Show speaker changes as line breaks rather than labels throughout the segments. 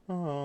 Hello.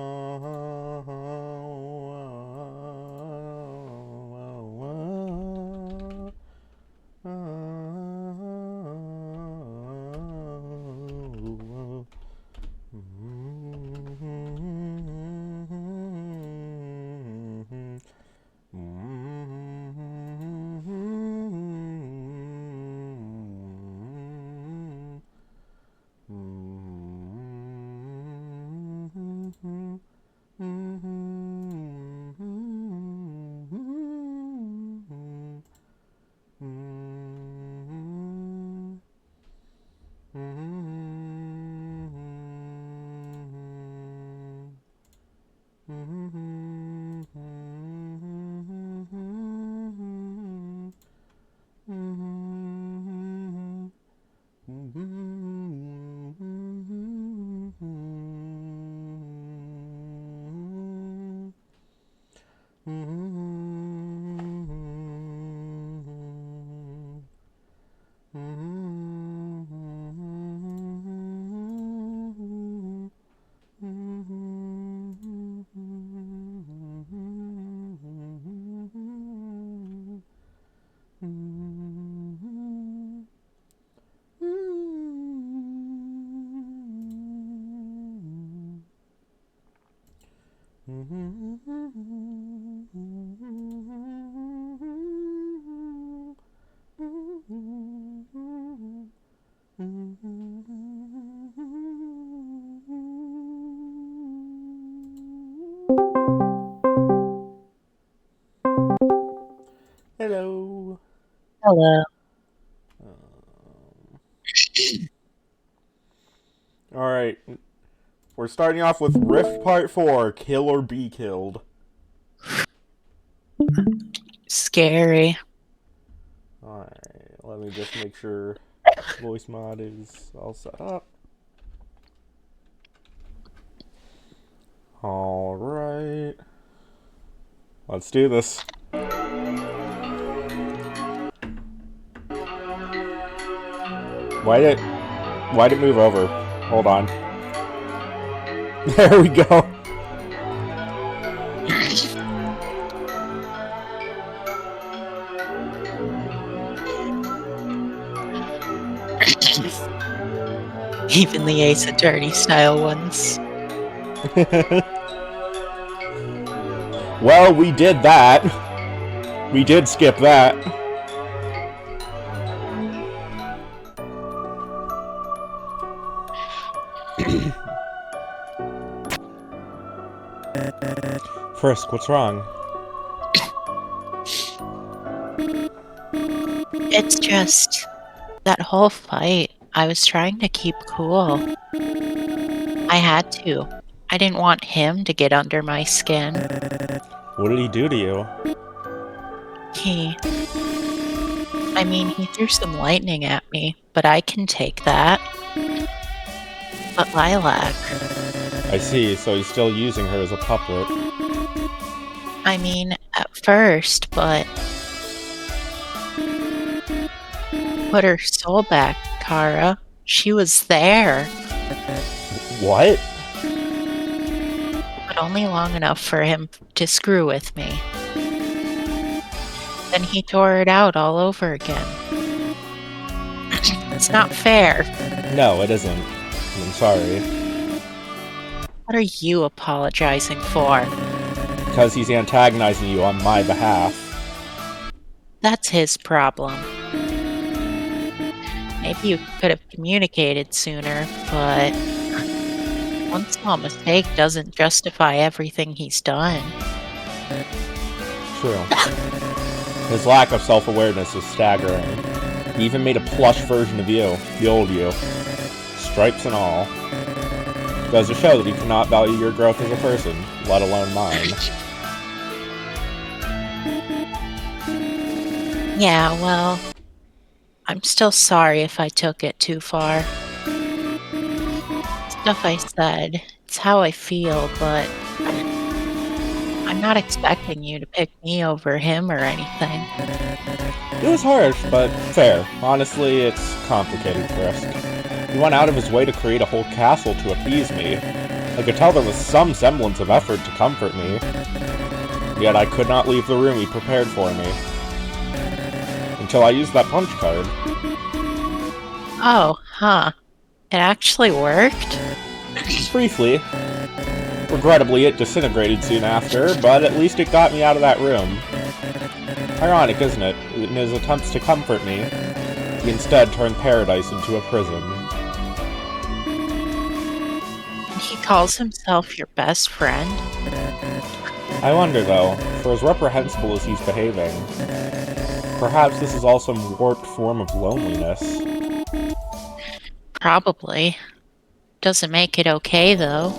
Hello.
All right, we're starting off with Rift Part 4, Kill or Be Killed.
Scary.
All right, let me just make sure voice mod is all set up. All right. Let's do this. Why'd it move over? Hold on. There we go.
Even the Ace Attorney style ones.
Well, we did that. We did skip that. Frisk, what's wrong?
It's just that whole fight. I was trying to keep cool. I had to. I didn't want him to get under my skin.
What did he do to you?
He threw some lightning at me, but I can take that. But Lilac,
I see, so he's still using her as a puppet.
at first, but put her soul back, Kara. She was there,
What?
but only long enough for him to screw with me. Then he tore it out all over again. It's not fair.
No, it isn't. I'm sorry.
What are you apologizing for?
Because he's antagonizing you on my behalf.
That's his problem. Maybe you could have communicated sooner, but one small mistake doesn't justify everything he's done.
True. His lack of self-awareness is staggering. He even made a plush version of you, the old you. Stripes and all. Goes to show that he cannot value your growth as a person, let alone mine.
Yeah, well, I'm still sorry if I took it too far. Stuff I said, it's how I feel, but I'm not expecting you to pick me over him or anything.
It was harsh, but fair. Honestly, it's complicated, Frisk. He went out of his way to create a whole castle to appease me. I could tell there was some semblance of effort to comfort me, yet I could not leave the room he prepared for me. Until I used that punch card.
Oh, huh. It actually worked?
Briefly. Regrettably, it disintegrated soon after, but at least it got me out of that room. Ironic, isn't it? In his attempts to comfort me, he instead turned paradise into a prison.
He calls himself your best friend?
I wonder, though, for as reprehensible as he's behaving, perhaps this is all some warped form of loneliness.
Probably. Doesn't make it okay, though.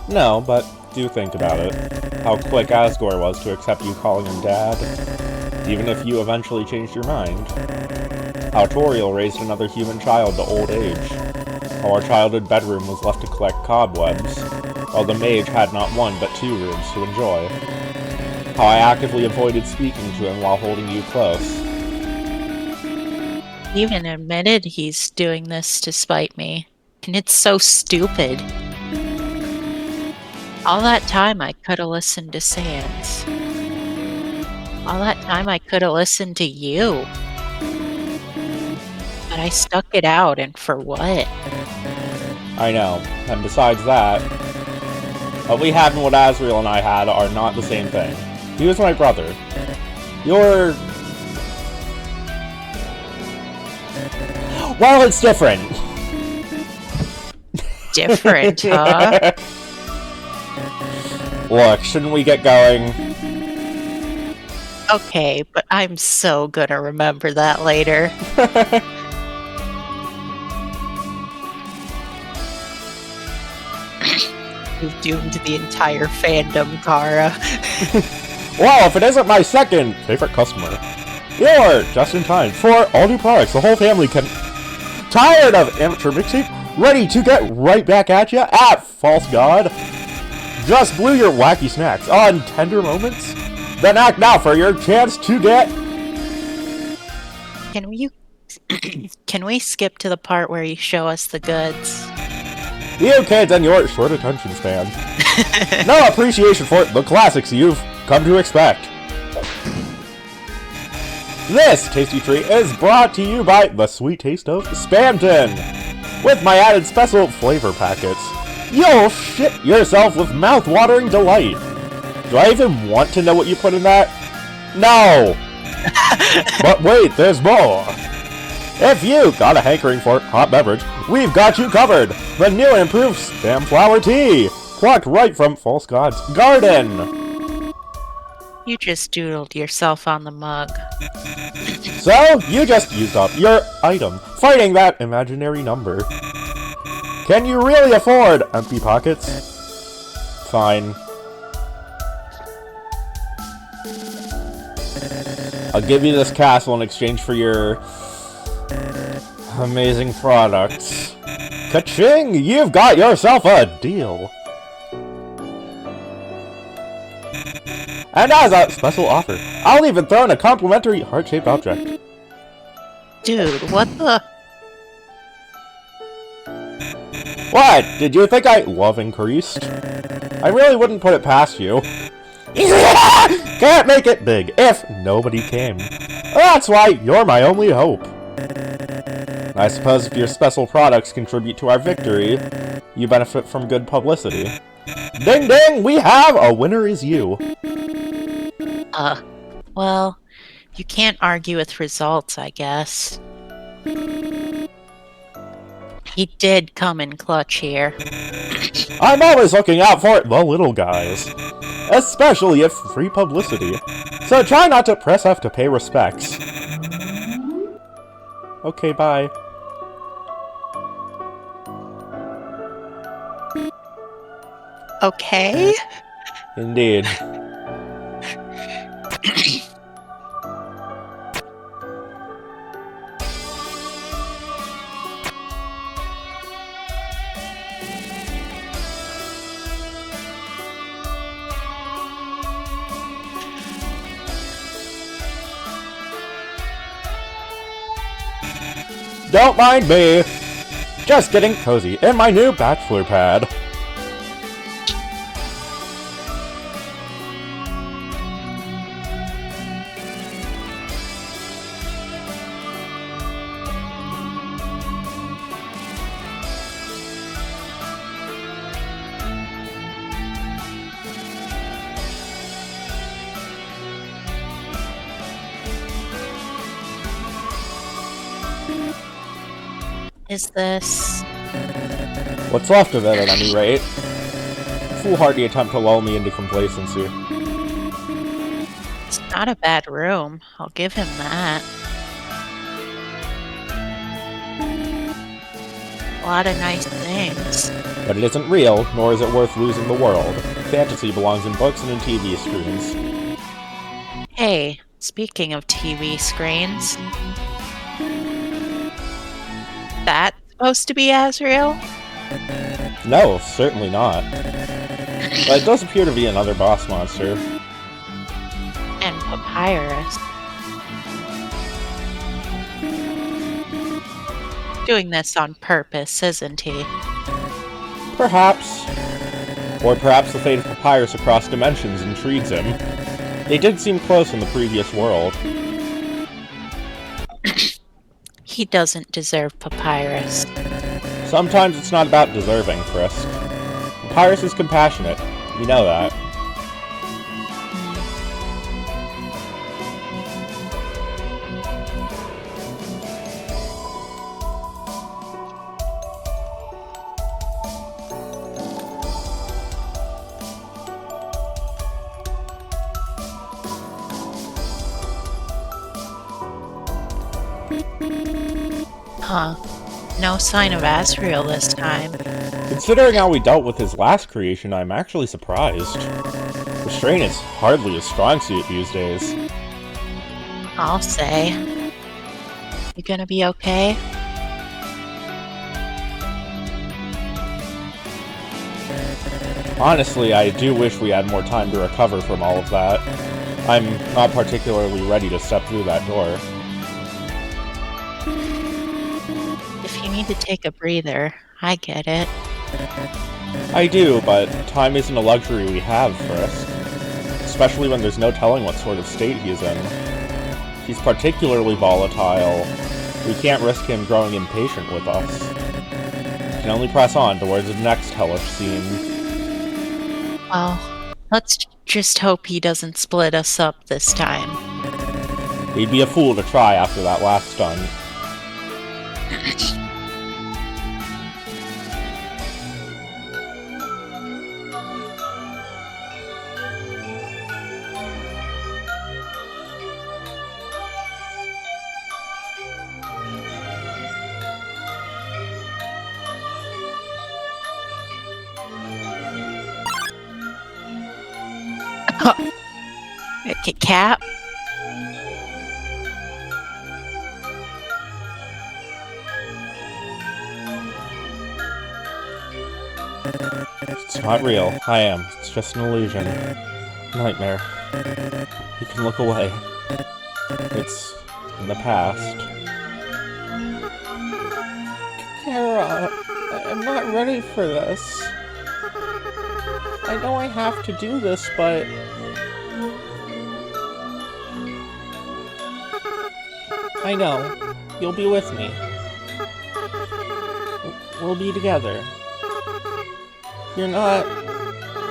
No, but do think about it. How quick Asgore was to accept you calling him Dad, even if you eventually changed your mind. How Toriel raised another human child to old age. How our childhood bedroom was left to collect cobwebs, while the mage had not one but 2 rooms to enjoy. How I actively avoided speaking to him while holding you close.
He even admitted he's doing this to spite me. And it's so stupid. All that time I could have listened to Sans. All that time I could have listened to you. But I stuck it out, and for what?
I know, and besides that, what we have and what Azrael and I had are not the same thing. He was my brother. You're... well, it's different.
Different, huh?
Look, shouldn't we get going?
Okay, but I'm so gonna remember that later. You've doomed the entire fandom, Kara.
Well, if it isn't my second favorite customer, you're just in time for all new products. The whole family can... Tired of amateur mixtape? Ready to get right back at ya at False God? Just blew your wacky snacks on tender moments? Then act now for your chance to get...
Can we skip to the part where you show us the goods?
You kids and your short attention span. No appreciation for the classics you've come to expect. This tasty treat is brought to you by the sweet taste of Spamton. With my added special flavor packets, you'll shit yourself with mouth-watering delight. Do I even want to know what you put in that? No! But wait, there's more! If you got a hankering for hot beverage, we've got you covered! The new and improved Spam Flower Tea! Plucked right from False God's garden!
You just doodled yourself on the mug.
So, you just used up your item, fighting that imaginary number. Can you really afford empty pockets? Fine. I'll give you this castle in exchange for your... amazing products. Ka-ching! You've got yourself a deal! And as a special offer, I'll even throw in a complimentary heart-shaped object.
Dude, what the...
What? Did you think I love increased? I really wouldn't put it past you. Can't make it big if nobody came. That's why you're my only hope. I suppose if your special products contribute to our victory, you benefit from good publicity. Ding ding! We have a winner is you.
Well, you can't argue with results, I guess. He did come in clutch here.
I'm always looking out for the little guys. Especially if free publicity. So try not to press F to pay respects. Okay, bye.
Okay?
Indeed. Don't mind me! Just getting cozy in my new bachelor pad.
is this?
What's left of it, at any rate. Foolhardy attempt to lull me into complacency.
It's not a bad room. I'll give him that. A lot of nice things.
But it isn't real, nor is it worth losing the world. Fantasy belongs in books and in TV screens.
Hey, speaking of TV screens, that's supposed to be Azrael?
No, certainly not. But it does appear to be another boss monster.
And Papyrus. Doing this on purpose, isn't he?
Perhaps. Or perhaps the fate of Papyrus across dimensions intrigues him. They did seem close in the previous world.
He doesn't deserve Papyrus.
Sometimes it's not about deserving, Frisk. Papyrus is compassionate. You know that.
Huh. No sign of Azrael this time.
Considering how we dealt with his last creation, I'm actually surprised. Restraint is hardly a strong suit these days.
I'll say. You gonna be okay?
Honestly, I do wish we had more time to recover from all of that. I'm not particularly ready to step through that door.
If you need to take a breather, I get it.
I do, but time isn't a luxury we have, Frisk. Especially when there's no telling what sort of state he's in. He's particularly volatile. We can't risk him growing impatient with us. We can only press on towards the next hellish scene.
Well, let's just hope he doesn't split us up this time.
He'd be a fool to try after that last stun.
Cap?
It's not real. I am. It's just an illusion. Nightmare. You can look away. It's in the past. Kara, I'm not ready for this. I know I have to do this, but... I know. You'll be with me. We'll be together. You're not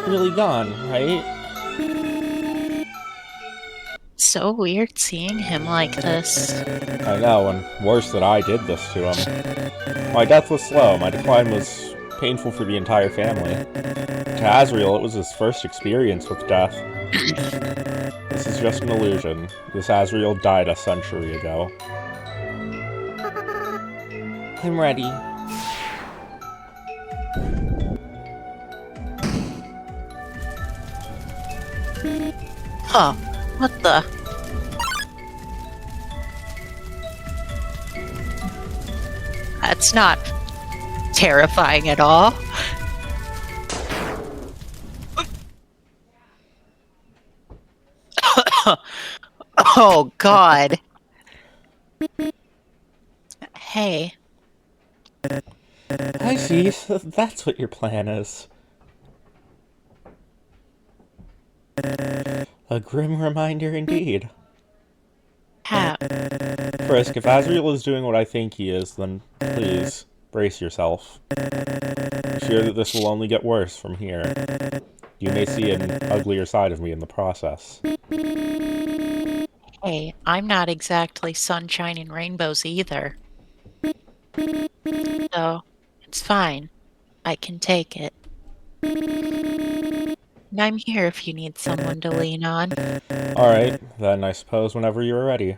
really gone, right?
So weird seeing him like this.
I know, and worse that I did this to him. My death was slow, my decline was painful for the entire family. To Azrael, it was his first experience with death. This is just an illusion. This Azrael died a century ago. I'm ready.
Huh. What the? That's not terrifying at all. Oh, God. Hey.
I see. That's what your plan is. A grim reminder indeed.
Cap.
Frisk, if Azrael is doing what I think he is, then please, brace yourself. I'm sure that this will only get worse from here. You may see an uglier side of me in the process.
Hey, I'm not exactly sunshine and rainbows either. So, it's fine. I can take it. And I'm here if you need someone to lean on.
Alright, then I suppose whenever you're ready.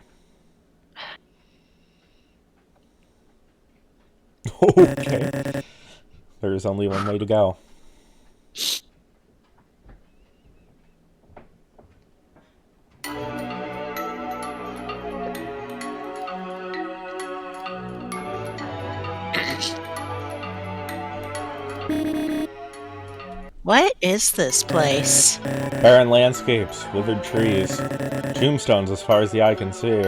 Okay. There's only one way to go.
What is this place?
Barren landscapes, withered trees, tombstones as far as the eye can see.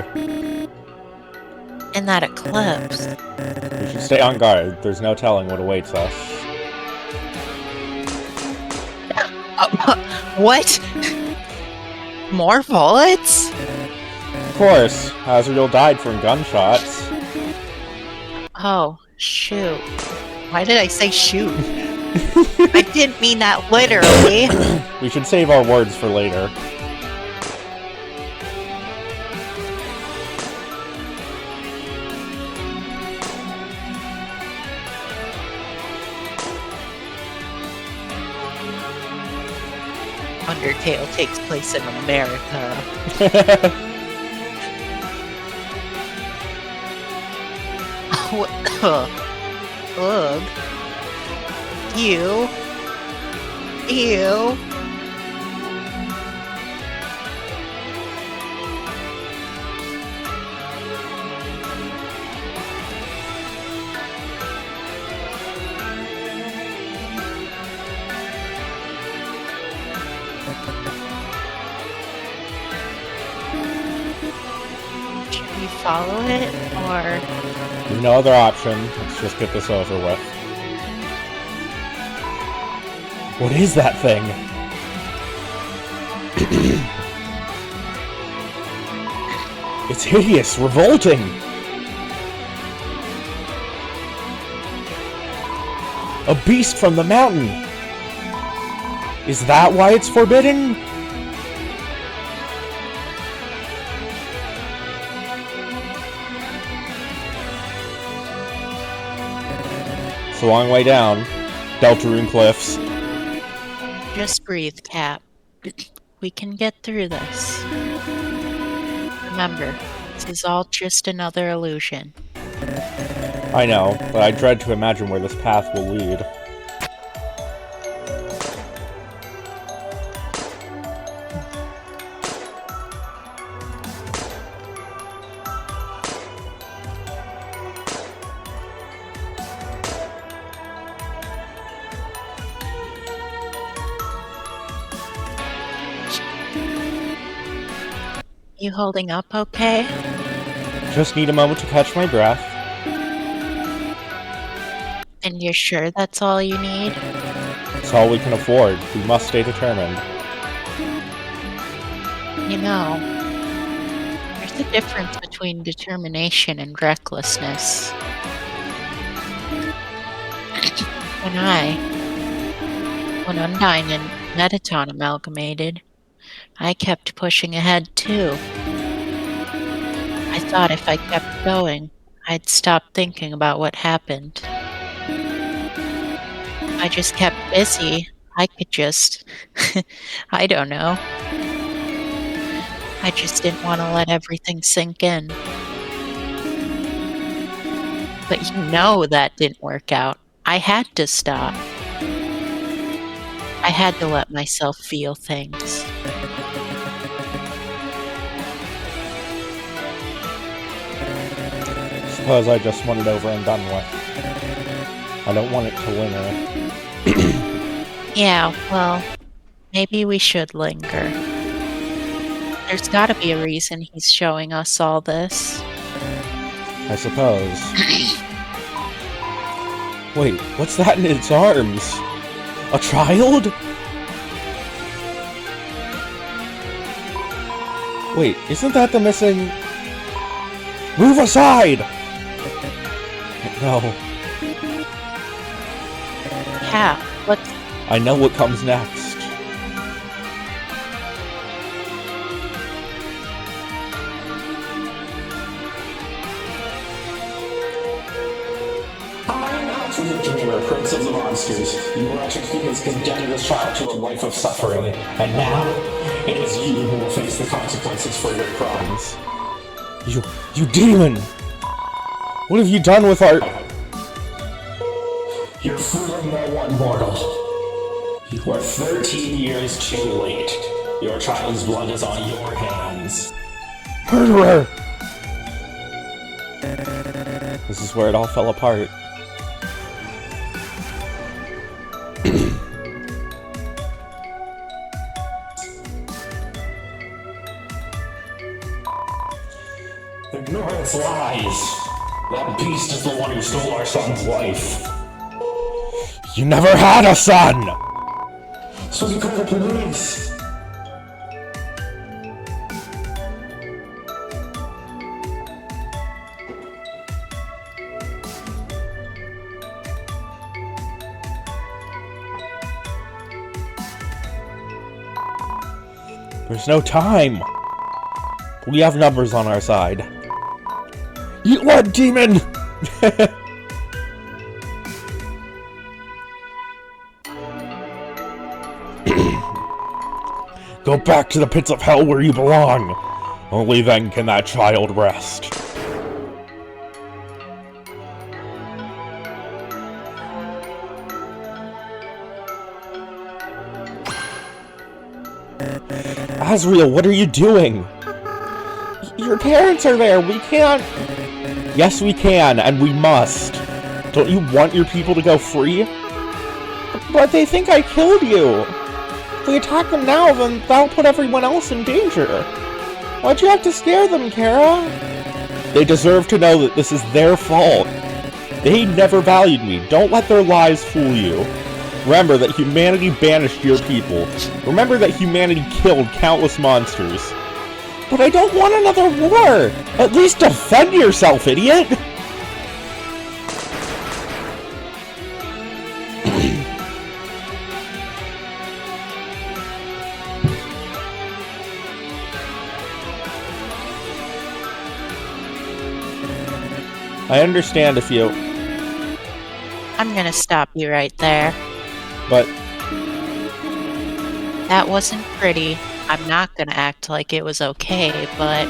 In that eclipse.
We should stay on guard. There's no telling what awaits us.
What? More bullets?
Of course, Azrael died from gunshots.
Oh, shoot. Why did I say shoot? I didn't mean that literally.
We should save our words for later.
Undertale takes place in America. What? Ugh. Ew. Ew. Should we follow it, or...
There's no other option. Let's just get this over with. What is that thing? It's hideous, revolting! A beast from the mountain! Is that why it's forbidden? It's a long way down. Deltarune Cliffs.
Just breathe, Cap. We can get through this. Remember, this is all just another illusion.
I know, but I dread to imagine where this path will lead.
You holding up okay?
Just need a moment to catch my breath.
And you're sure that's all you need?
It's all we can afford. We must stay determined.
You know, there's a difference between determination and recklessness. When Undyne and Mettaton amalgamated, I kept pushing ahead too. I thought if I kept going, I'd stop thinking about what happened. If I just kept busy, I could just... I don't know. I just didn't want to let everything sink in. But you know that didn't work out. I had to stop. I had to let myself feel things.
Suppose I just want it over and done with. I don't want it to linger.
Yeah, well, maybe we should linger. There's gotta be a reason he's showing us all this.
I suppose. Wait, what's that in its arms? A child? Wait, isn't that the missing... Move aside! No.
Yeah, what's...
I know what comes next.
monsters. You were actually humans condemning this child to a life of suffering. And now, it is you who will face the consequences for your crimes.
You demon! What have you done with our...
You're fooling no one, mortal. You are 13 years too late. Your child's blood is on your hands.
Murderer! This is where it all fell apart.
Ignorance lies. That beast is the one who stole our son's life.
You never had a son!
So you call the police.
There's no time! We have numbers on our side. You what, demon?! Go back to the pits of hell where you belong! Only then can that child rest. Azrael, what are you doing? Your parents are there, we can't... Yes, we can, and we must. Don't you want your people to go free? But they think I killed you! If we attack them now, then that'll put everyone else in danger. Why'd you have to scare them, Kara? They deserve to know that this is their fault. They never valued me. Don't let their lies fool you. Remember that humanity banished your people. Remember that humanity killed countless monsters. But I don't want another war! At least defend yourself, idiot! I understand if you...
I'm gonna stop you right there.
But...
That wasn't pretty. I'm not gonna act like it was okay, but...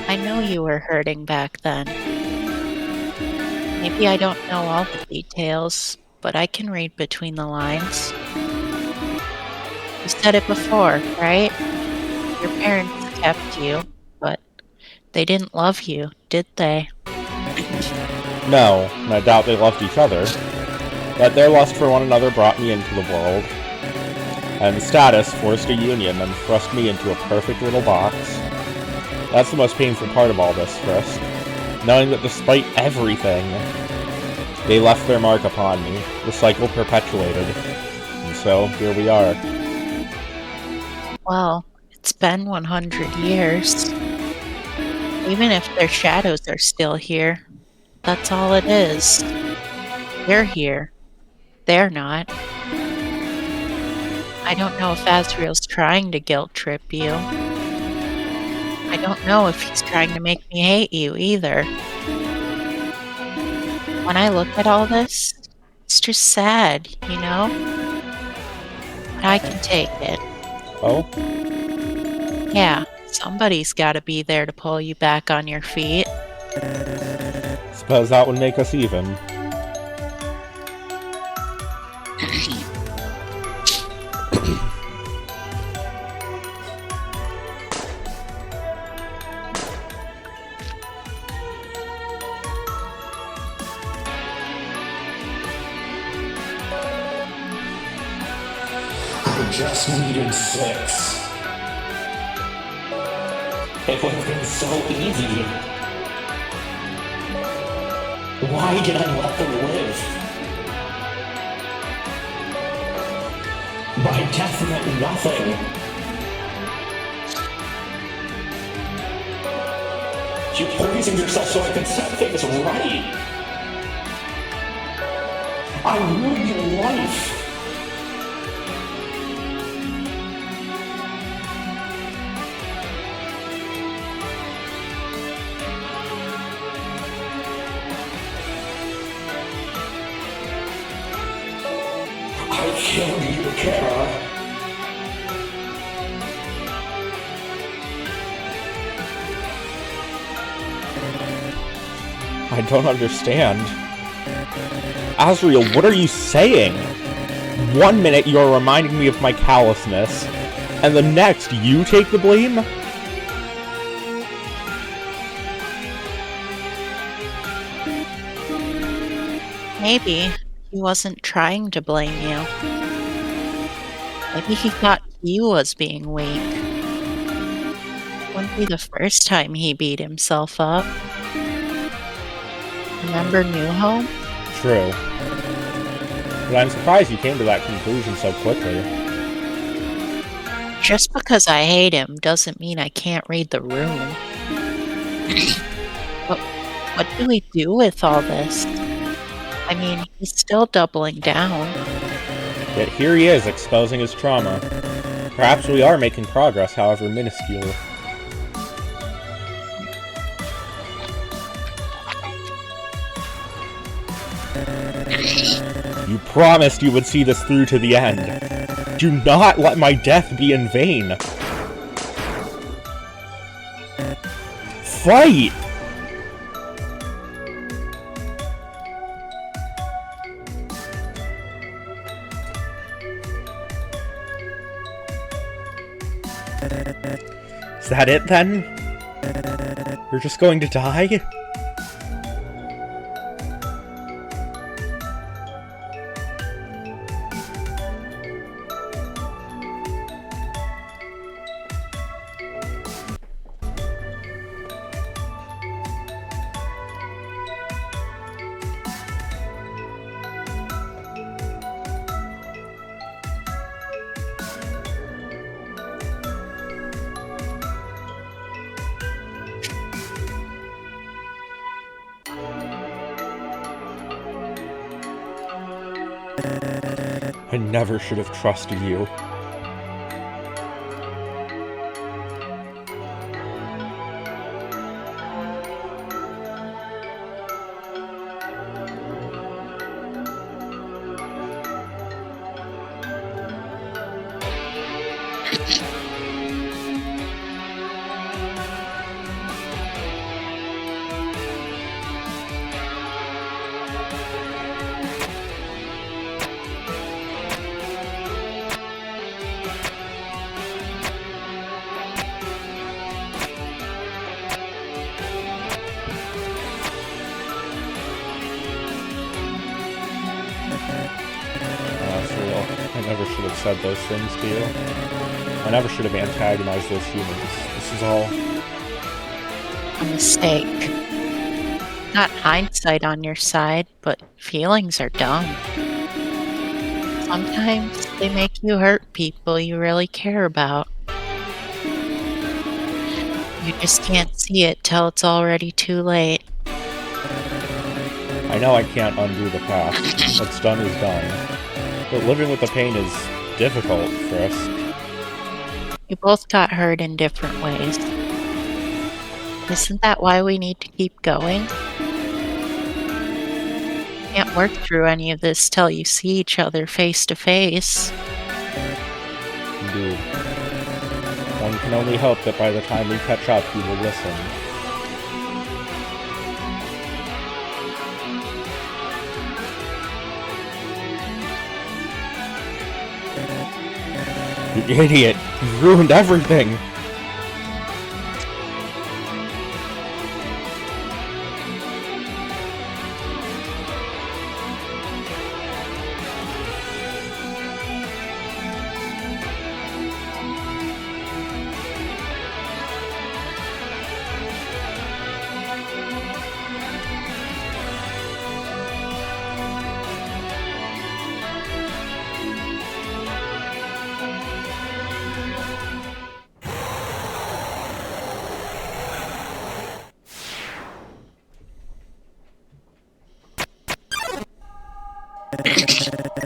I know you were hurting back then. Maybe I don't know all the details, but I can read between the lines. You said it before, right? Your parents kept you, but they didn't love you, did they?
No, and I doubt they loved each other. But their lust for one another brought me into the world. And status forced a union and thrust me into a perfect little box. That's the most painful part of all this, Frisk. Knowing that despite everything, they left their mark upon me. The cycle perpetuated. And so, here we are.
Well, it's been 100 years. Even if their shadows are still here, that's all it is. You're here. They're not. I don't know if Azrael's trying to guilt trip you. I don't know if he's trying to make me hate you either. When I look at all this, it's just sad, you know? But I can take it.
Oh?
Yeah, somebody's gotta be there to pull you back on your feet.
Suppose that would make us even.
Just needed 6. It would have been so easy. Why did I let them live? My death meant nothing. You poisoned yourself so I could set things right. I ruined your life. I killed you, Kara.
I don't understand. Azrael, what are you saying? 1 minute you're reminding me of my callousness, and the next you take the blame?
Maybe he wasn't trying to blame you. Maybe he thought he was being weak. Wouldn't be the first time he beat himself up. Remember New Home?
True. But I'm surprised you came to that conclusion so quickly.
Just because I hate him doesn't mean I can't read the room. But what do we do with all this? I mean, he's still doubling down.
Yet here he is, exposing his trauma. Perhaps we are making progress, however minuscule. You promised you would see this through to the end. Do not let my death be in vain. Fight! Is that it then? You're just going to die? I never should have trusted you. I never should have said those things to you. I never should have antagonized those humans. This is all
A mistake. Got hindsight on your side, but feelings are dumb. Sometimes they make you hurt people you really care about. You just can't see it till it's already too late.
I know I can't undo the past. What's done is done. But living with the pain is difficult, Frisk.
You both got hurt in different ways. Isn't that why we need to keep going? Can't work through any of this till you see each other face to face.
Indeed. One can only hope that by the time we catch up, you will listen. You idiot! You've ruined everything!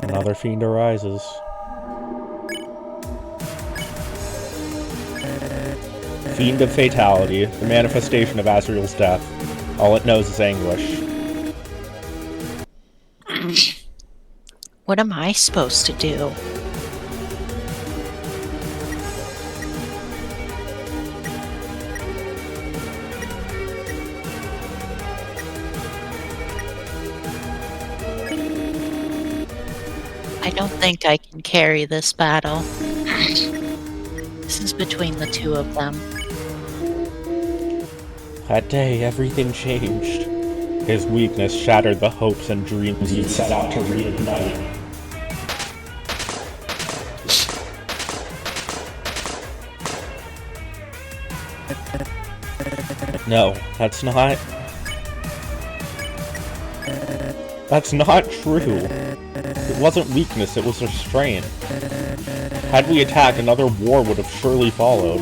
Another fiend arises. Fiend of Fatality, the manifestation of Azrael's death. All it knows is anguish.
What am I supposed to do? I don't think I can carry this battle. This is between the two of them.
That day, everything changed. His weakness shattered the hopes and dreams
You'd set out to reignite.
No, that's not... That's not true. It wasn't weakness, it was restraint. Had we attacked, another war would have surely followed.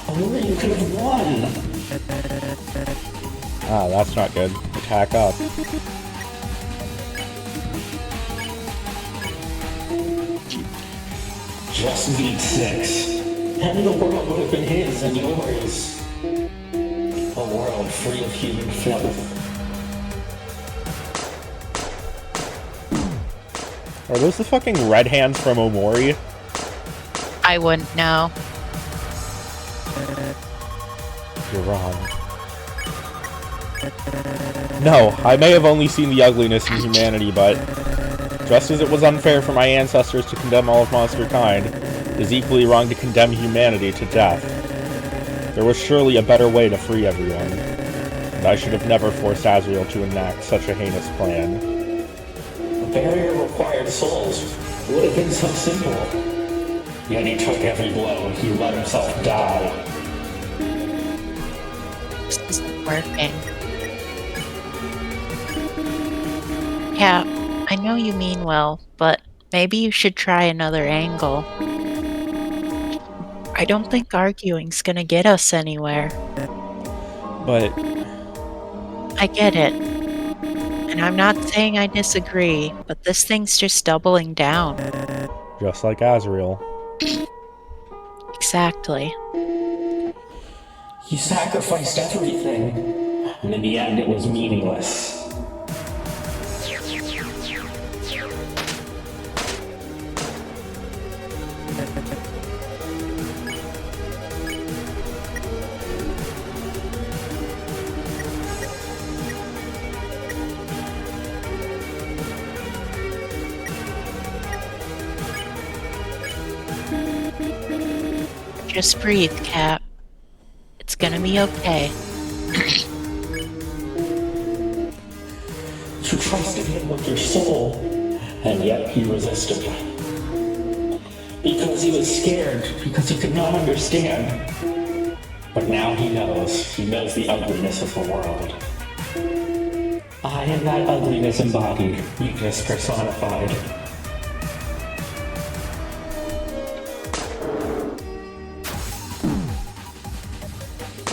Oh, you could have won!
Ah, that's not good. Attack up.
Just beat 6. And the world would have been his and yours. A world free of human filth.
Are those the fucking red hands from Omori?
I wouldn't know.
You're wrong. No, I may have only seen the ugliness in humanity, but just as it was unfair for my ancestors to condemn all of monster kind, it is equally wrong to condemn humanity to death. There was surely a better way to free everyone, and I should have never forced Azrael to enact such a heinous plan.
The barrier required souls. It would have been so simple. Yet he took every blow. He let himself die.
This isn't working. Cap, I know you mean well, but maybe you should try another angle. I don't think arguing's gonna get us anywhere.
But
I get it. And I'm not saying I disagree, but this thing's just doubling down.
just like Azrael.
Exactly.
You sacrificed everything, and in the end it was meaningless.
Just breathe, Cap. It's gonna be okay.
You trusted him with your soul, and yet he resisted. Because he was scared, because he could not understand. But now he knows. He knows the ugliness of the world. I am that ugliness embodied, weakness personified.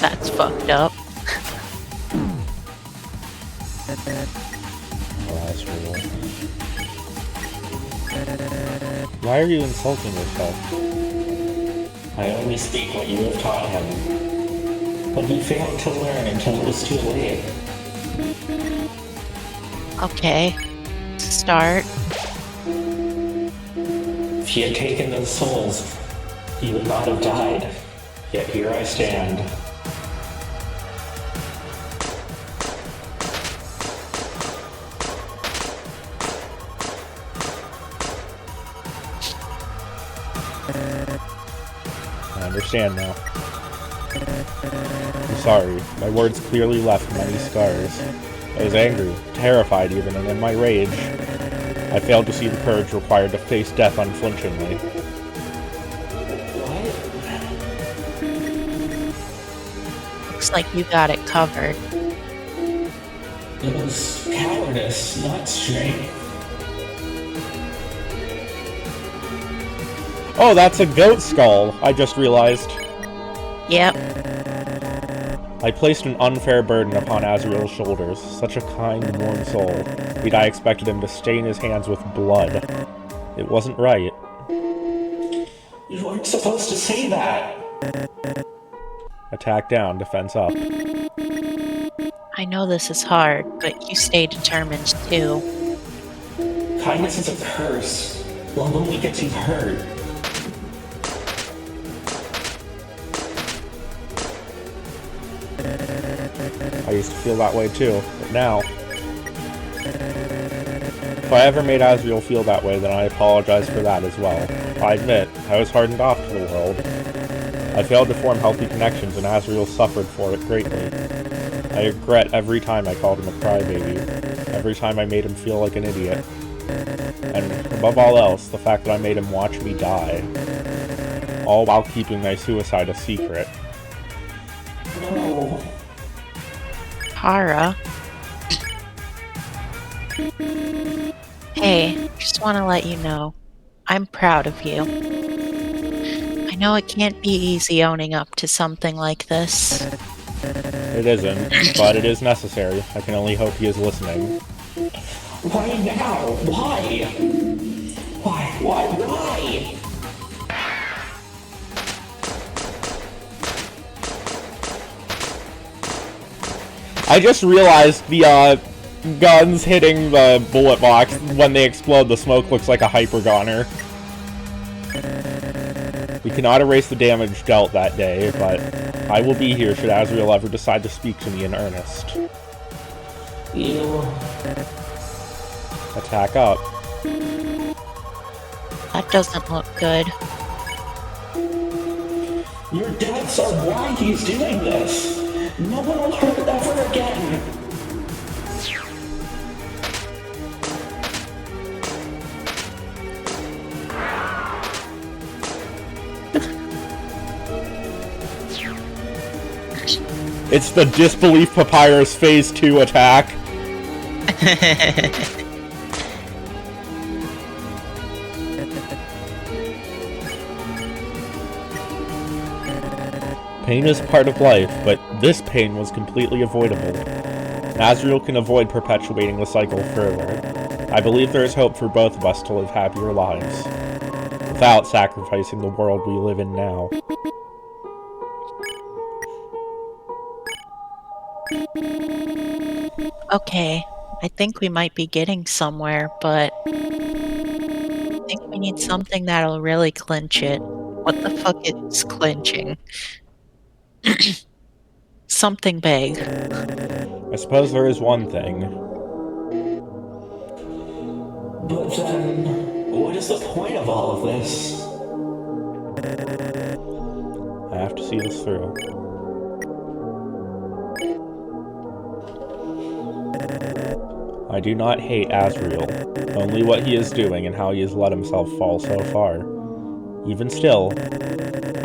That's fucked up.
Oh, that's real. Why are you insulting yourself?
I only speak what you have taught him. But he failed to learn until it was too late.
Okay. Start.
If he had taken those souls, he would not have died. Yet here I stand.
I understand now. I'm sorry. My words clearly left many scars. I was angry, terrified even, and in my rage, I failed to see the courage required to face death unflinchingly.
Looks like you got it covered.
It was cowardice, not strength.
Oh, that's a goat skull, I just realized.
Yep.
I placed an unfair burden upon Azrael's shoulders. Such a kind, warm soul. Indeed, I expected him to stain his hands with blood. It wasn't right.
You weren't supposed to say that.
Attack down, defense up.
I know this is hard, but you stay determined too.
Kindness is a curse. Love only gets you hurt.
I used to feel that way too, but now... If I ever made Asriel feel that way, then I apologize for that as well. I admit, I was hardened off to the world. I failed to form healthy connections, and Asriel suffered for it greatly. I regret every time I called him a crybaby, every time I made him feel like an idiot. And above all else, the fact that I made him watch me die. All while keeping my suicide a secret.
No.
Hara. Hey, just want to let you know, I'm proud of you. I know it can't be easy owning up to something like this.
It isn't, but it is necessary. I can only hope he is listening.
Why now? Why? Why?
I just realized the, guns hitting the bullet box, when they explode, the smoke looks like a hypergoner. We cannot erase the damage dealt that day, but I will be here should Asriel ever decide to speak to me in earnest.
You...
Attack up.
That doesn't look good.
Your doubts are why he's doing this. No one will hurt ever again.
It's the Disbelief Papyrus Phase 2 attack. Pain is part of life, but this pain was completely avoidable. Asriel can avoid perpetuating the cycle further. I believe there is hope for both of us to live happier lives, without sacrificing the world we live in now.
Okay, I think we might be getting somewhere, but I think we need something that'll really clinch it. What the fuck is clinching? Something big.
I suppose there is one thing.
But then, what is the point of all of this?
I have to see this through. I do not hate Asriel, only what he is doing and how he has let himself fall so far. Even still,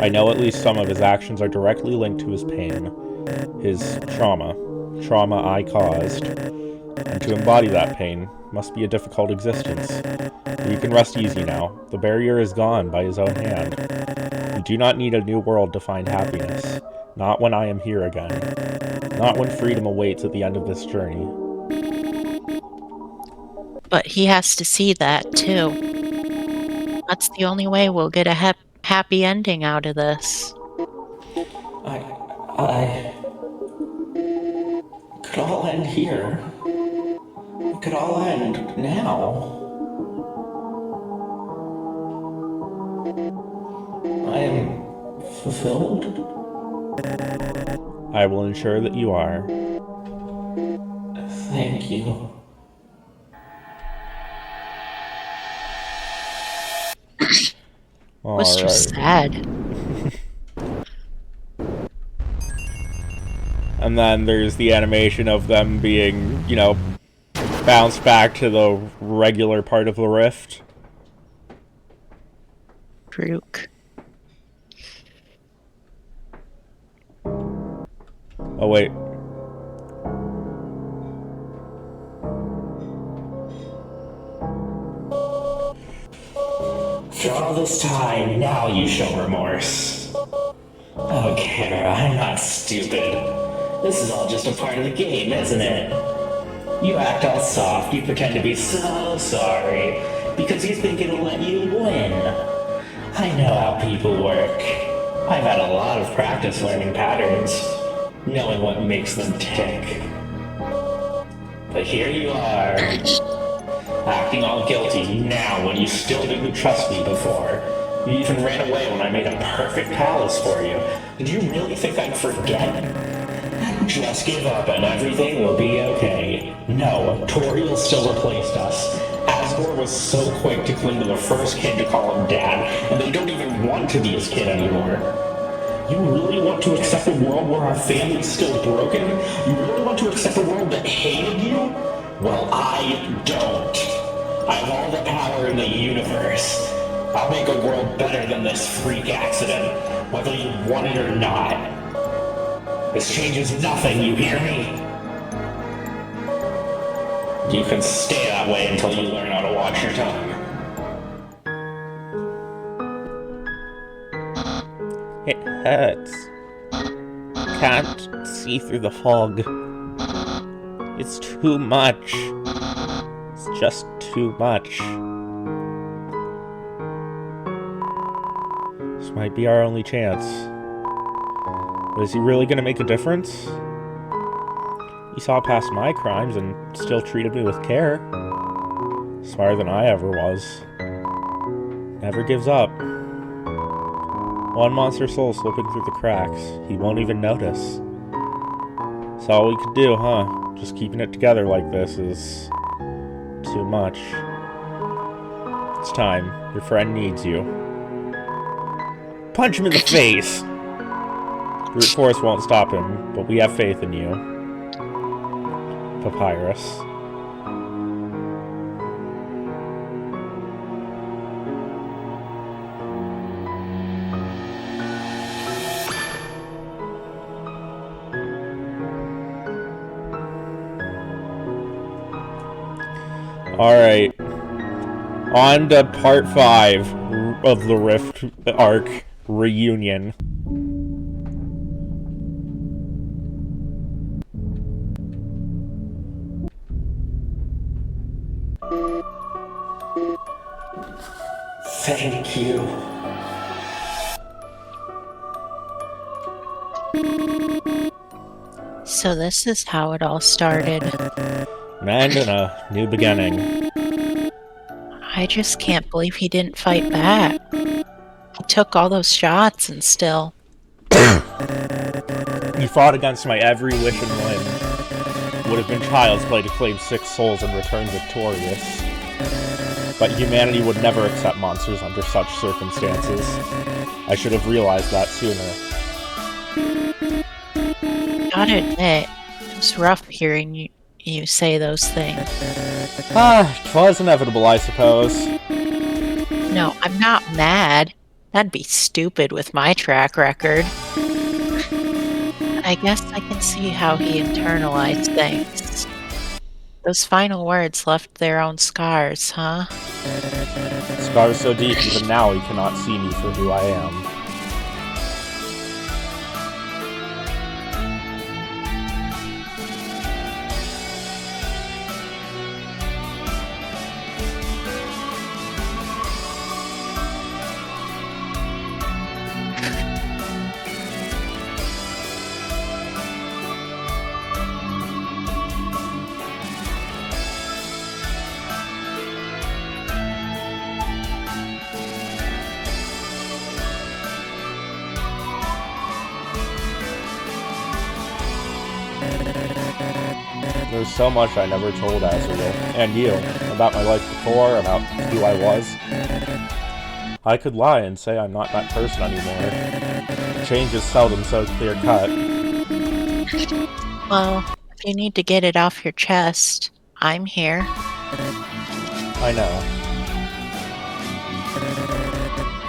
I know at least some of his actions are directly linked to his pain, his trauma I caused, and to embody that pain must be a difficult existence. You can rest easy now. The barrier is gone by his own hand. You do not need a new world to find happiness, not when I am here again, not when freedom awaits at the end of this journey.
But he has to see that, too. That's the only way we'll get a happy ending out of this.
I could all end here. It could all end now. I am fulfilled.
I will ensure that you are.
Thank you.
Was just sad.
And then there's the animation of them being, you know, bounced back to the regular part of the rift.
Drook.
Oh, wait.
For all this time, now you show remorse. Oh, Kara, I'm not stupid. This is all just a part of the game, isn't it? You act all soft, you pretend to be so sorry, because you think it'll let you win. I know how people work. I've had a lot of practice learning patterns, knowing what makes them tick. But here you are. Acting all guilty now when you still didn't trust me before. You even ran away when I made a perfect palace for you. Did you really think I'd forget? Just give up and everything will be okay. No, Toriel still replaced us. Asgore was so quick to cling to the first kid to call him dad, and they don't even want to be his kid anymore. You really want to accept a world where our family's still broken? You really want to accept a world that hated you? Well, I don't. I have all the power in the universe. I'll make a world better than this freak accident, whether you want it or not. This changes nothing, you hear me? You can stay that way until you learn how to watch your tongue.
It hurts. Can't see through the fog. It's too much. It's just too much. This might be our only chance. But is he really gonna make a difference? He saw past my crimes and still treated me with care. Smarter than I ever was. Never gives up. One monster soul slipping through the cracks. He won't even notice. That's all we could do, huh? Just keeping it together like this is too much. It's time. Your friend needs you. Punch him in the face! Brute force won't stop him, but we have faith in you. Papyrus. Alright. On to part 5 of the Rift arc reunion.
Thank you.
So this is how it all started.
An end and a new beginning.
I just can't believe he didn't fight back. He took all those shots and still...
He fought against my every wish and whim. Would have been child's play to claim 6 souls and return victorious. But humanity would never accept monsters under such circumstances. I should have realized that sooner.
Gotta admit, it was rough hearing you say those things.
Ah, 'twas inevitable, I suppose.
No, I'm not mad. That'd be stupid with my track record. I guess I can see how he internalized things. Those final words left their own scars, huh?
Scars so deep, even now he cannot see me for who I am. There's so much I never told Azrael, and you, about my life before, about who I was. I could lie and say I'm not that person anymore. Change is seldom so clear-cut.
Well, if you need to get it off your chest, I'm here.
I know.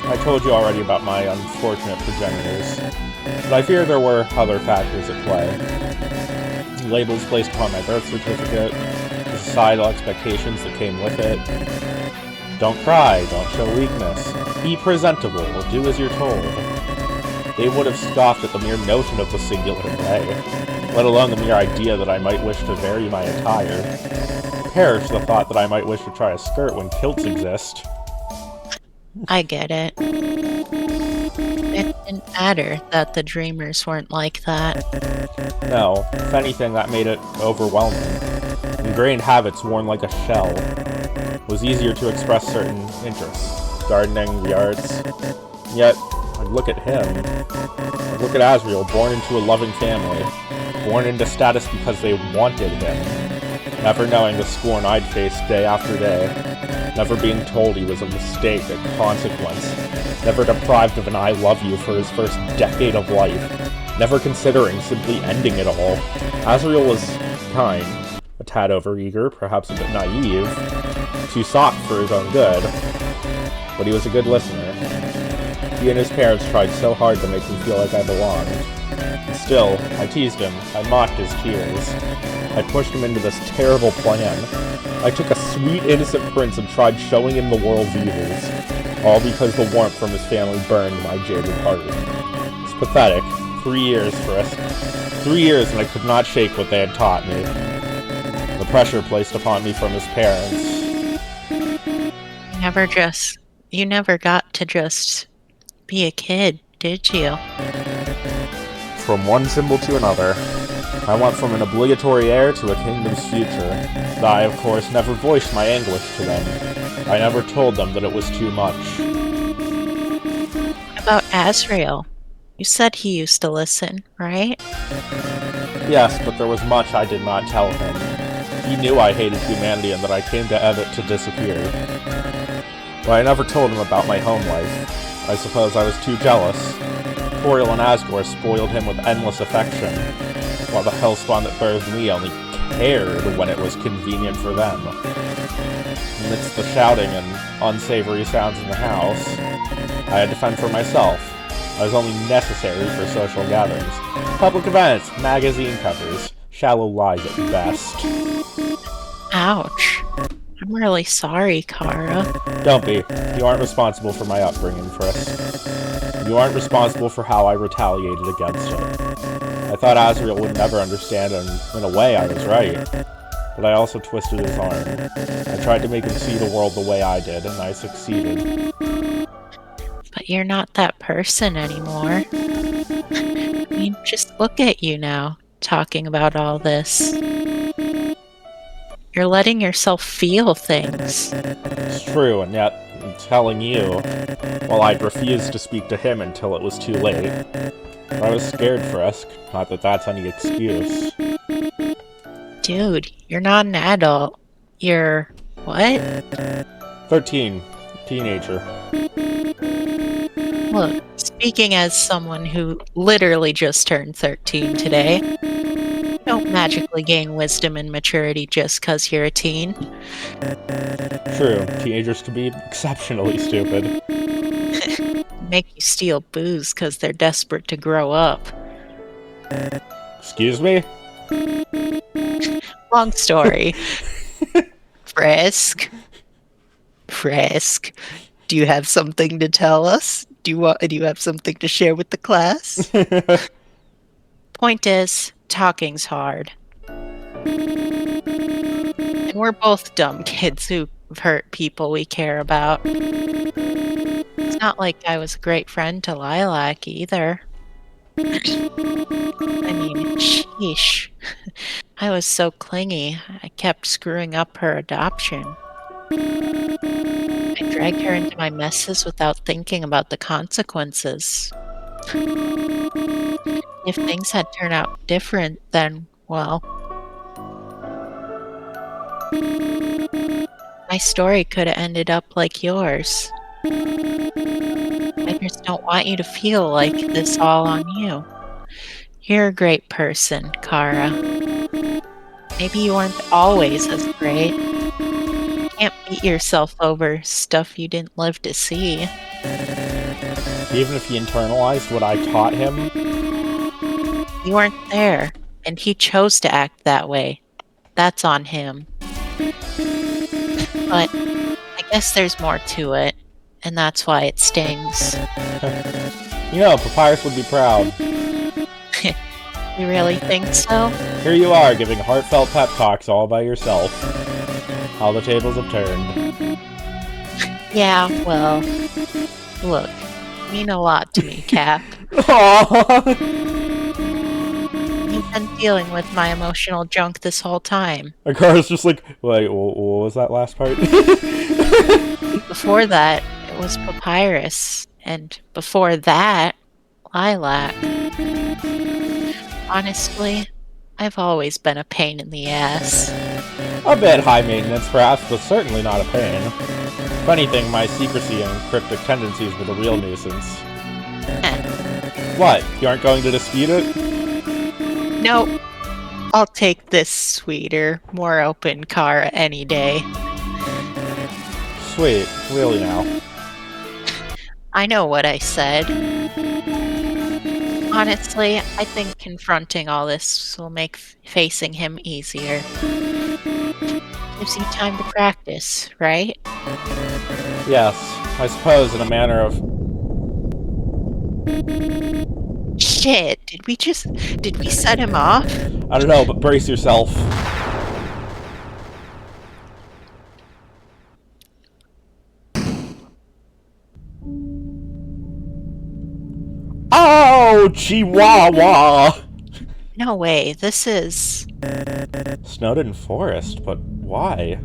I told you already about my unfortunate progenitors, but I fear there were other factors at play. Labels placed upon my birth certificate, the societal expectations that came with it. Don't cry, don't show weakness, be presentable, do as you're told. They would have scoffed at the mere notion of the singular way, let alone the mere idea that I might wish to vary my attire. Perish the thought that I might wish to try a skirt when kilts exist.
I get it. It didn't matter that the dreamers weren't like that.
No, if anything, that made it overwhelming. Ingrained habits worn like a shell. was easier to express certain interests. Gardening, the arts. Yet, I'd look at him. I'd look at Asriel, born into a loving family. Born into status because they wanted him. Never knowing the scorn I'd face day after day. Never being told he was a mistake, a consequence. Never deprived of an I love you for his first decade of life. Never considering simply ending it all. Asriel was kind, a tad overeager, perhaps a bit naive, too soft for his own good, but he was a good listener. He and his parents tried so hard to make me feel like I belonged. And still, I teased him, I mocked his tears. I pushed him into this terrible plan. I took a sweet, innocent prince and tried showing him the world's evils. All because the warmth from his family burned my jaded heart. It's pathetic. 3 years, Frisk. 3 years and I could not shake what they had taught me. The pressure placed upon me from his parents.
You never got to just be a kid, did you?
From one symbol to another, I went from an obligatory heir to a kingdom's future. I, of course, never voiced my anguish to them. I never told them that it was too much.
About Asriel. You said he used to listen, right?
Yes, but there was much I did not tell him. He knew I hated humanity and that I came to Evet to disappear. But I never told him about my home life. I suppose I was too jealous. Toriel and Asgore spoiled him with endless affection, while the hellspawn that birthed me only cared when it was convenient for them. Amidst the shouting and unsavory sounds in the house, I had to fend for myself. I was only necessary for social gatherings. Public events, magazine covers, shallow lies at best.
Ouch. I'm really sorry, Kara.
Don't be. You aren't responsible for my upbringing, Frisk. You aren't responsible for how I retaliated against it. I thought Asriel would never understand, and in a way I was right. But I also twisted his arm. I tried to make him see the world the way I did, and I succeeded.
But you're not that person anymore. I mean, just look at you now, talking about all this. You're letting yourself feel things.
It's true, and yet, I'm telling you, well, I'd refused to speak to him until it was too late. But I was scared, Frisk. Not that that's any excuse.
Dude, you're not an adult. You're... what?
13. Teenager.
Look, speaking as someone who literally just turned 13 today, you don't magically gain wisdom and maturity just because you're a teen.
True, teenagers can be exceptionally stupid.
Make you steal booze because they're desperate to grow up.
Excuse me?
Long story. Frisk, do you have something to tell us? Do you have something to share with the class? Point is, talking's hard. And we're both dumb kids who've hurt people we care about. It's not like I was a great friend to Lilac either. I mean, sheesh. I was so clingy, I kept screwing up her adoption. I dragged her into my messes without thinking about the consequences. If things had turned out different, then, well... my story could have ended up like yours. I just don't want you to feel like this all on you. You're a great person, Kara. Maybe you weren't always as great. You can't beat yourself over stuff you didn't live to see.
Even if he internalized what I taught him?
You weren't there, and he chose to act that way. That's on him. But I guess there's more to it, and that's why it stings.
You know, Papyrus would be proud.
You really think so?
Here you are, giving heartfelt pep talks all by yourself. How the tables have turned.
Yeah, well, look, you mean a lot to me, Cap.
Aww.
You've been dealing with my emotional junk this whole time.
Akara's just like, wait, what was that last part?
Before that, it was Papyrus. And before that, Lilac. Honestly, I've always been a pain in the ass.
A bit high maintenance, perhaps, but certainly not a pain. If anything, my secrecy and cryptic tendencies were the real nuisance. What? You aren't going to dispute it?
Nope. I'll take this sweeter, more open car any day.
Sweet. Really now.
I know what I said. Honestly, I think confronting all this will make facing him easier. Gives you time to practice, right?
Yes, I suppose in a manner of...
Shit, did we set him off?
I don't know, but brace yourself. Oh, Chihuahua!
No way, this is...
Snowden Forest, but why?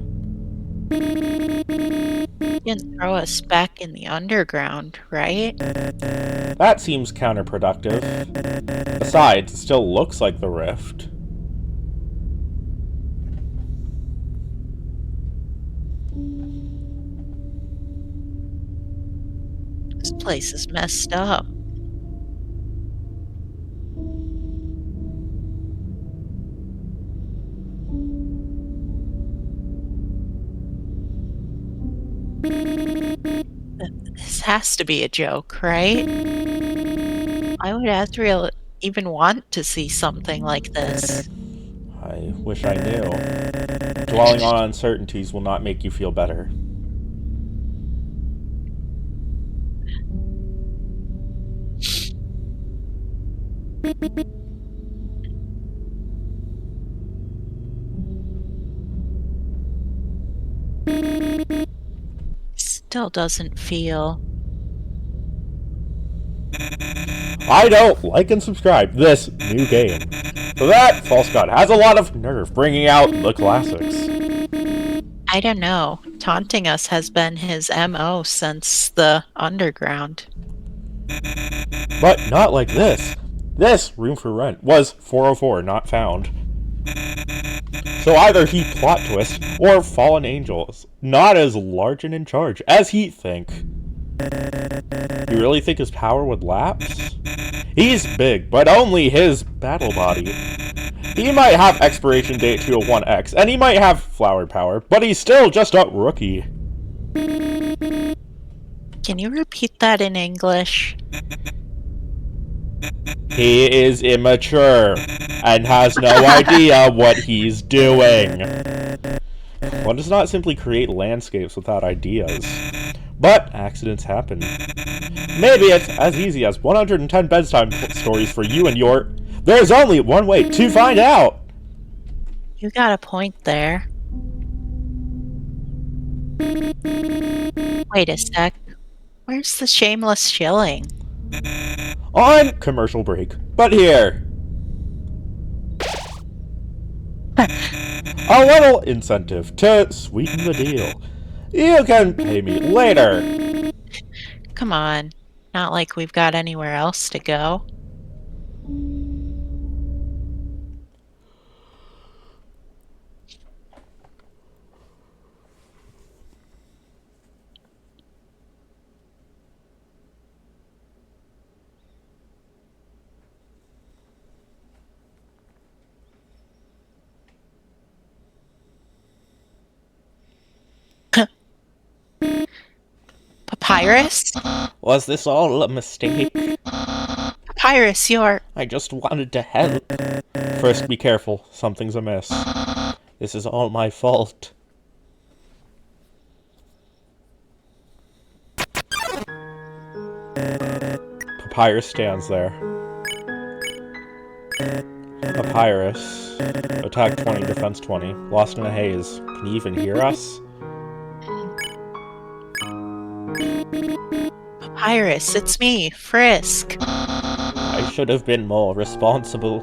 You didn't throw us back in the underground, right?
That seems counterproductive. Besides, it still looks like the rift.
This place is messed up. This has to be a joke, right? Why would Azrael even want to see something like this?
I wish I knew. Dwelling on uncertainties will not make you feel better.
Still doesn't feel...
I don't like and subscribe this new game. For that, False God has a lot of nerve bringing out the classics.
I don't know. Taunting us has been his MO since the underground.
But not like this. This, Room for Rent, was 404 not found. So either he plot twist, or fallen angels, not as large and in charge as he'd think. You really think his power would lapse? He's big, but only his battle body. He might have expiration date to a 1X, and he might have flower power, but he's still just a rookie.
Can you repeat that in English?
He is immature, and has no idea what he's doing. One does not simply create landscapes without ideas. But accidents happen. Maybe it's as easy as 110 bedtime stories for you and your... There's only one way to find out!
You got a point there. Wait a sec. Where's the shameless shilling?
On commercial break. But here. A little incentive to sweeten the deal. You can pay me later.
Come on. Not like we've got anywhere else to go. Papyrus?
Was this all a mistake?
Papyrus, you're...
I just wanted to help. First, be careful. Something's amiss. This is all my fault. Papyrus stands there. Papyrus. Attack 20, defense 20. Lost in a haze. Can you even hear us?
Papyrus, it's me, Frisk.
I should have been more responsible.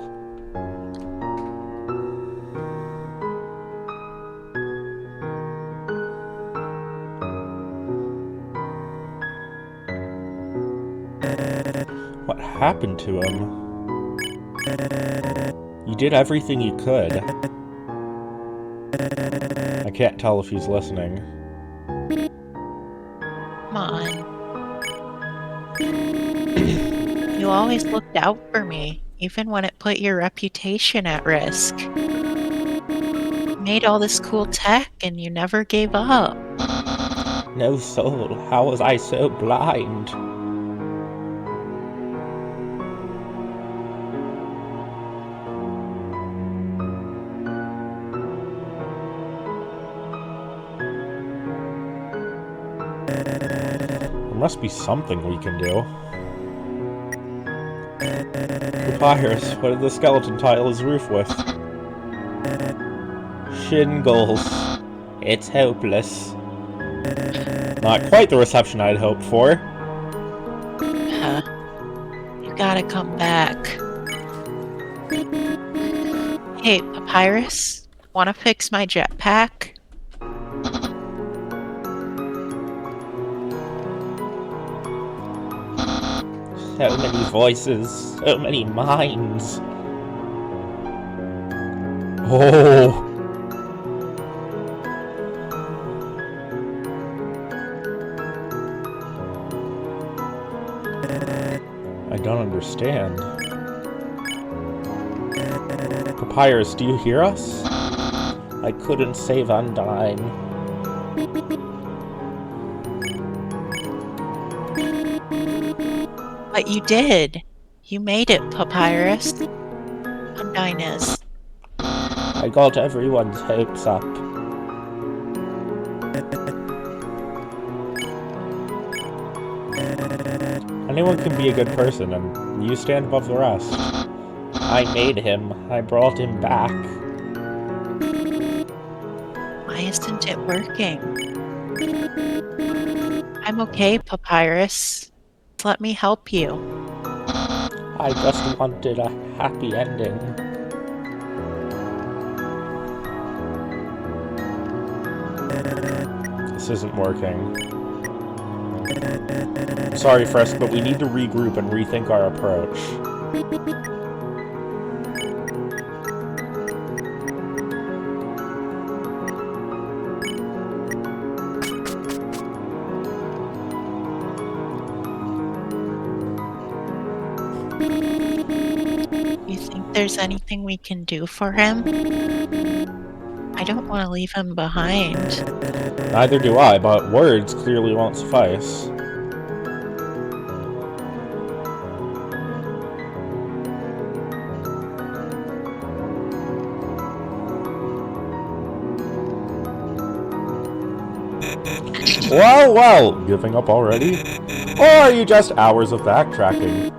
What happened to him? You did everything you could. I can't tell if he's listening.
Come on. You always looked out for me, even when it put your reputation at risk. You made all this cool tech and you never gave up.
No soul, how was I so blind? There must be something we can do. Papyrus, what did the skeleton tile his roof with? Shingles. It's hopeless. Not quite the reception I'd hoped for.
You gotta come back. Hey, Papyrus, wanna fix my jetpack?
So many voices, so many minds. Oh. I don't understand. Papyrus, do you hear us? I couldn't save Undyne.
But you did. You made it, Papyrus. Undyne is.
I got everyone's hopes up. Anyone can be a good person, and you stand above the rest. I made him. I brought him back.
Why isn't it working? I'm okay, Papyrus. Let me help you.
I just wanted a happy ending. This isn't working. I'm sorry, Frisk, but we need to regroup and rethink our approach.
You think there's anything we can do for him? I don't want to leave him behind.
Neither do I, but words clearly won't suffice. Well, well, giving up already? Or are you just hours of backtracking?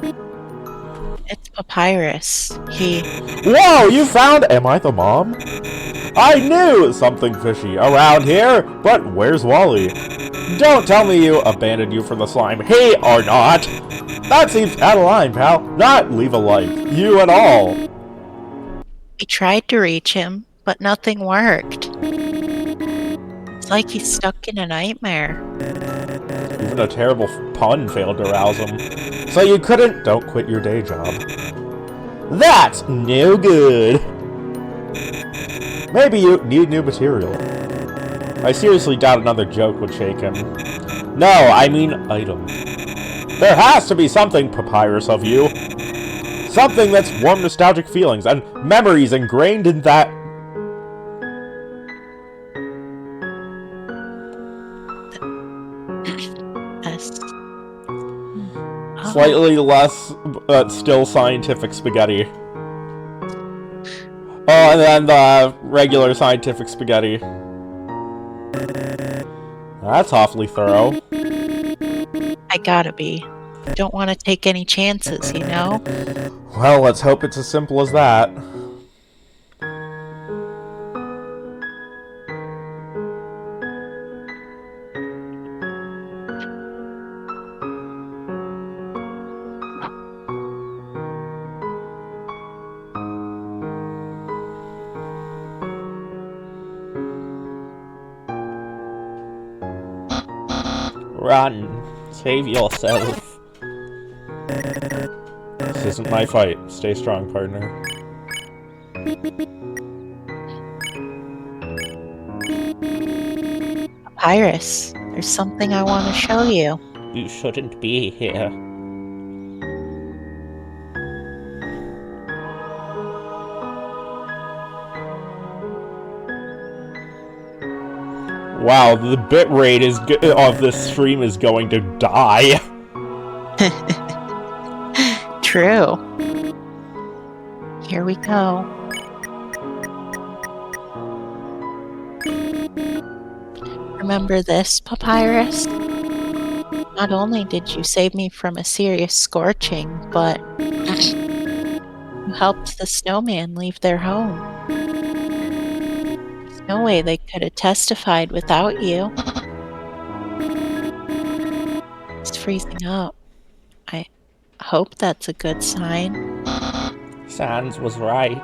It's Papyrus. He...
Whoa, you found Am I the Mom? I knew something fishy around here, but where's Wally? Don't tell me you abandoned you for the slime. He or not! That seems out of line, pal. Not leave a like. You at all.
We tried to reach him, but nothing worked. It's like he's stuck in a nightmare.
Even a terrible pun failed to rouse him. So you couldn't... Don't quit your day job. That's no good. Maybe you need new material. I seriously doubt another joke would shake him. No, I mean item. There has to be something, Papyrus, of you. Something that's warm nostalgic feelings and memories ingrained in that... Slightly less, but still scientific spaghetti. Oh, and then the regular scientific spaghetti. That's awfully thorough.
I gotta be. Don't want to take any chances, you know?
Well, let's hope it's as simple as that. Run. Save yourself. This isn't my fight. Stay strong, partner.
Papyrus, there's something I want to show you.
You shouldn't be here. Wow, the bitrate of this stream is going to die.
True. Here we go. Remember this, Papyrus? Not only did you save me from a serious scorching, but you helped the snowman leave their home. There's no way they could have testified without you. It's freezing up. I hope that's a good sign.
Sans was right.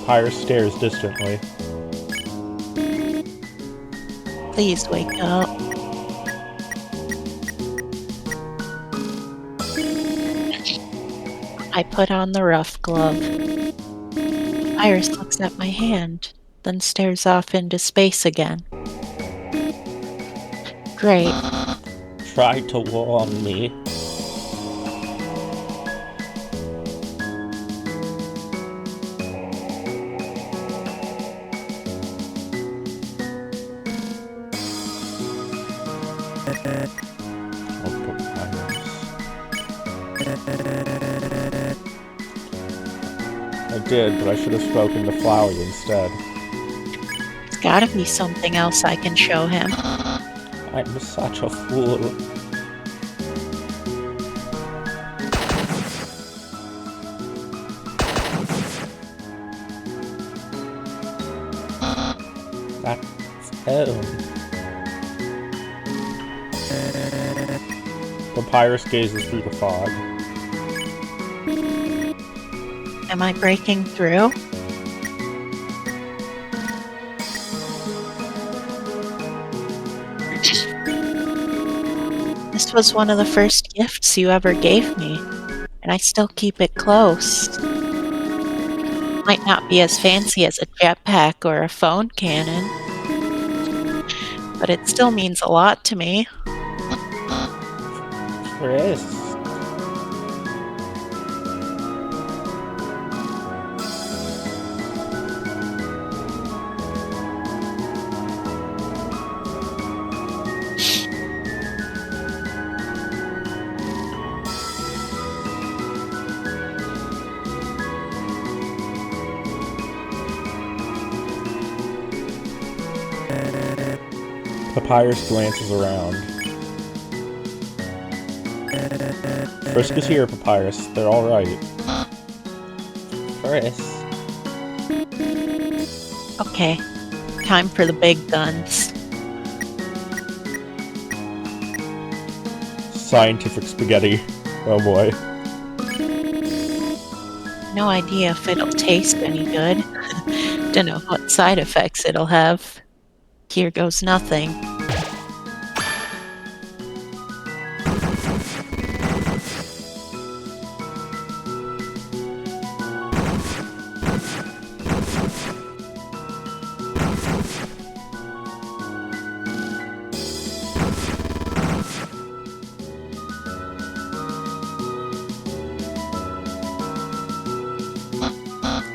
Papyrus stares distantly.
Please wake up. I put on the rough glove. Iris looks at my hand, then stares off into space again. Great.
Try to warn me. I did, but I should have spoken to Flowey instead.
There's gotta be something else I can show him.
I'm such a fool. That's him. Papyrus gazes through the fog.
Am I breaking through? This was one of the first gifts you ever gave me, and I still keep it close. Might not be as fancy as a jetpack or a phone cannon, but it still means a lot to me.
Chris. Papyrus glances around. Frisk is here, Papyrus. They're all right. Chris.
Okay, time for the big guns.
Scientific spaghetti. Oh boy.
No idea if it'll taste any good. Don't know what side effects it'll have. Here goes nothing.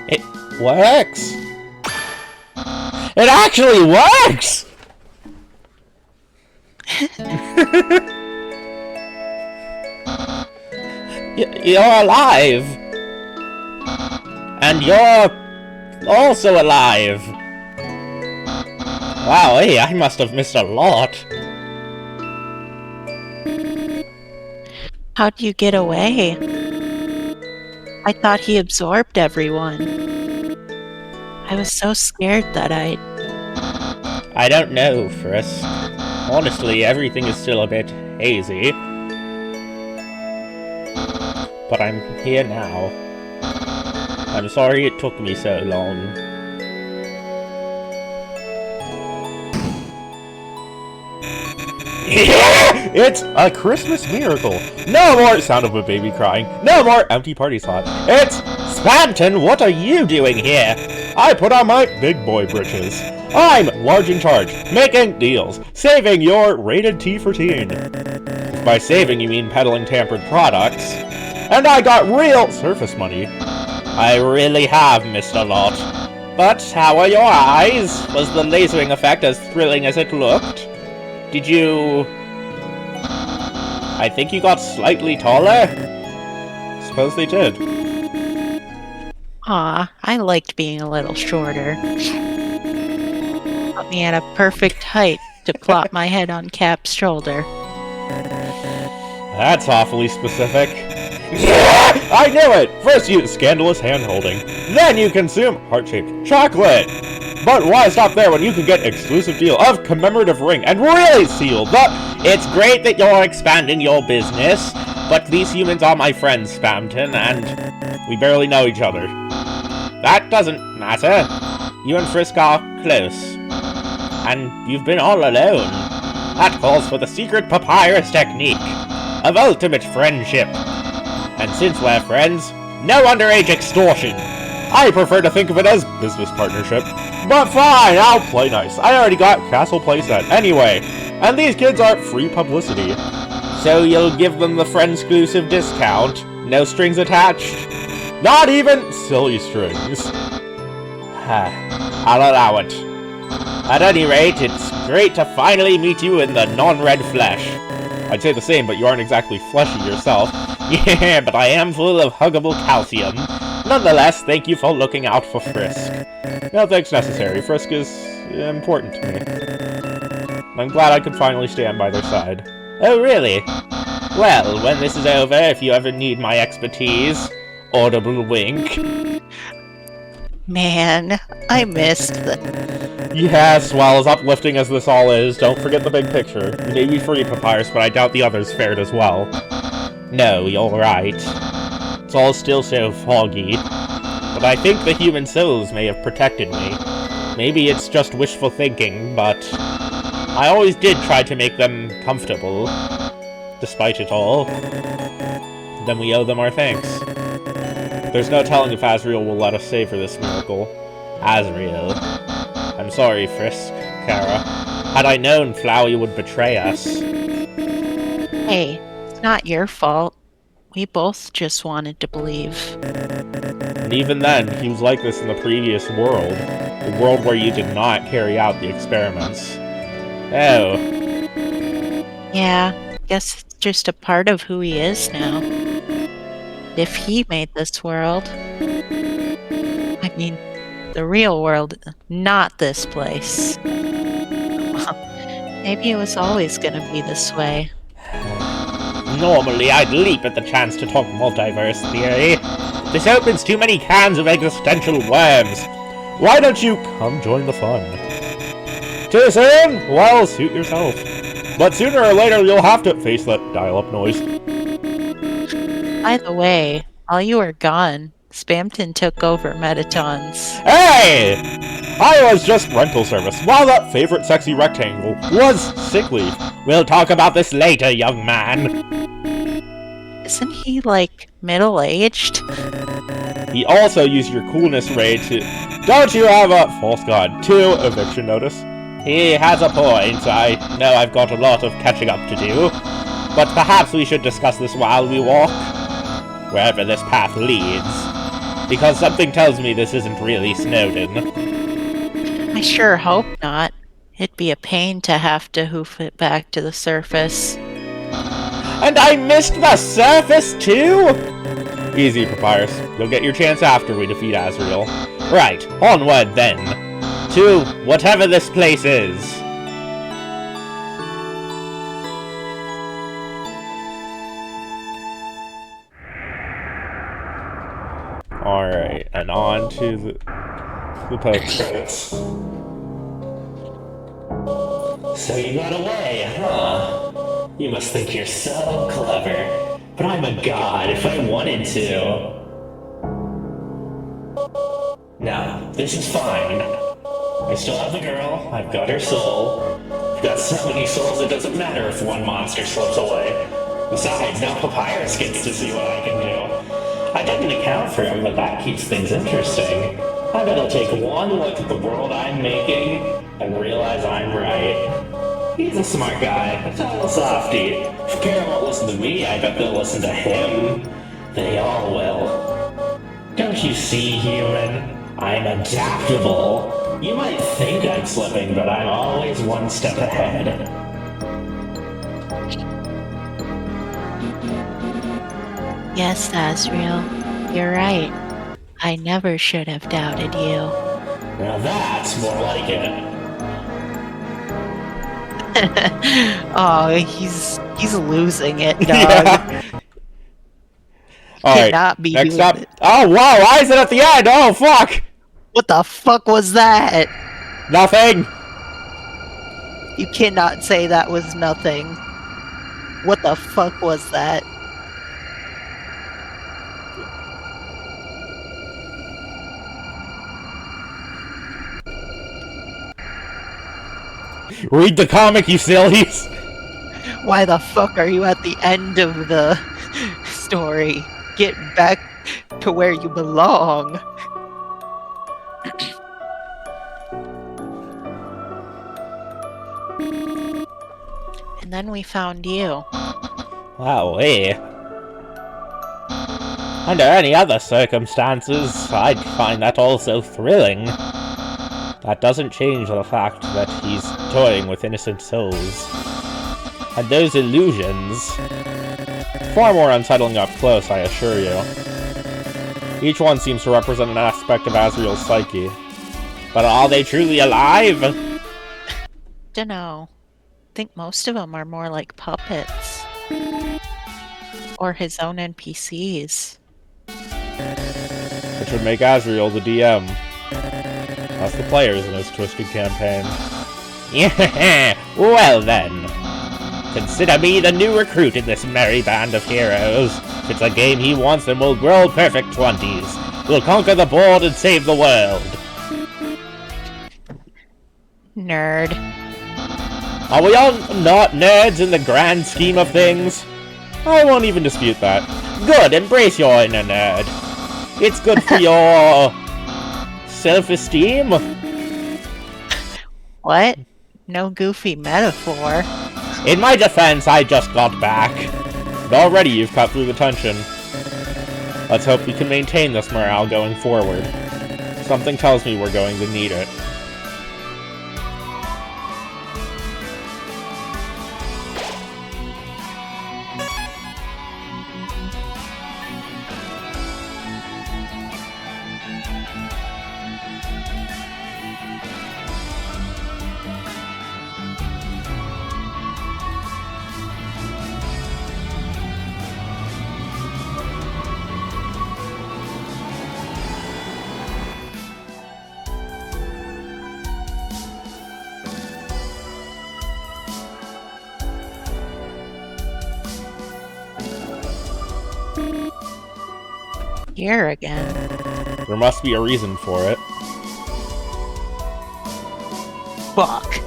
It works! It actually works! You're alive! And you're also alive! Wow, hey, I must have missed a lot.
How'd you get away? I thought he absorbed everyone. I was so scared that I'd
I don't know, Frisk. Honestly, everything is still a bit hazy. But I'm here now. I'm sorry it took me so long. It's a Christmas miracle! No more sound of a baby crying. No more empty party spot. It's Spamton, what are you doing here? I put on my big boy britches. I'm large in charge, making deals, saving your rated T for teen. If by saving you mean peddling tampered products. And I got real surface money. I really have missed a lot. But how are your eyes? Was the lasering effect as thrilling as it looked? Did you... I think you got slightly taller? Suppose they did.
Aw, I liked being a little shorter. Put me at a perfect height to plop my head on Cap's shoulder.
That's awfully specific. Yeah! I knew it! First you scandalous hand-holding, then you consume heart-shaped chocolate! But why stop there when you can get exclusive deal of commemorative ring and really seal the... It's great that you're expanding your business, but these humans are my friends, Spamton, and we barely know each other. That doesn't matter. You and Frisk are close. And you've been all alone. That calls for the secret papyrus technique of ultimate friendship. And since we're friends, no underage extortion. I prefer to think of it as business partnership. But fine, I'll play nice. I already got Castle playset anyway. And these kids are free publicity. So you'll give them the friend-exclusive discount? No strings attached? Not even silly strings. I'll allow it. At any rate, it's great to finally meet you in the non-red flesh. I'd say the same, but you aren't exactly fleshy yourself. Yeah, but I am full of huggable calcium. Nonetheless, thank you for looking out for Frisk. No thanks necessary. Frisk is important to me. I'm glad I could finally stand by their side. Oh, really? Well, when this is over, if you ever need my expertise, audible wink.
Man, I missed the...
Yes, well, as uplifting as this all is, don't forget the big picture. You may be free, Papyrus, but I doubt the others fared as well. No, you're right. It's all still so foggy. But I think the human souls may have protected me. Maybe it's just wishful thinking, but... I always did try to make them comfortable. Despite it all. Then we owe them our thanks. There's no telling if Asriel will let us savor this miracle. Asriel. I'm sorry, Frisk, Kara. Had I known Flowey would betray us.
Hey, it's not your fault. We both just wanted to believe.
And even then, he was like this in the previous world. The world where you did not carry out the experiments. Oh.
Yeah, guess it's just a part of who he is now. If he made this world... I mean, the real world, not this place. Well, maybe it was always gonna be this way.
Normally, I'd leap at the chance to talk multiverse theory. This opens too many cans of existential worms. Why don't you come join the fun? Too soon? Well, suit yourself. But sooner or later, you'll have to face that dial-up noise.
By the way, while you were gone, Spamton took over Metatons.
Hey! I was just rental service, while that favorite sexy rectangle was sick leave. We'll talk about this later, young man.
Isn't he, like, middle-aged?
He also used your coolness ray to... Don't you have a false god 2 eviction notice? He has a point. I know I've got a lot of catching up to do. But perhaps we should discuss this while we walk. Wherever this path leads. Because something tells me this isn't really Snowden.
I sure hope not. It'd be a pain to have to hoof it back to the surface.
And I missed the surface too? Easy, Papyrus. You'll get your chance after we defeat Asriel. Right, onward then. To whatever this place is. Alright, and on to the post-credits.
So you got away, huh? You must think you're so clever. But I'm a god if I wanted to. No, this is fine. I still have the girl, I've got her soul. I've got so many souls it doesn't matter if one monster slips away. Besides, now Papyrus gets to see what I can do. I didn't account for him, but that keeps things interesting. I bet he'll take one look at the world I'm making and realize I'm right. He's a smart guy, a total softie. If Kara won't listen to me, I bet they'll listen to him. They all will. Don't you see, human? I'm adaptable. You might think I'm slipping, but I'm always one step ahead.
Yes, Azrael, you're right. I never should have doubted you.
Now that's more like it.
Oh, he's losing it, dog.
Yeah. Alright,
Cannot be
next
doing
up.
it.
Oh, wow, why is it at the end? Oh, fuck!
What the fuck was that?
Nothing!
You cannot say that was nothing. What the fuck was that?
Read the comic, you sillies!
Why the fuck are you at the end of the story? Get back to where you belong. And then we found you.
Wow, hey. Under any other circumstances, I'd find that also thrilling. That doesn't change the fact that he's toying with innocent souls. And those illusions... far more unsettling up close, I assure you. Each one seems to represent an aspect of Azrael's psyche. But are they truly alive?
Dunno. I think most of them are more like puppets. Or his own NPCs.
Which would make Azrael the DM. That's the players in his twisted campaign. Yeah, well then. Consider me the new recruit in this merry band of heroes. If it's a game he wants, then we'll grow perfect 20s. We'll conquer the board and save the world.
Nerd.
Are we all not nerds in the grand scheme of things? I won't even dispute that. Good, embrace your inner nerd. It's good for your... self-esteem?
What? No goofy metaphor.
In my defense, I just got back. And already you've cut through the tension. Let's hope we can maintain this morale going forward. Something tells me we're going to need it.
Here again.
There must be a reason for it.
Fuck.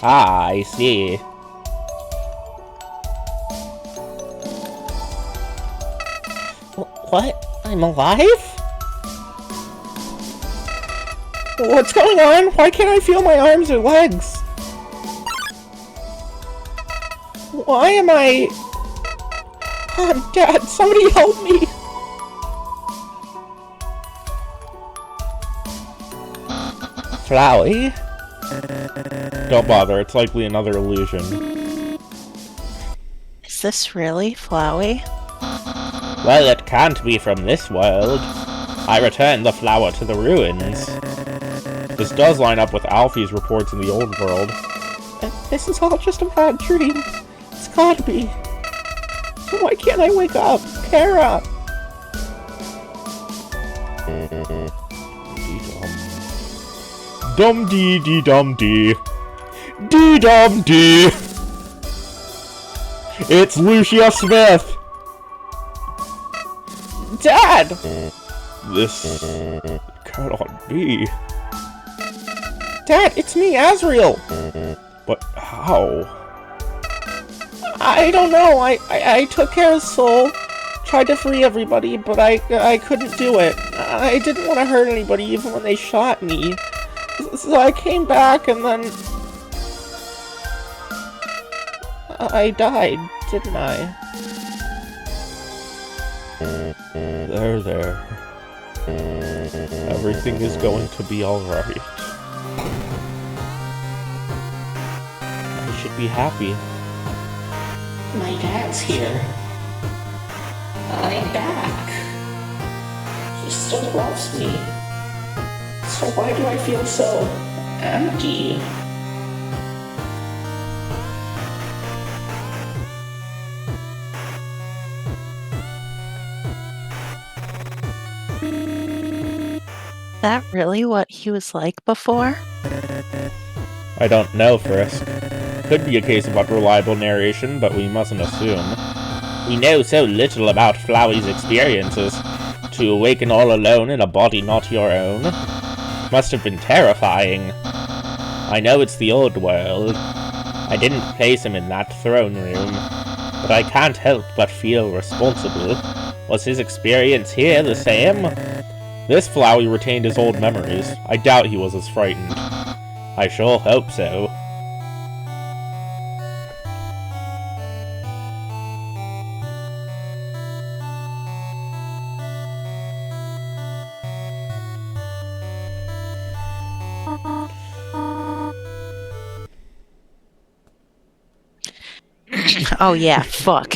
Ah, I see. What? I'm alive? What's going on? Why can't I feel my arms or legs? Why am I... Oh, Dad, somebody help me! Flowey? Don't bother, it's likely another illusion.
Is this really Flowey?
Well, it can't be from this world. I returned the flower to the ruins. This does line up with Alfie's reports in the old world. This is all just a bad dream. It's gotta be. So why can't I wake up? Kara! Dum dee dee dum dee. Dee dum dee. It's Lucia Smith. Dad! This cannot be. Dad, it's me, Azrael! But how? I don't know. I took care of Soul, tried to free everybody, but I couldn't do it. I didn't want to hurt anybody even when they shot me. So I came back and then... I died, didn't I? There. Everything is going to be alright. I should be happy.
My dad's here. I'm back. He still loves me. So why do I feel so empty?
That really what he was like before?
I don't know, Frisk. Could be a case of unreliable narration, but we mustn't assume. We know so little about Flowey's experiences. To awaken all alone in a body not your own must have been terrifying. I know it's the old world. I didn't place him in that throne room, but I can't help but feel responsible. Was his experience here the same? This Flowey retained his old memories. I doubt he was as frightened. I sure hope so.
Oh yeah, fuck.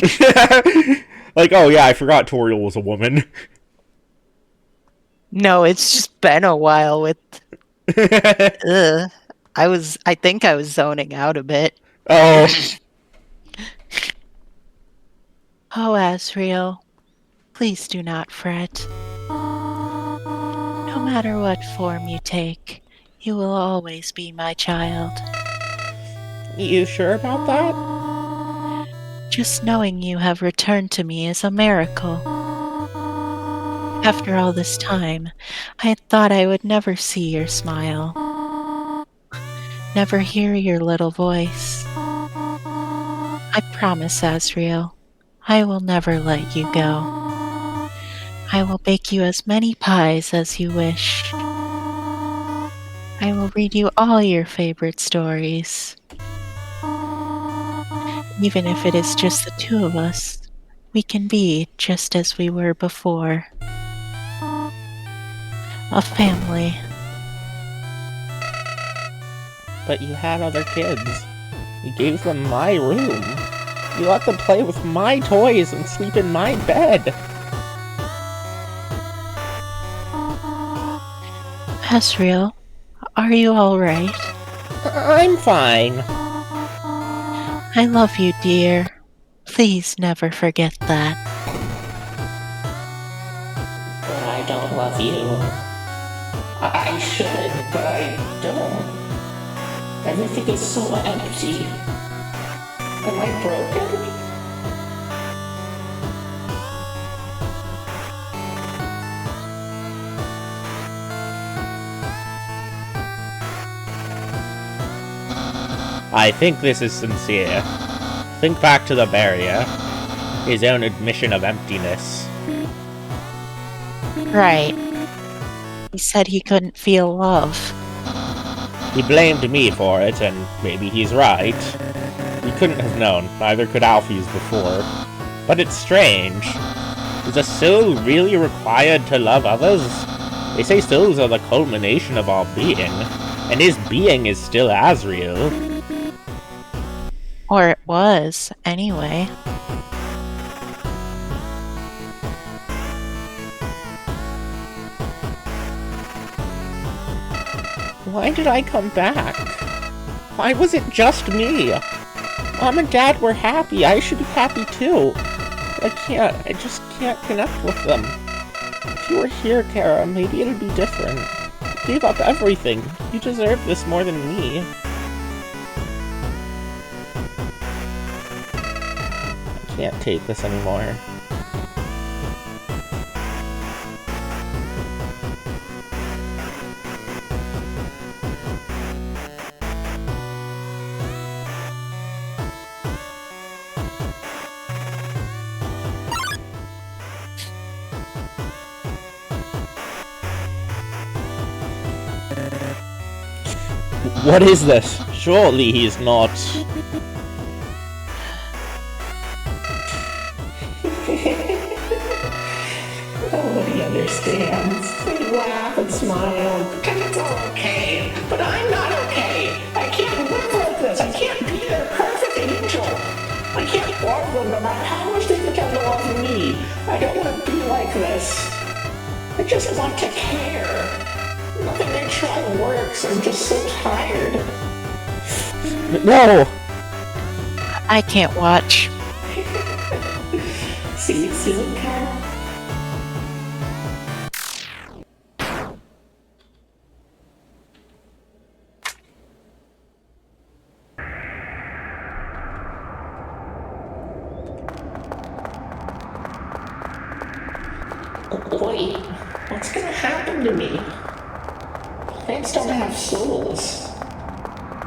Like, oh yeah, I forgot Toriel was a woman.
No, it's just been a while with... I think I was zoning out a bit.
Oh.
Oh, Azrael, please do not fret. No matter what form you take, you will always be my child.
You sure about that?
Just knowing you have returned to me is a miracle. After all this time, I had thought I would never see your smile, never hear your little voice. I promise, Azrael, I will never let you go. I will bake you as many pies as you wish. I will read you all your favorite stories. Even if it is just the two of us, we can be just as we were before. A family.
But you had other kids. You gave them my room. You let them play with my toys and sleep in my bed.
Azrael, are you alright?
I'm fine.
I love you, dear. Please never forget that.
But I don't love you. I should, but I don't. Everything is so empty. Am I broken?
I think this is sincere. Think back to the barrier. His own admission of emptiness.
Right. He said he couldn't feel love.
He blamed me for it, and maybe he's right. We couldn't have known, neither could Alphys before. But it's strange. Is a soul really required to love others? They say souls are the culmination of our being, and his being is still Azrael.
Or it was, anyway.
Why did I come back? Why was it just me? Mom and Dad were happy. I should be happy too. I just can't connect with them. If you were here, Kara, maybe it'd be different. gave up everything. You deserve this more than me. I can't take this anymore. What is this? Surely he's not...
Nobody understands. They laugh and smile, pretend it's all okay. But I'm not okay. I can't live like this. I can't be their perfect angel. I can't love them no matter how much they pretend to love me. I don't want to be like this. I just want to care. Nothing they try works. I'm just so tired.
No!
I can't watch.
See you soon, Carol. Wait, what's gonna happen to me? Plants don't have souls.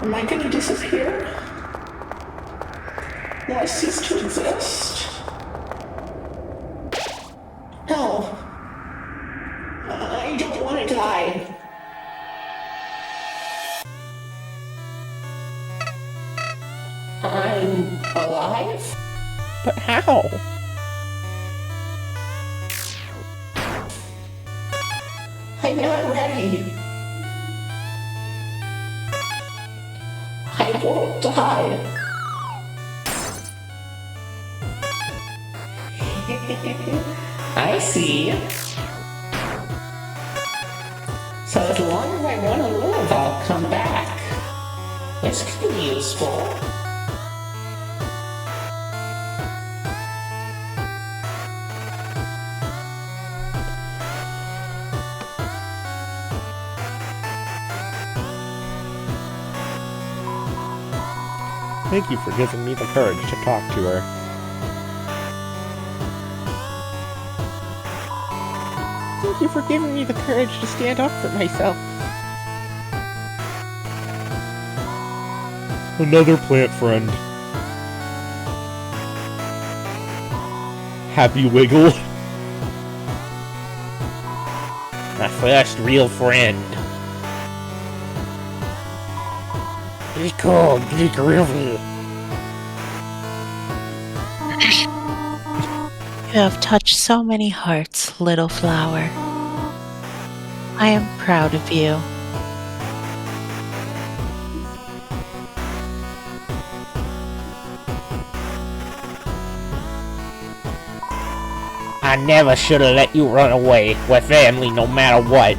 Am I gonna disappear? Will I cease to exist? No. I don't want to die. I'm alive?
But how?
I'm not ready. I won't die. I see. So as long as I want to live, I'll come back. This could be useful.
Thank you for giving me the courage to talk to her. Thank you for giving me the courage to stand up for myself. Another plant friend. Happy Wiggle. My first real friend. Be cool, be groovy.
You have touched so many hearts, little flower. I am proud of you.
I never should have let you run away. We're family no matter what.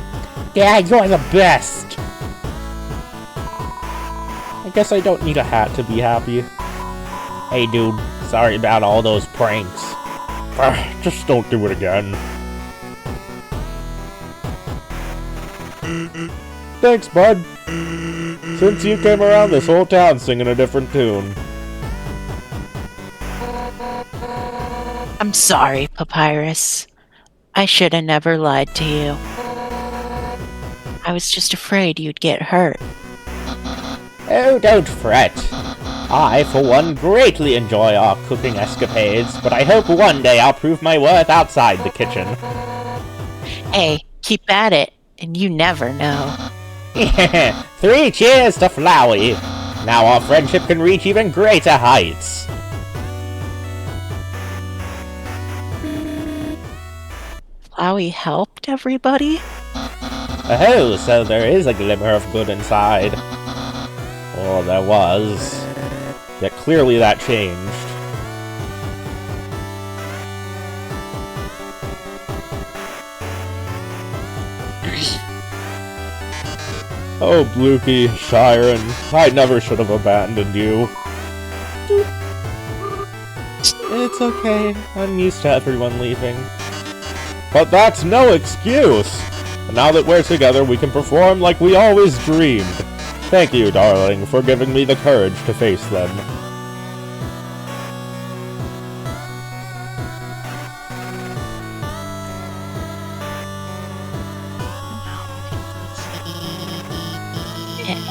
Dad, you're the best. I guess I don't need a hat to be happy. Hey dude, sorry about all those pranks. Just don't do it again. Thanks, bud. Since you came around, this whole town's singing a different tune.
I'm sorry, Papyrus. I should have never lied to you. I was just afraid you'd get hurt.
Oh, don't fret. I, for one, greatly enjoy our cooking escapades, but I hope one day I'll prove my worth outside the kitchen.
Hey, keep at it, and you never know.
3 cheers to Flowey! Now our friendship can reach even greater heights.
Flowey helped everybody?
Oh, so there is a glimmer of good inside. Or there was. Yet clearly that changed. Oh, Blukey, Shiren, I never should have abandoned you. It's okay, I'm used to everyone leaving. But that's no excuse! And now that we're together, we can perform like we always dreamed. Thank you, darling, for giving me the courage to face them.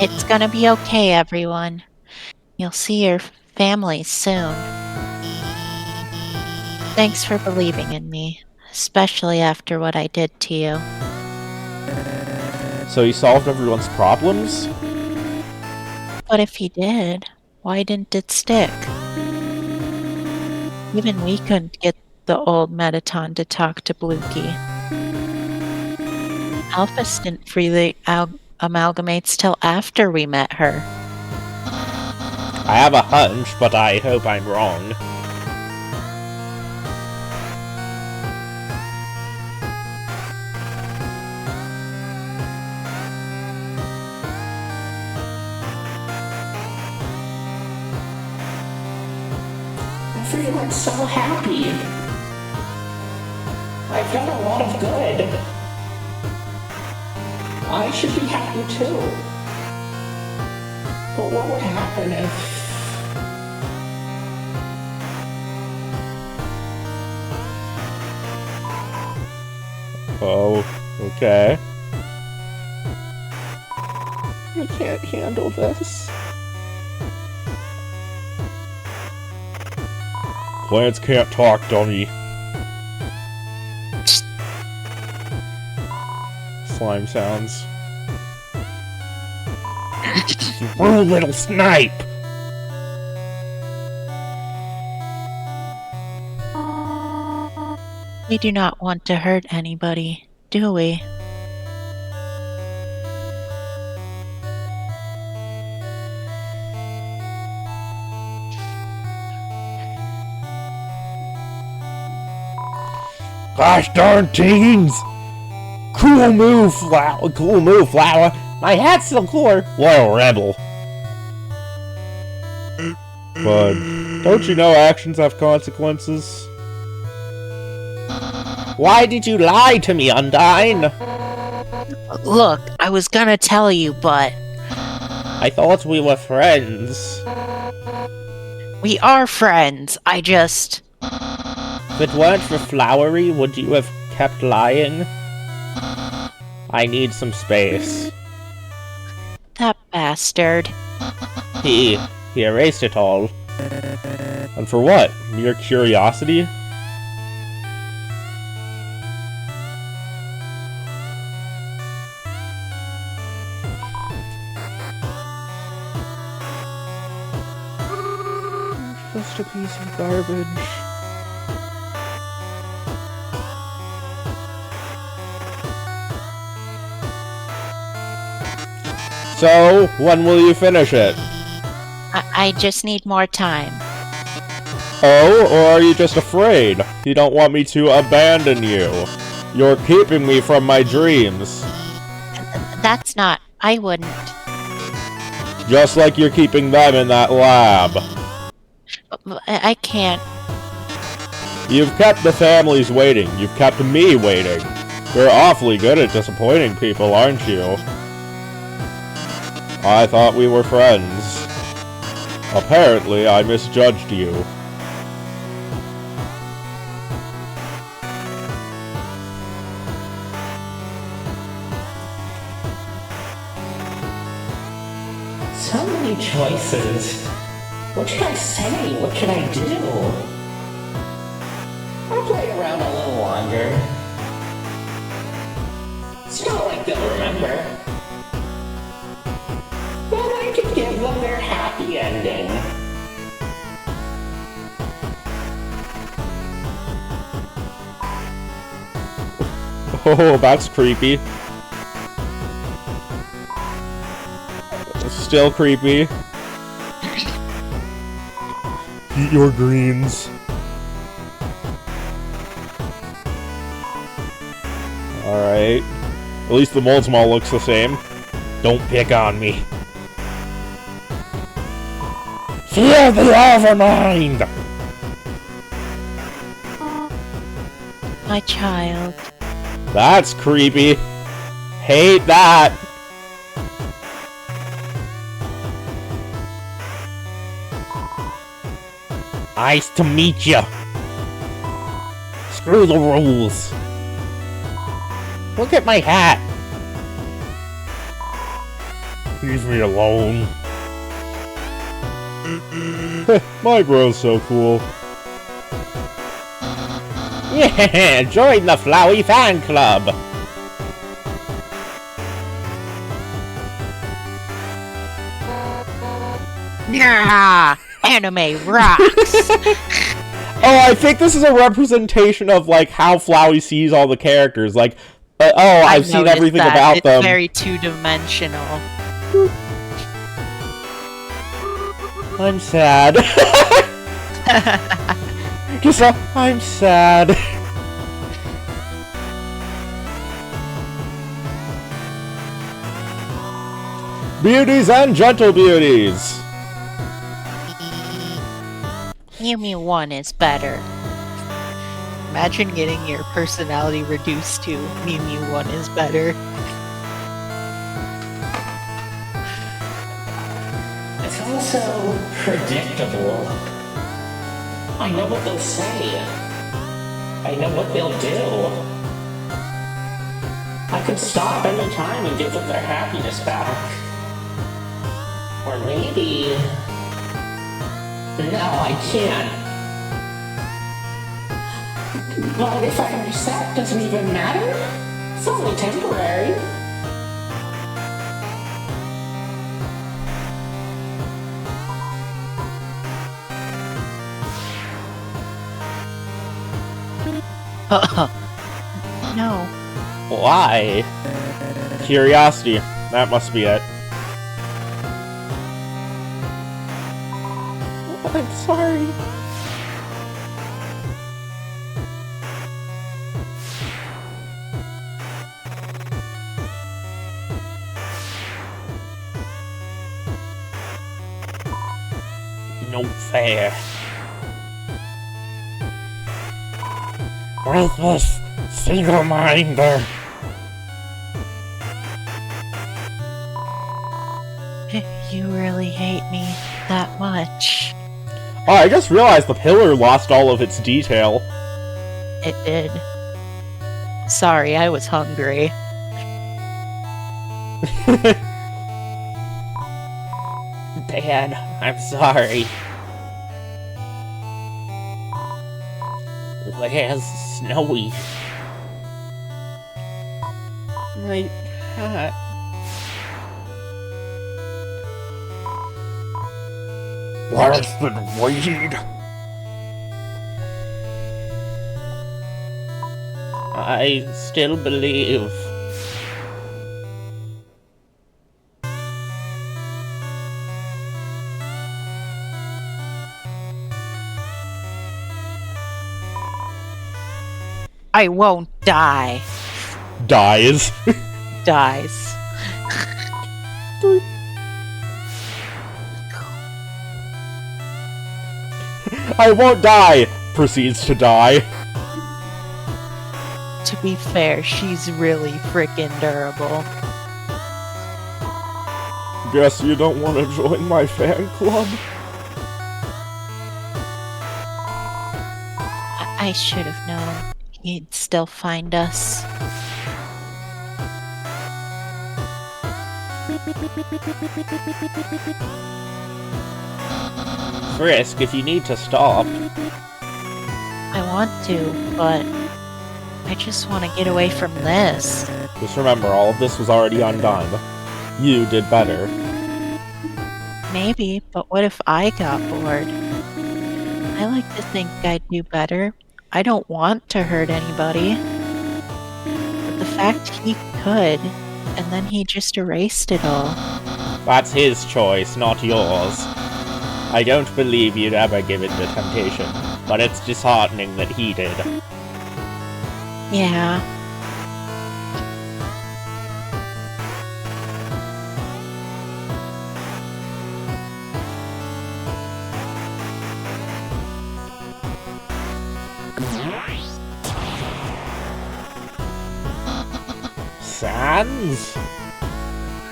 It's gonna be okay, everyone. You'll see your families soon. Thanks for believing in me, especially after what I did to you.
So he solved everyone's problems?
But if he did, why didn't it stick? Even we couldn't get the old Mettaton to talk to Blookie. Alphys didn't freely amalgamates till after we met her.
I have a hunch, but I hope I'm wrong.
Everyone's so happy. I've done a lot of good. I should be happy too. But what would happen if...
Oh, okay.
I can't handle this.
Plants can't talk, dummy. Slime sounds. You little snipe!
We do not want to hurt anybody, do we?
Gosh darn teens! Cool move, Flower. My hat's still cooler. Little rebel. But don't you know actions have consequences? Why did you lie to me, Undyne?
Look, I was gonna tell you, but...
I thought we were friends.
We are friends, I just...
If it weren't for Flowery, would you have kept lying? I need some space.
That bastard.
He erased it all. And for what? Mere curiosity? Just a piece of garbage. So, when will you finish it?
I just need more time.
Oh, or are you just afraid? You don't want me to abandon you. You're keeping me from my dreams.
That's not... I wouldn't.
Just like you're keeping them in that lab.
I can't.
You've kept the families waiting. You've kept me waiting. You're awfully good at disappointing people, aren't you? I thought we were friends. Apparently, I misjudged you.
So many choices. What should I say? What should I do? I'll play around a little longer. It's not like they'll remember. But I could give them their happy ending.
Oh, that's creepy. Still creepy. Eat your greens. Alright. At least the Moldsmal looks the same. Don't pick on me. Fear the Overmind!
My child.
That's creepy. Hate that! Nice to meet ya! Screw the rules! Look at my hat! Leave me alone. My bro's so cool. Yeah, join the Flowey fan club!
Yeah, anime rocks.
Oh, I think this is a representation of, like, how Flowey sees all the characters. Like, I've seen
noticed
everything
that.
about
it's
them.
It's very two-dimensional.
I'm sad. Just, I'm sad. Beauties and gentle beauties!
Mew Mew 1 is better. Imagine getting your personality reduced to Mew Mew 1 is better.
It's also predictable. I know what they'll say. I know what they'll do. I could stop any time and give them their happiness back. Or maybe... No, I can't. But if I'm reset, doesn't even matter. It's only temporary.
No.
Why? Curiosity. That must be it. I'm sorry. No fair. Worthless single-minder.
You really hate me that much.
Oh, I just realized the pillar lost all of its detail.
It did. Sorry, I was hungry.
Dad, I'm sorry. Where's Snowy? My cat. Where's the weed? I still believe.
I won't die.
Dies.
Dies.
I won't die! Proceeds to die.
To be fair, she's really frickin' durable.
Guess you don't want to join my fan club?
I should have known he'd still find us.
Frisk, if you need to stop.
I want to, but I just want to get away from this.
Just remember, all of this was already undone. You did better.
Maybe, but what if I got bored? I like to think I'd do better. I don't want to hurt anybody. But the fact he could, and then he just erased it all.
That's his choice, not yours. I don't believe you'd ever give in to temptation, but it's disheartening that he did.
Yeah.
Sad? Sans?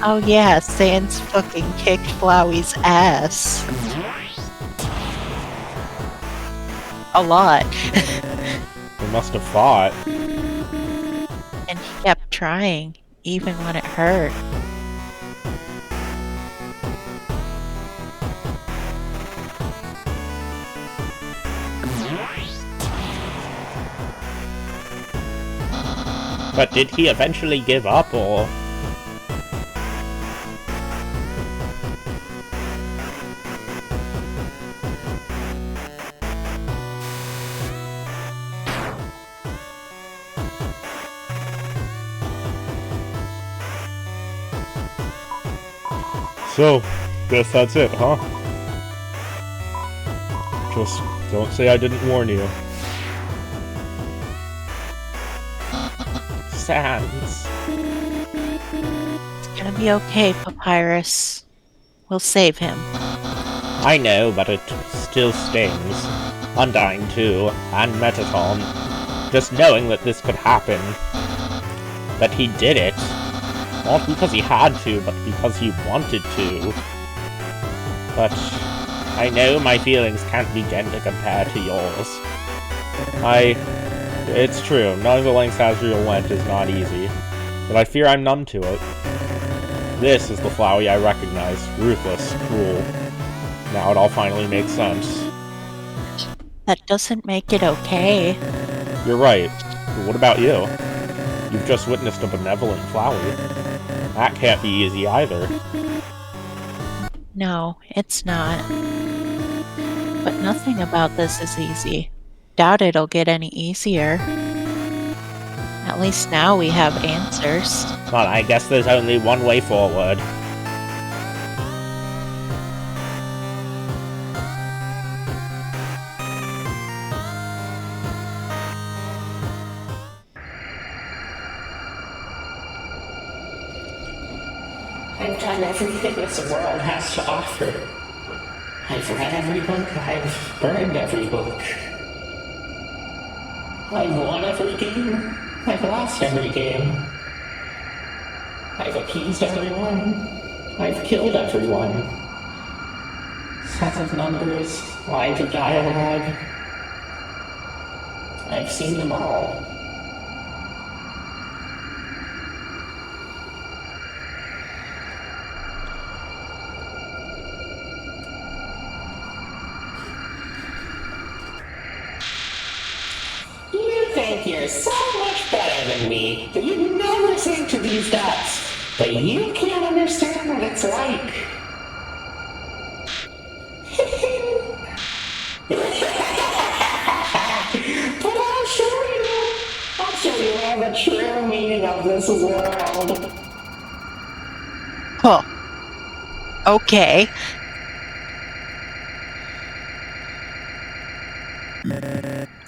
Oh yeah, Sans fucking kicked Flowey's ass. A lot.
We must have fought.
And he kept trying, even when it hurt.
But did he eventually give up, or...? So, guess that's it, huh? Just don't say I didn't warn you. Sans.
It's gonna be okay, Papyrus. We'll save him.
I know, but it still stings. Undyne too, and Metaton. Just knowing that this could happen. That he did it. Not because he had to, but because he wanted to. But I know my feelings can't begin to compare to yours. It's true, knowing the lengths Asriel went is not easy. But I fear I'm numb to it. This is the Flowey I recognize. Ruthless, cruel. Now it all finally makes sense.
That doesn't make it okay.
You're right. But what about you? You've just witnessed a benevolent Flowey. That can't be easy either.
No, it's not. But nothing about this is easy. Doubt it'll get any easier. At least now we have answers.
Well, I guess there's only one way forward.
I've done everything this world has to offer. I've read every book, I've burned every book. I've won every game, I've lost every game. I've appeased everyone, I've killed everyone. Sets of numbers, lines of dialogue. I've seen them all. You think you're so much better than me that you never sink to these depths, but you can't understand what it's like. But I'll show you all the true meaning of this world.
Huh. Okay.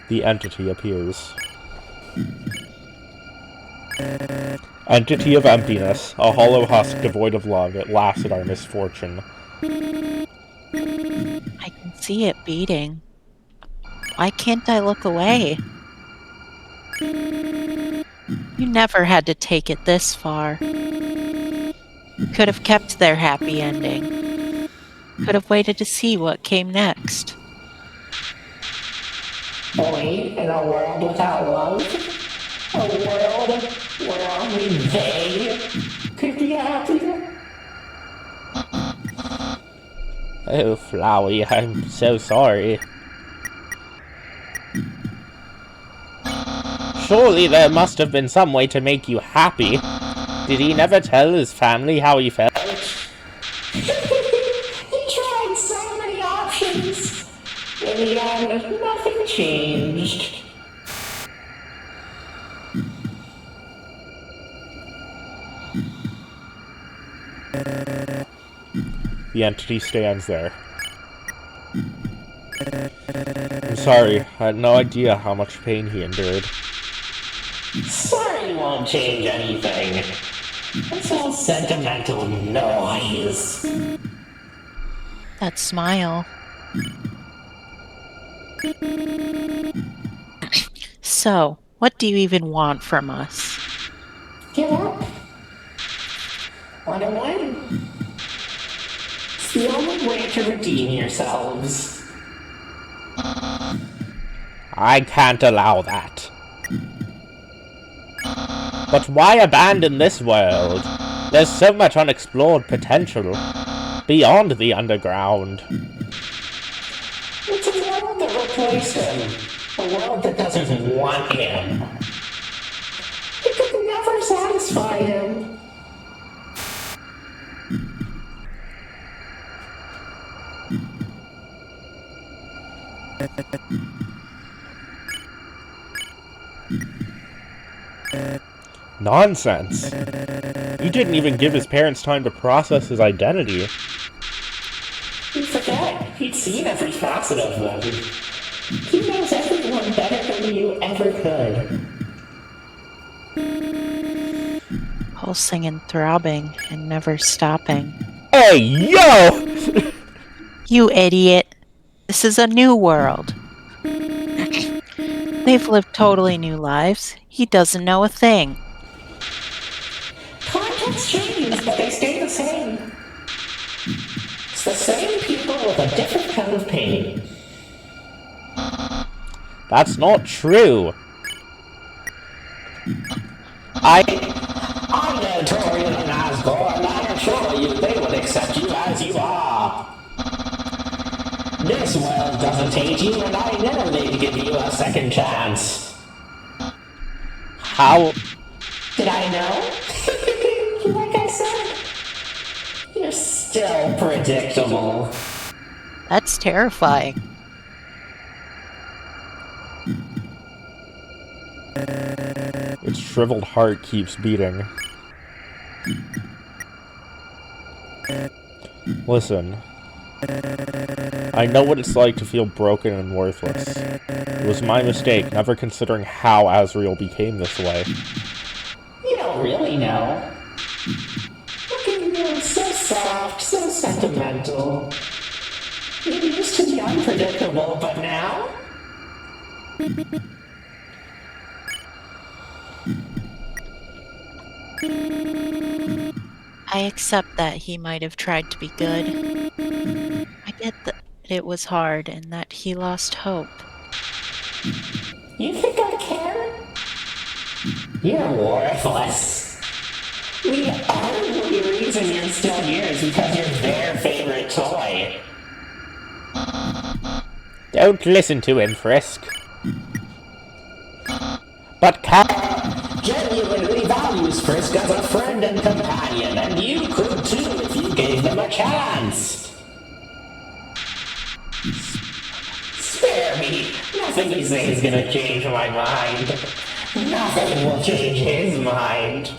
The entity appears. Entity of emptiness, a hollow husk devoid of love, it laughs at our misfortune.
I can see it beating. Why can't I look away? You never had to take it this far. Could have kept their happy ending. Could have waited to see what came next.
Only in a world without love? A world where only they could be happy?
Oh, Flowey, I'm so sorry. Surely there must have been some way to make you happy. Did he never tell his family how he felt?
He tried so many options. In the end, nothing changed.
The entity stands there. I'm sorry, I had no idea how much pain he endured.
Sorry won't change anything. It's all sentimental noise.
That smile. So, what do you even want from us?
Give up? Want to win? It's the only way to redeem yourselves.
I can't allow that. But why abandon this world? There's so much unexplored potential beyond the underground.
It's a world that replaced him. A world that doesn't want him. It could never satisfy him.
Nonsense. He didn't even give his parents time to process his identity.
You forget, he'd seen every facet of them. He knows everyone better than you ever could.
Pulsing and throbbing and never stopping.
Hey, yo!
You idiot. This is a new world. They've lived totally new lives. He doesn't know a thing.
Contexts change, but they stay the same. It's the same people with a different kind of pain.
That's not true.
I know Torian and Asgore, and I assure you they would accept you as you are. This world doesn't hate you, and I never need to give you a second chance.
How?
Did I know? Like I said, you're still predictable.
That's terrifying.
Its shriveled heart keeps beating. Listen. I know what it's like to feel broken and worthless. It was my mistake, never considering how Azrael became this way.
You don't really know. Look at you, so soft, so sentimental. You used to be unpredictable, but now?
I accept that he might have tried to be good. I get that it was hard and that he lost hope.
You think I care? You're worthless. The only reason you're still here is because you're their favorite toy.
Don't listen to him, Frisk. But
Genuinely values Frisk as a friend and companion, and you could too if you gave them a chance. Spare me. Nothing you say is gonna change my mind. Nothing will change his mind.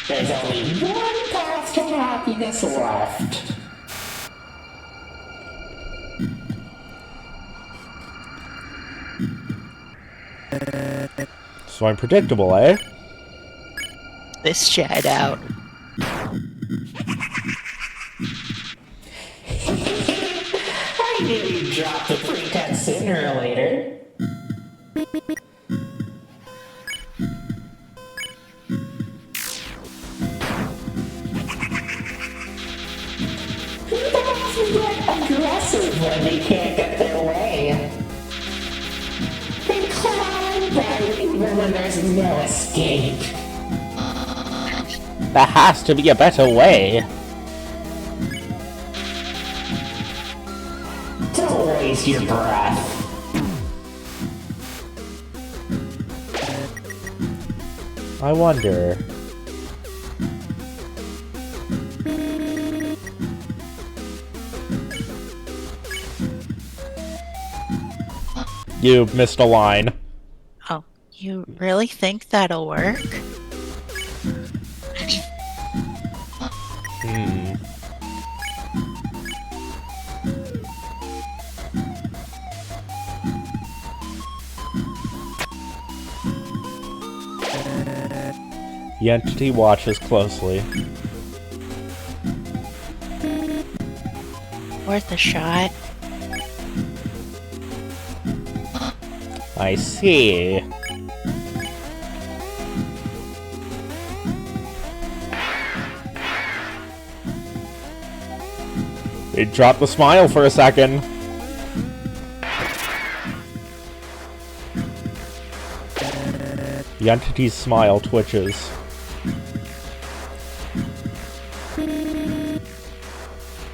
There's only one path to happiness left.
So I'm predictable, eh?
This shied out.
I knew you'd drop the pretense sooner or later. People get aggressive when they can't get their way. They climb back even when there's no escape.
There has to be a better way.
Don't waste your breath.
I wonder. You missed a line.
Oh, you really think that'll work?
The entity watches closely.
Worth a shot.
I see. It dropped the smile for a second. The entity's smile twitches.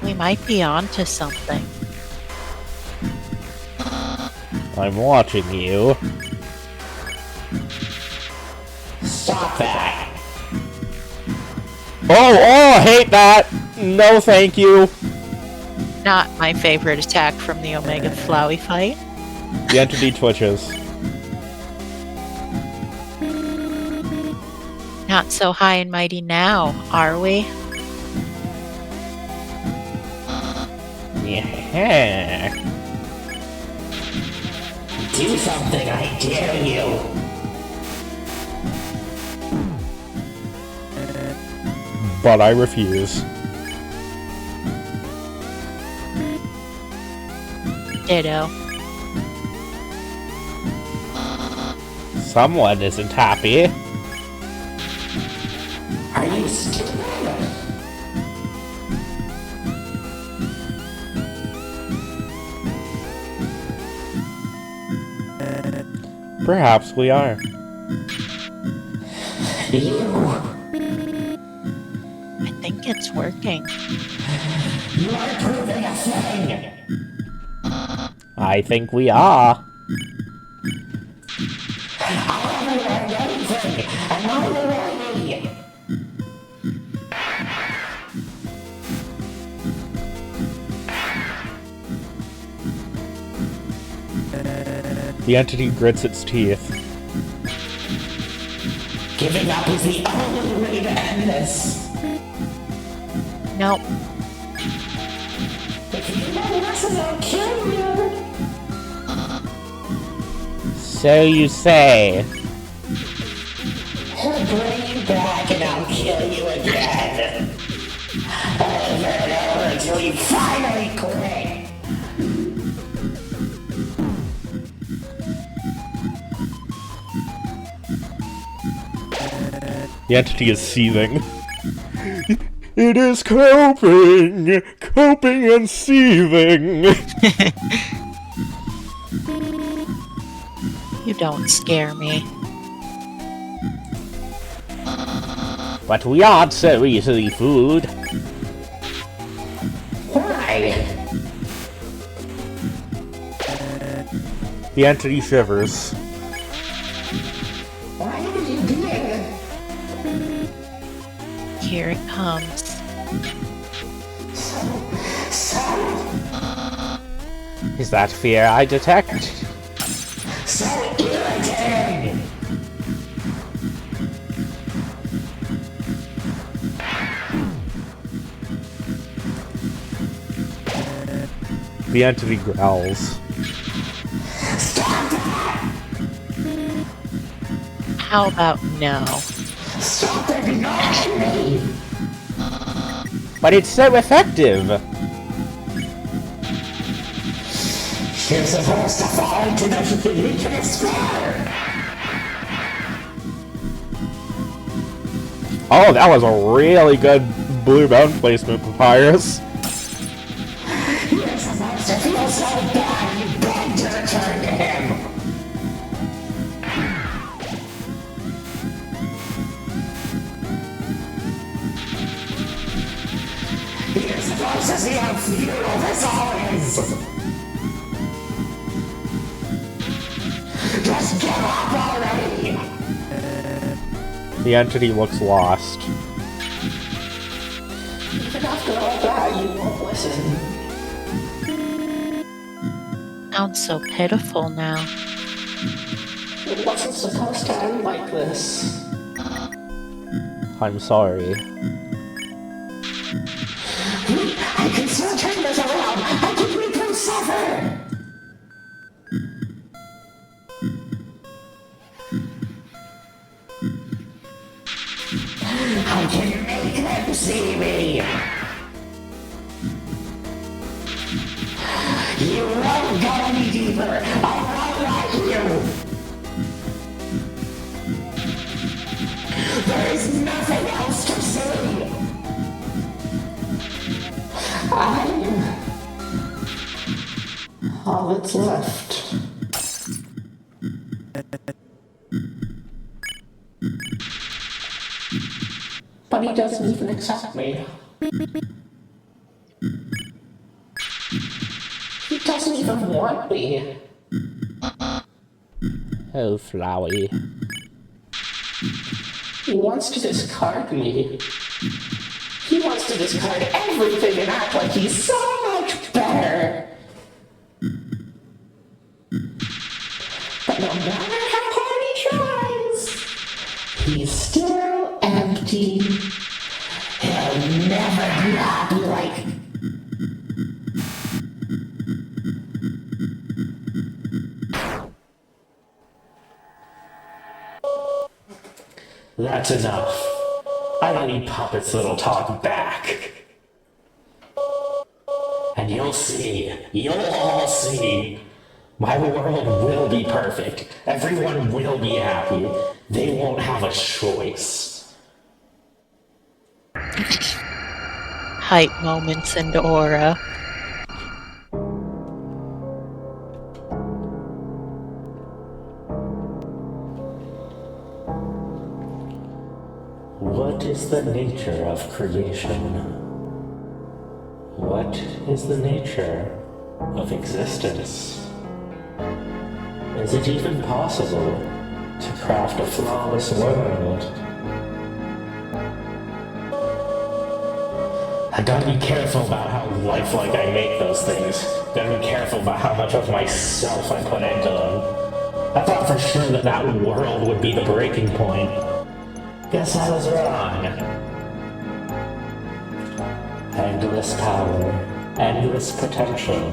We might be onto something.
I'm watching you.
Stop that!
Oh, I hate that! No, thank you.
Not my favorite attack from the Omega Flowey fight.
The entity twitches.
Not so high and mighty now, are we?
Yeah.
Do something, I dare you!
But I refuse.
Ditto.
Someone isn't happy.
Are you stupid?
Perhaps we are.
I think it's working.
You are proving a thing!
I think we are.
I haven't learned anything, and neither will you!
The entity grits its teeth.
Giving up is the only way to end this!
Nope.
If you don't listen, I'll kill you!
So you say.
I'll bring you back and I'll kill you again! Over and over until you finally quit!
The entity is seething. It is coping and seething.
You don't scare me.
But we aren't so easily fooled.
Why?
The entity shivers.
Why would you do it?
Here it comes.
Is that fear I detect?
So irritating!
The entity growls.
How about no?
Stop ignoring me!
But it's so effective!
You're supposed to fall into the legion of despair!
Oh, that was a really good blue bone placement, Papyrus.
You're supposed to feel so bad you beg to return to him! You're supposed to see how futile this all is! Just give up already!
The entity looks lost.
Even after all that, you won't listen.
Sounds so pitiful now.
It wasn't supposed to end like this.
I'm sorry.
I can still turn this around! I can make them suffer! I can make them see me! You won't go any deeper! I won't let you! There is nothing else to see! I'm all that's left. But he doesn't even accept me. He doesn't even want me.
Oh, Flowey.
He wants to discard me. He wants to discard everything and act like he's so much better. But no matter how hard he tries, he's still empty. He'll never be happy like... That's enough. I don't need puppets that'll talk back. And you'll all see. My world will be perfect. Everyone will be happy. They won't have a choice.
Hype moments and aura.
What is the nature of creation? What is the nature of existence? Is it even possible to craft a flawless world? I gotta be careful about how lifelike I make those things. Gotta be careful about how much of myself I put into them. I thought for sure that world would be the breaking point. Guess I was wrong. Endless power, endless potential.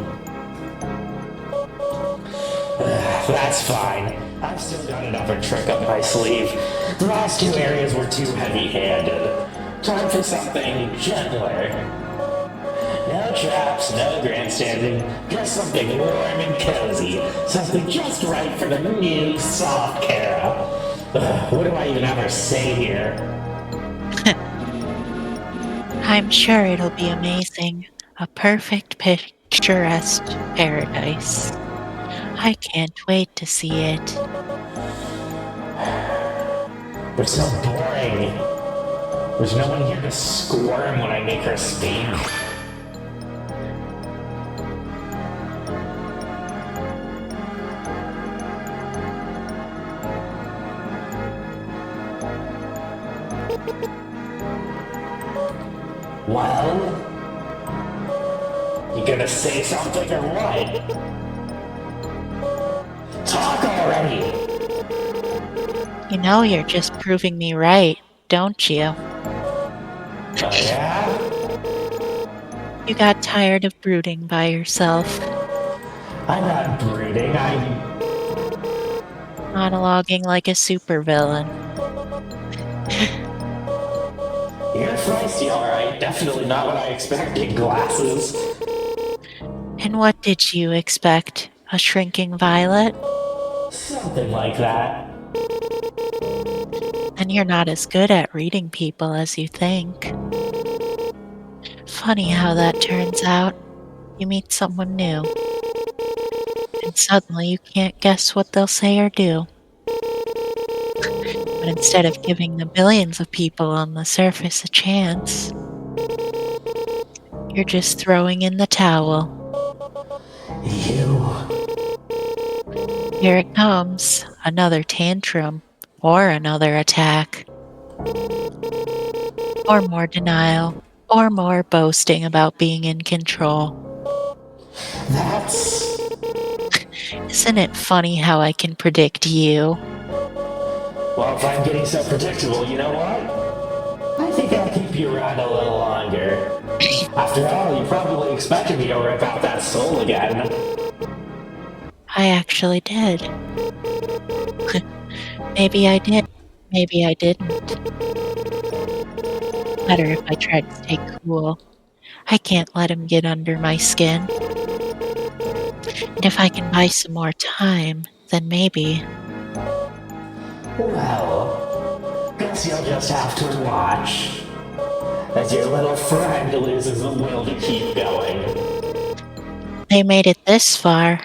That's fine. I've still got another trick up my sleeve. The last two areas were too heavy-handed. Time for something gentler. No traps, no grandstanding, just something warm and cozy. Something just right for the new, soft Kara. What do I even ever say here?
I'm sure it'll be amazing. A perfect picturesque paradise. I can't wait to see it.
But so boring. There's no one here to squirm when I make her speak. Well, you gonna say something or what? Talk already!
You know you're just proving me right, don't you?
Oh yeah?
You got tired of brooding by yourself,
I'm not brooding, I'm...
monologuing like a supervillain.
You're feisty, alright. Definitely not what I expected, glasses.
And what did you expect? A shrinking violet?
Something like that.
And you're not as good at reading people as you think. Funny how that turns out. You meet someone new, and suddenly you can't guess what they'll say or do. But instead of giving the billions of people on the surface a chance, you're just throwing in the towel.
You...
Here it comes, another tantrum, or another attack. Or more denial, or more boasting about being in control.
That's...
Isn't it funny how I can predict you?
Well, if I'm getting so predictable, you know what? I think I'll keep you around a little longer. After all, you probably expected me to rip out that soul again.
I actually did. Maybe I did. Maybe I didn't. Better if I tried to stay cool. I can't let him get under my skin. And if I can buy some more time, then maybe.
Well, guess you'll just have to watch as your little friend loses the will to keep going.
They made it this far.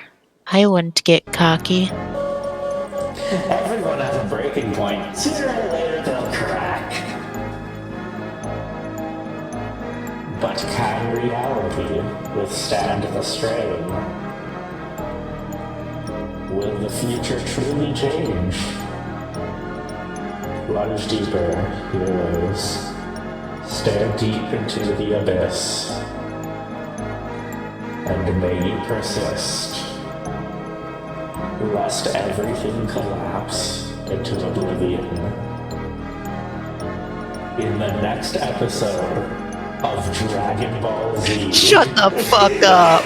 I wouldn't get cocky.
Everyone has a breaking point. Sooner or later they'll crack. But can reality withstand the strain? Will the future truly change? Plunge deeper, heroes. Stare deep into the abyss. And may you persist, lest everything collapse into oblivion. In the next episode of Dragon Ball Z.
Shut the fuck up!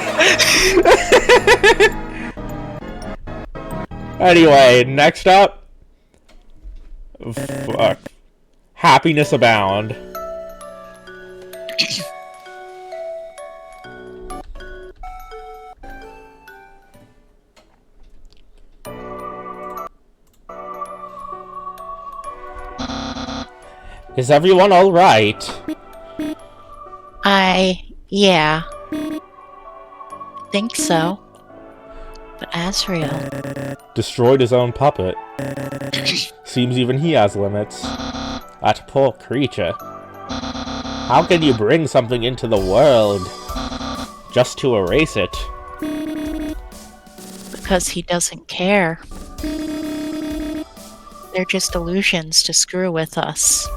Anyway, next up. Fuck. Happiness Abound. Is everyone alright?
Yeah. Think so. But Asriel...
Destroyed his own puppet. Seems even he has limits. That poor creature. How can you bring something into the world just to erase it?
Because he doesn't care. They're just illusions to screw with us.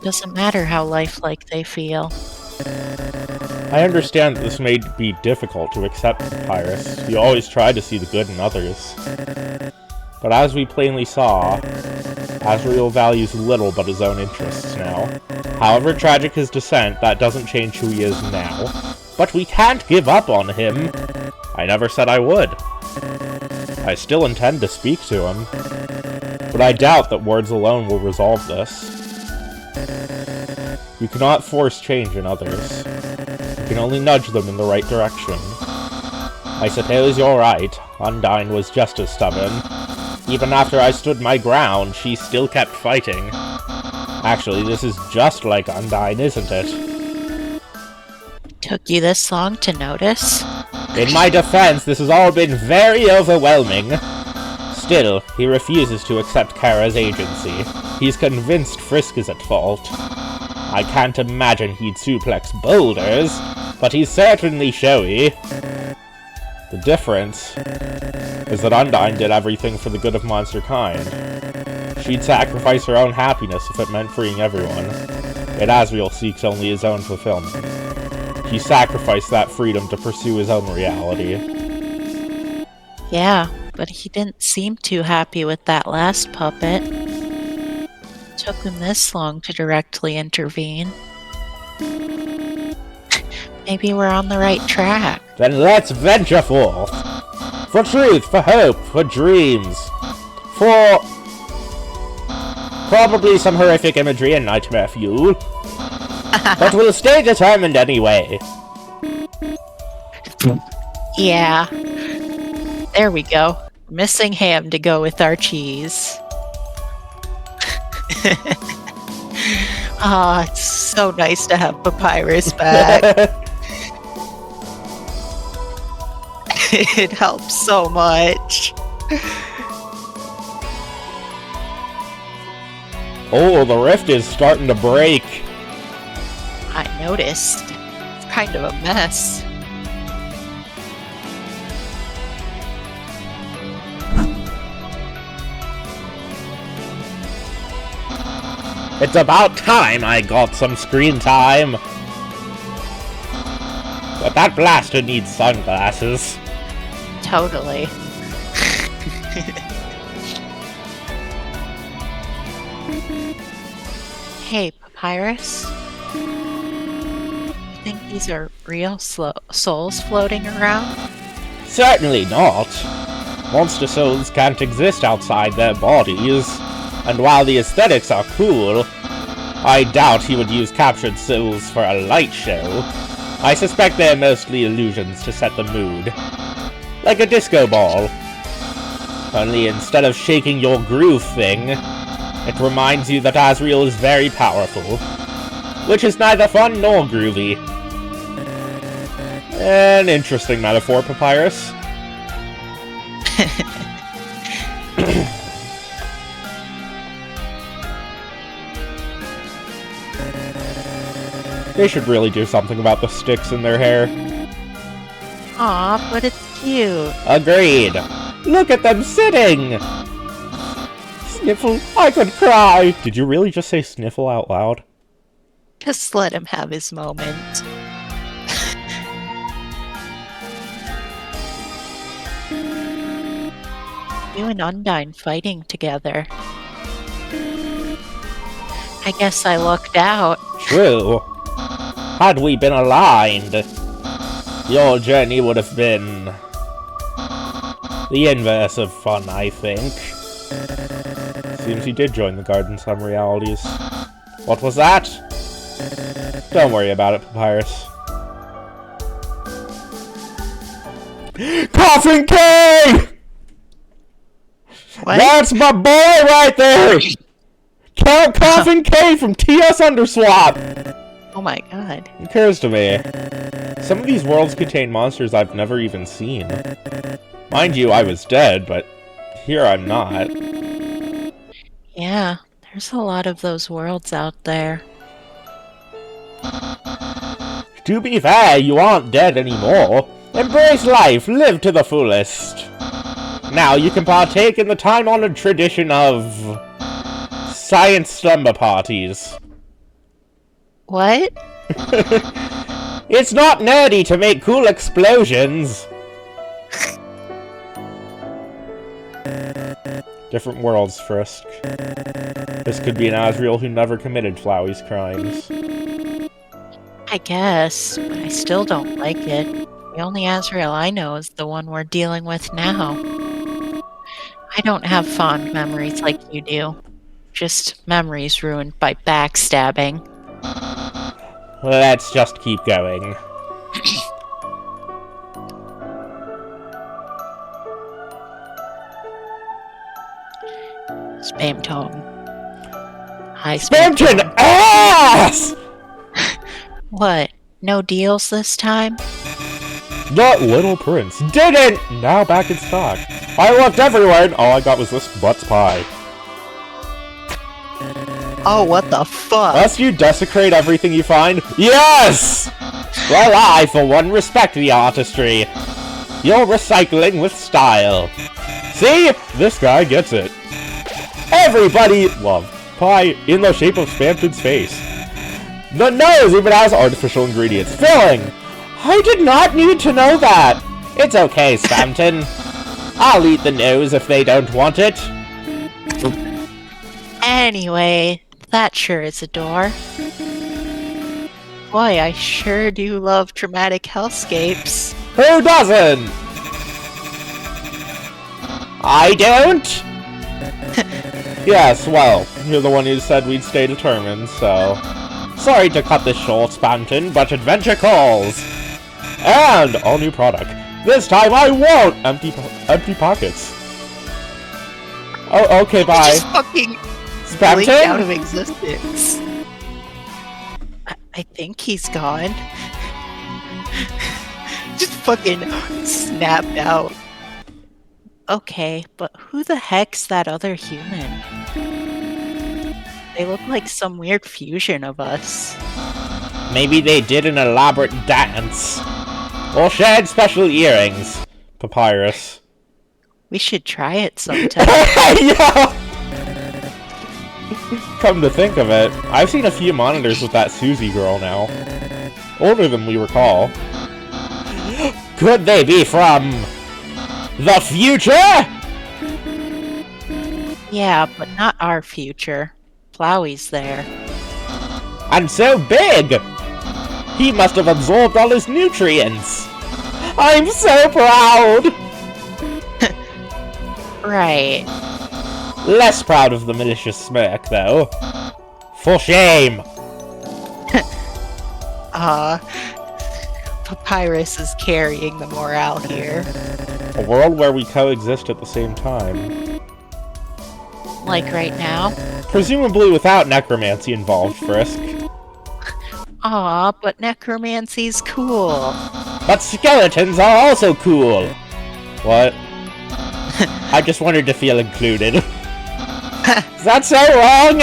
Doesn't matter how lifelike they feel.
I understand that this may be difficult to accept, Papyrus. You always try to see the good in others. But as we plainly saw, Asriel values little but his own interests now. However tragic his descent, that doesn't change who he is now. But we can't give up on him! I never said I would. I still intend to speak to him. But I doubt that words alone will resolve this. You cannot force change in others. You can only nudge them in the right direction. I suppose you're right. Undyne was just as stubborn. Even after I stood my ground, she still kept fighting. Actually, this is just like Undyne, isn't it?
Took you this long to notice?
In my defense, this has all been very overwhelming. Still, he refuses to accept Kara's agency. He's convinced Frisk is at fault. I can't imagine he'd suplex boulders, but he's certainly showy. The difference is that Undyne did everything for the good of monster kind. She'd sacrifice her own happiness if it meant freeing everyone. Yet Asriel seeks only his own fulfillment. He sacrificed that freedom to pursue his own reality.
Yeah, but he didn't seem too happy with that last puppet. Took him this long to directly intervene. Maybe we're on the right track.
Then let's venture forth! For truth, for hope, for dreams. For... probably some horrific imagery and nightmare fuel. But we'll stay determined anyway.
Yeah. There we go. Missing ham to go with our cheese. Ah, it's so nice to have Papyrus back. It helps so much.
Oh, the rift is starting to break.
I noticed. It's kind of a mess.
It's about time I got some screen time. But that blaster needs sunglasses.
Totally. Hey, Papyrus? You think these are real souls floating around?
Certainly not. Monster souls can't exist outside their bodies. And while the aesthetics are cool, I doubt he would use captured souls for a light show. I suspect they're mostly illusions to set the mood. Like a disco ball. Only instead of shaking your groove thing, it reminds you that Asriel is very powerful. Which is neither fun nor groovy. An interesting metaphor, Papyrus. They should really do something about the sticks in their hair.
Aw, but it's cute.
Agreed. Look at them sitting! Sniffle, I could cry! Did you really just say sniffle out loud?
Just let him have his moment. You and Undyne fighting together. I guess I lucked out.
True. Had we been aligned, your journey would have been the inverse of fun, I think. Seems you did join the Garden Some Realities. What was that? Don't worry about it, Papyrus. Coffin K!
What?
That's my boy right there! Count Coffin K from TS Underswap!
Oh my god.
Occurs to me. Some of these worlds contain monsters I've never even seen. Mind you, I was dead, but here I'm not.
Yeah, there's a lot of those worlds out there.
To be fair, you aren't dead anymore. Embrace life, live to the fullest. Now you can partake in the time-honored tradition of science slumber parties.
What?
It's not nerdy to make cool explosions. Different worlds, Frisk. This could be an Asriel who never committed Flowey's crimes.
I guess, but I still don't like it. The only Asriel I know is the one we're dealing with now. I don't have fond memories like you do. Just memories ruined by backstabbing.
Let's just keep going.
Spam tone. Hi,
Spamton
tone.
ass!
What? No deals this time?
Not Little Prince. Didn't! Now back in stock. I looked everywhere and all I got was this Butts Pie.
Oh, what the fuck?
Must you desecrate everything you find? Yes! Well, I, for one, respect the artistry. You're recycling with style. See? This guy gets it. Everybody love pie in the shape of Spamton's face. The nose even has artificial ingredients. Filling! I did not need to know that. It's okay, Spamton. I'll eat the nose if they don't want it.
Anyway, that sure is a door. Boy, I sure do love dramatic hellscapes.
Who doesn't? I don't? Yes, well, you're the one who said we'd stay determined, so... Sorry to cut this short, Spamton, but adventure calls! And all new product. This time I won't! Empty pockets. Oh, okay, bye.
Just fucking blinked out
Spamton?
of existence. I think he's gone. Just fucking snapped out. Okay, but who the heck's that other human? They look like some weird fusion of us.
Maybe they did an elaborate dance. Or shared special earrings. Papyrus.
We should try it sometime.
Yeah! Come to think of it, I've seen a few monitors with that Susie girl now. Older than we recall. Could they be from... the future?
Yeah, but not our future. Flowey's there.
And so big! He must have absorbed all his nutrients! I'm so proud!
Right.
Less proud of the malicious smirk, though. For shame!
Papyrus is carrying the morale here.
A world where we coexist at the same time.
Like right now?
Presumably without necromancy involved, Frisk.
Aw, but necromancy's cool.
But skeletons are also cool! What? I just wanted to feel included. Is that so wrong?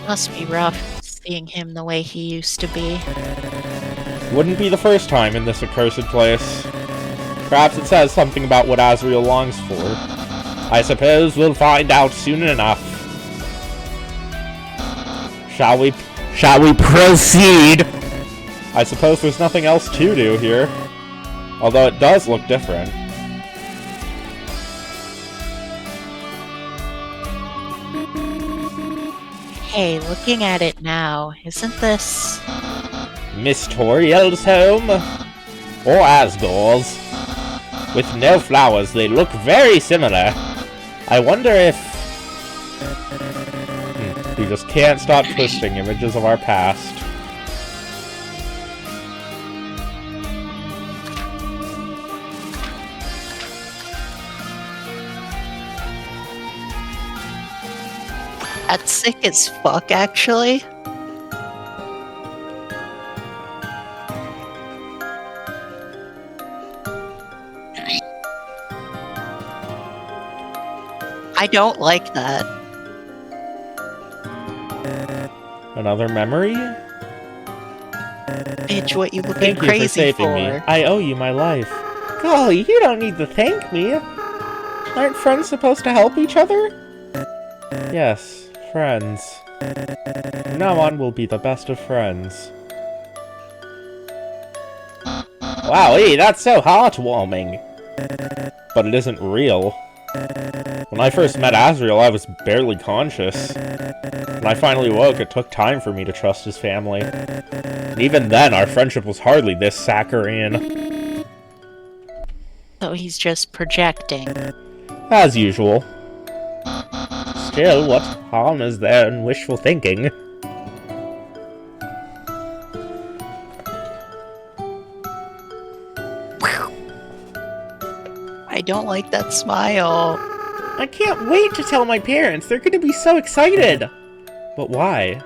Must be rough seeing him the way he used to be.
Wouldn't be the first time in this accursed place. Perhaps it says something about what Asriel longs for. I suppose we'll find out soon enough. Shall we proceed? I suppose there's nothing else to do here. Although it does look different.
Hey, looking at it now, isn't this...
Miss Toriel's home? Or Asgore's? With no flowers, they look very similar. I wonder if... We just can't stop twisting images of our past.
That's sick as fuck, actually. I don't like that.
Another memory?
Bitch, what you looking
Thank you
crazy
for saving me. I owe you my life. Golly, you don't need to thank me. Aren't friends supposed to help each other? Yes, friends. From now on, we'll be the best of friends. Wowee, that's so heartwarming. But it isn't real. When I first met Asriel, I was barely conscious. When I finally woke, it took time for me to trust his family. And even then, our friendship was hardly this saccharine.
So he's just projecting.
As usual. Still, what harm is there in wishful thinking?
I don't like that smile.
I can't wait to tell my parents. They're gonna be so excited. But why?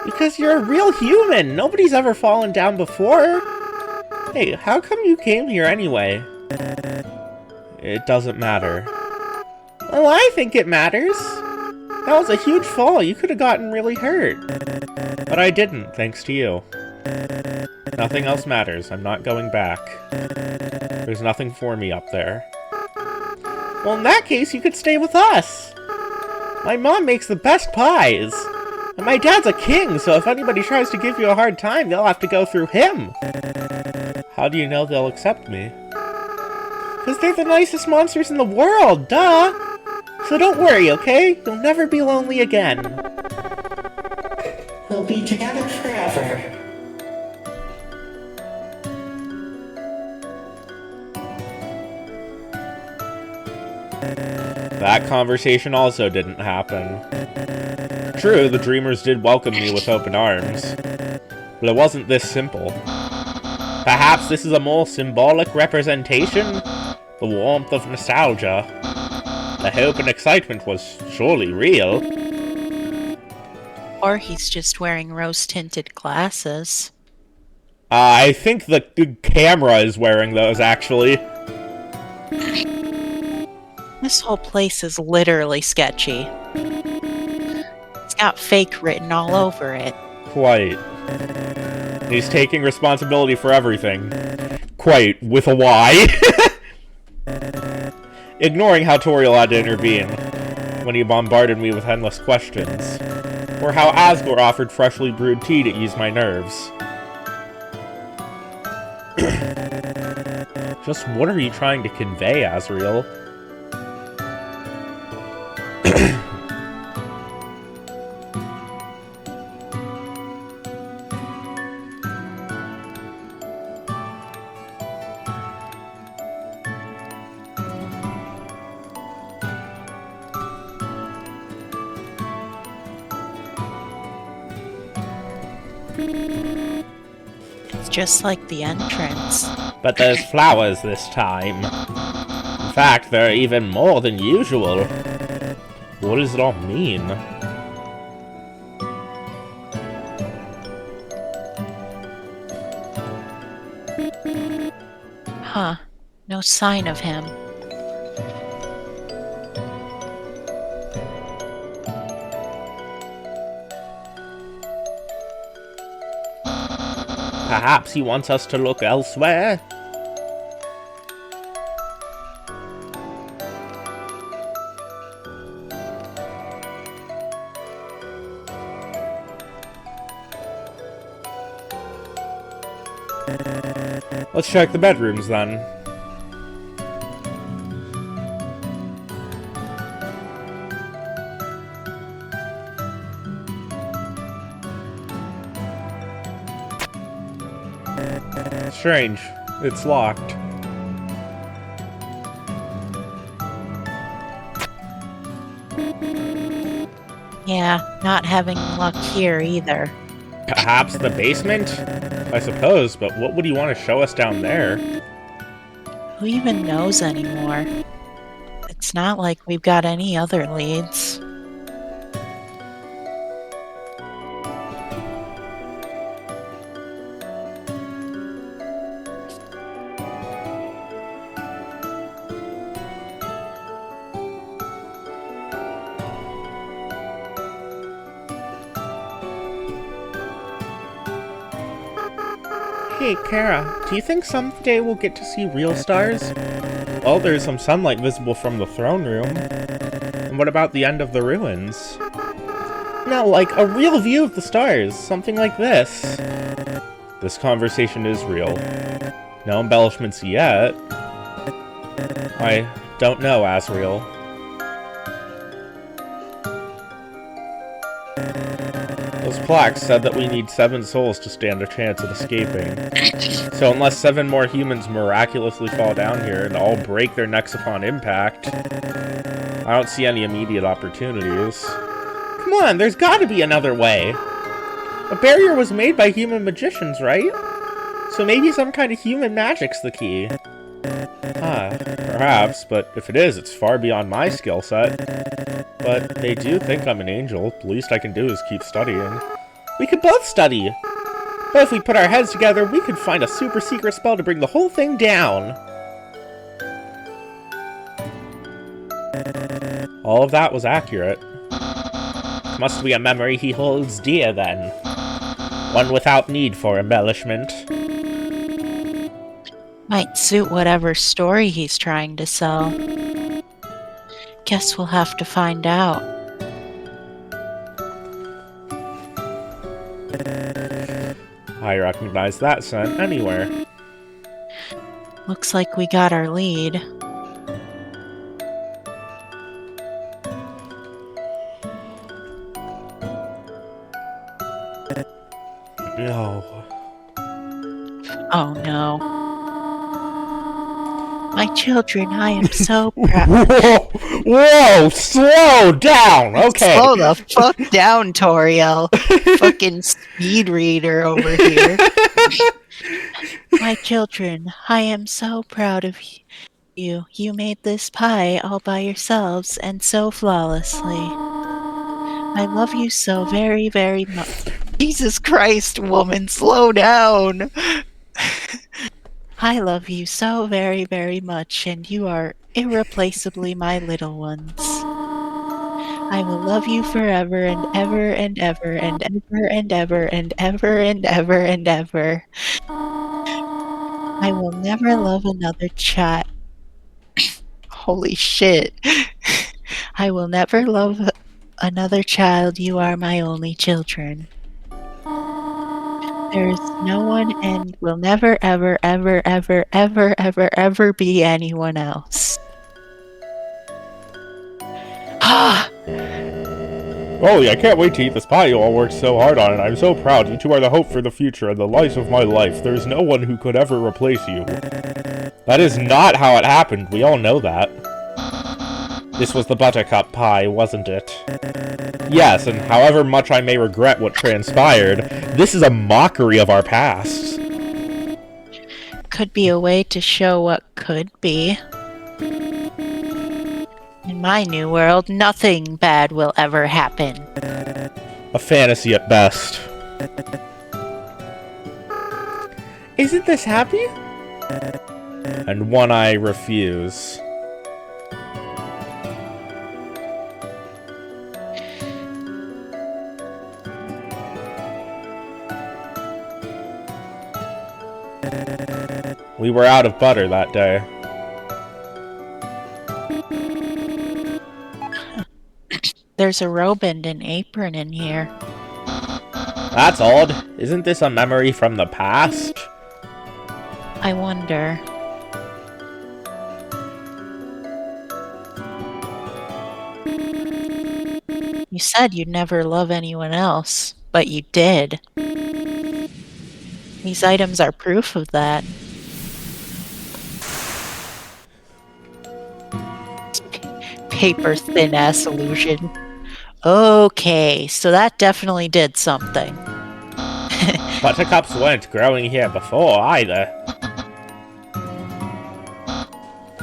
Because you're a real human. Nobody's ever fallen down before. Hey, how come you came here anyway? It doesn't matter. Well, I think it matters. That was a huge fall. You could have gotten really hurt. But I didn't, thanks to you. Nothing else matters. I'm not going back. There's nothing for me up there. Well, in that case, you could stay with us. My mom makes the best pies. And my dad's a king, so if anybody tries to give you a hard time, they'll have to go through him. How do you know they'll accept me? Because they're the nicest monsters in the world, duh! So don't worry, okay? You'll never be lonely again.
We'll be together forever.
That conversation also didn't happen. True, the Dreamers did welcome me with open arms. But it wasn't this simple. Perhaps this is a more symbolic representation? The warmth of nostalgia. The hope and excitement was surely real.
Or he's just wearing rose-tinted glasses.
I think the camera is wearing those, actually.
This whole place is literally sketchy. It's got fake written all over it.
Quite. He's taking responsibility for everything. Quite, with a Y. Ignoring how Toriel had to intervene when he bombarded me with endless questions. Or how Asgore offered freshly brewed tea to ease my nerves. Just what are you trying to convey, Asriel?
It's just like the entrance.
But there's flowers this time. In fact, there are even more than usual. What does it all mean?
Huh. No sign of him.
Perhaps he wants us to look elsewhere. Let's check the bedrooms then. Strange. It's locked.
Yeah, not having luck here either.
Perhaps the basement? I suppose, but what would he want to show us down there?
Who even knows anymore? It's not like we've got any other leads.
Hey, Kara, do you think someday we'll get to see real stars? Well, there's some sunlight visible from the throne room. And what about the end of the ruins? No, like a real view of the stars, something like this. This conversation is real. No embellishments yet. I don't know, Asriel. Those plaques said that we need 7 souls to stand a chance at escaping. So unless 7 more humans miraculously fall down here and all break their necks upon impact, I don't see any immediate opportunities. Come on, there's gotta be another way! A barrier was made by human magicians, right? So maybe some kind of human magic's the key. Perhaps, but if it is, it's far beyond my skill set. But they do think I'm an angel. The least I can do is keep studying. We could both study! But if we put our heads together, we could find a super secret spell to bring the whole thing down! All of that was accurate. Must be a memory he holds dear, then. One without need for embellishment.
Might suit whatever story he's trying to sell. Guess we'll have to find out.
I recognize that scent anywhere.
Looks like we got our lead.
No.
Oh no. My children, I am so proud.
Whoa! Slow down! Okay.
Slow the fuck down, Toriel. Fucking speed reader over here. My children, I am so proud of you. You made this pie all by yourselves and so flawlessly. I love you so very, very much. Jesus Christ, woman, slow down. I love you so very, very much, and you are irreplaceably my little ones. I will love you forever and ever and ever and ever and ever and ever and ever and ever. I will never love another child. Holy shit. I will never love another child. You are my only children. There is no one and will never, ever, ever, ever, ever, ever, ever be anyone else. Ah!
Holy, I can't wait to eat this pie you all worked so hard on, and I'm so proud. You two are the hope for the future and the light of my life. There's no one who could ever replace you. That is not how it happened. We all know that. This was the buttercup pie, wasn't it? Yes, and however much I may regret what transpired, this is a mockery of our past.
Could be a way to show what could be. In my new world, nothing bad will ever happen.
A fantasy at best. Isn't this happy? And one I refuse. We were out of butter that day.
There's a robe and an apron in here.
That's odd. Isn't this a memory from the past?
I wonder. You said you'd never love anyone else, but you did. These items are proof of that. Paper-thin ass illusion. Okay, so that definitely did something.
Buttercups weren't growing here before, either.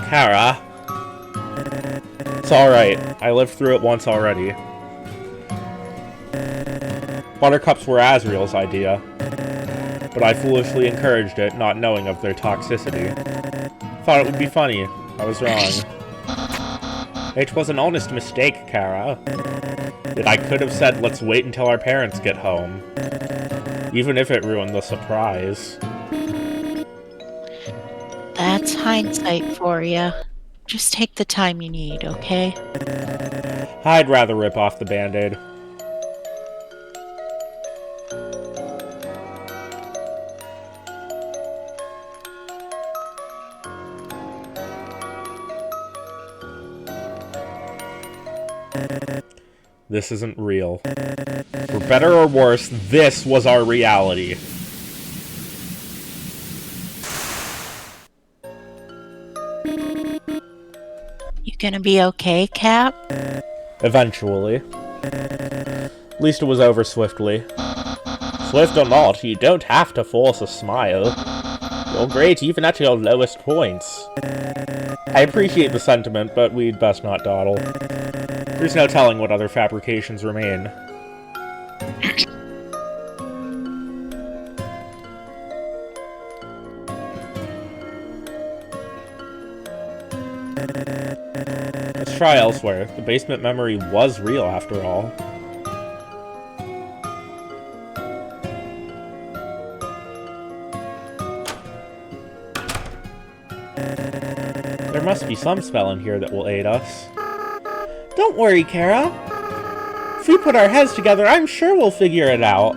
Kara. It's alright. I lived through it once already. Buttercups were Asriel's idea, but I foolishly encouraged it, not knowing of their toxicity. Thought it would be funny. I was wrong. It was an honest mistake, Kara. Yet I could have said, let's wait until our parents get home. Even if it ruined the surprise.
That's hindsight for you. Just take the time you need, okay?
I'd rather rip off the Band-Aid. This isn't real. For better or worse, this was our reality.
You gonna be okay, Cap?
Eventually. At least it was over swiftly. Swift or not, you don't have to force a smile. You're great even at your lowest points. I appreciate the sentiment, but we'd best not dawdle. There's no telling what other fabrications remain. Let's try elsewhere. The basement memory was real, after all. There must be some spell in here that will aid us. Don't worry, Kara. If we put our heads together, I'm sure we'll figure it out.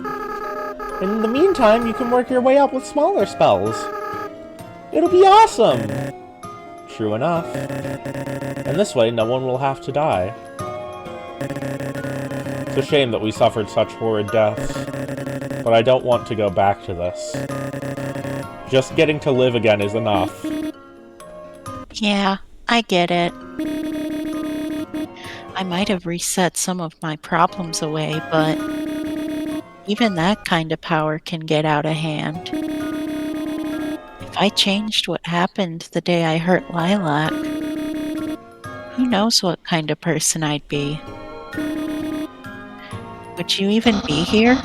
In the meantime, you can work your way up with smaller spells. It'll be awesome! True enough. And this way, no one will have to die. It's a shame that we suffered such horrid deaths. But I don't want to go back to this. Just getting to live again is enough.
Yeah, I get it. I might have reset some of my problems away, but even that kind of power can get out of hand. If I changed what happened the day I hurt Lilac, who knows what kind of person I'd be? Would you even be here?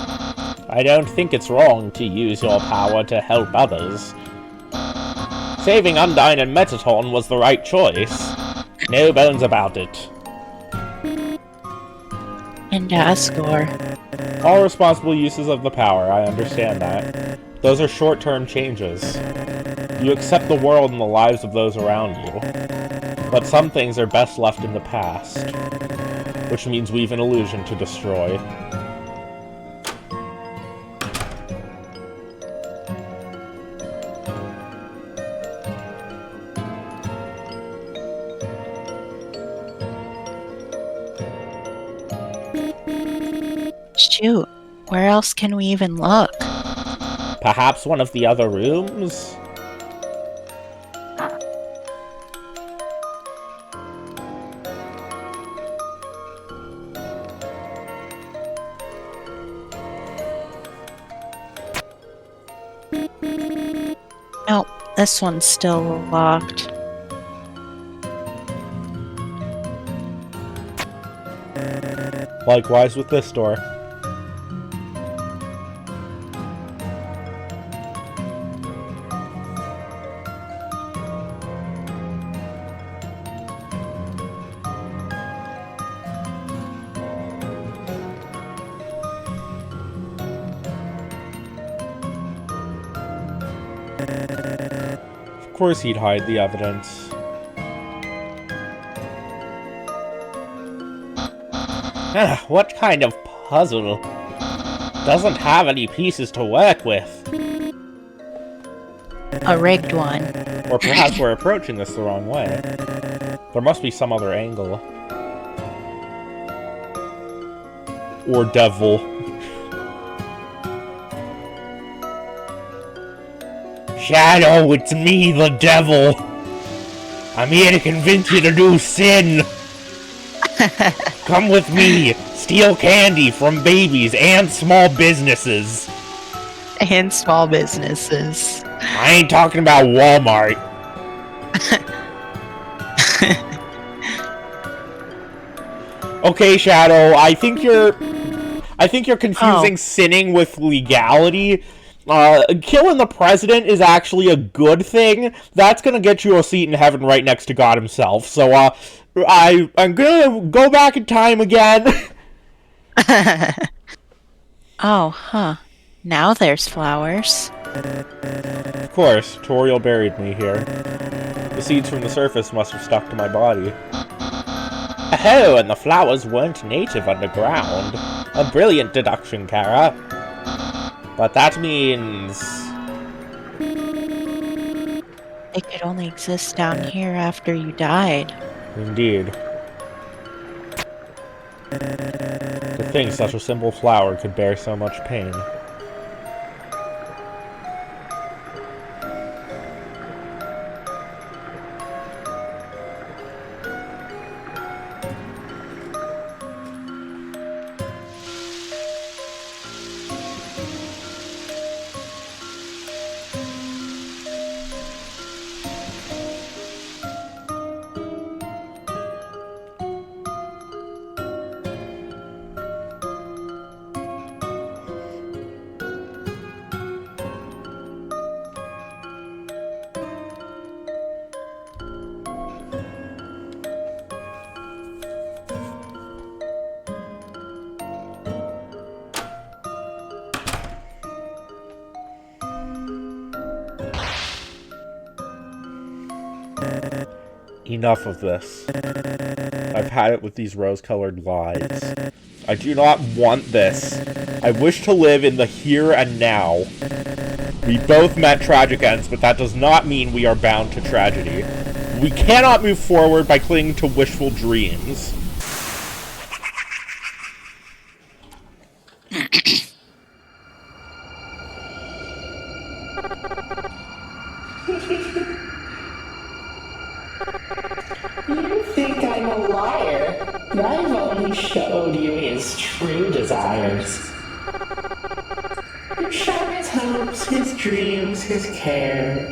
I don't think it's wrong to use your power to help others. Saving Undyne and Mettaton was the right choice. No bones about it.
And Asgore.
All responsible uses of the power, I understand that. Those are short-term changes. You accept the world and the lives of those around you. But some things are best left in the past. Which means we've an illusion to destroy.
Shoot, where else can we even look?
Perhaps one of the other rooms?
Nope, this one's still locked.
Likewise with this door. Of course he'd hide the evidence. What kind of puzzle? Doesn't have any pieces to work with.
A rigged one.
Or perhaps we're approaching this the wrong way. There must be some other angle. Or devil. Shadow, it's me, the devil. I'm here to convince you to do sin. Come with me. Steal candy from babies and small businesses.
And small businesses.
I ain't talking about Walmart. Okay, Shadow, I think you're confusing sinning with legality. Killing the president is actually a good thing. That's gonna get you a seat in heaven right next to God himself. So, I'm gonna go back in time again.
Oh, huh. Now there's flowers.
Of course, Toriel buried me here. The seeds from the surface must have stuck to my body. Oh, and the flowers weren't native underground. A brilliant deduction, Kara. But that means...
They could only exist down here after you died.
Indeed. To think such a simple flower could bear so much pain. Enough of this. I've had it with these rose-colored lies. I do not want this. I wish to live in the here and now. We both met tragic ends, but that does not mean we are bound to tragedy. We cannot move forward by clinging to wishful dreams.
You think I'm a liar, but I've only showed you his true desires. You show his hopes, his dreams, his care.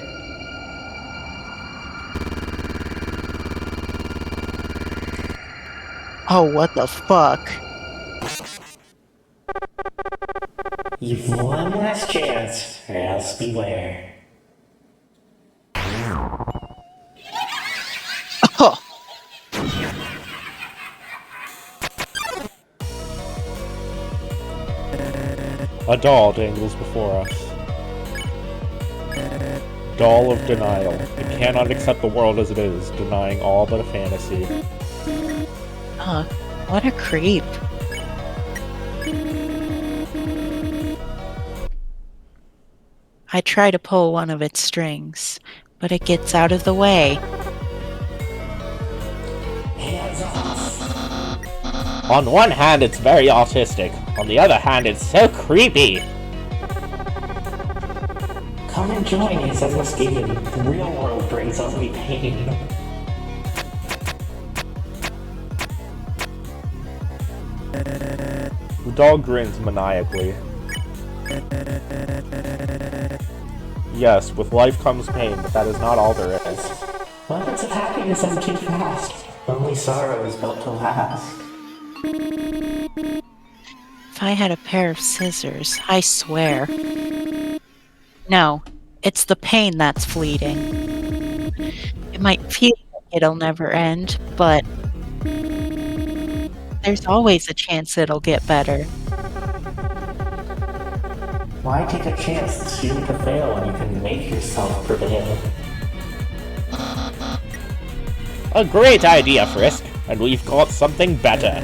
Oh, what the fuck?
You've one last chance, or else beware.
Oh.
A doll dangles before us. Doll of denial. It cannot accept the world as it is, denying all but a fantasy.
What a creep. I try to pull one of its strings, but it gets out of the way.
Hands off.
On one hand, it's very autistic. On the other hand, it's so creepy.
Come and join us as this game. The real world brings only pain.
The doll grins maniacally. Yes, with life comes pain, but that is not all there is.
Moments of happiness are too fast. Only sorrow is built to last.
If I had a pair of scissors, I swear. No, it's the pain that's fleeting. It might feel like it'll never end, but there's always a chance it'll get better.
Why take a chance that's doomed to fail when you can make yourself prevail?
A great idea, Frisk, and we've got something better.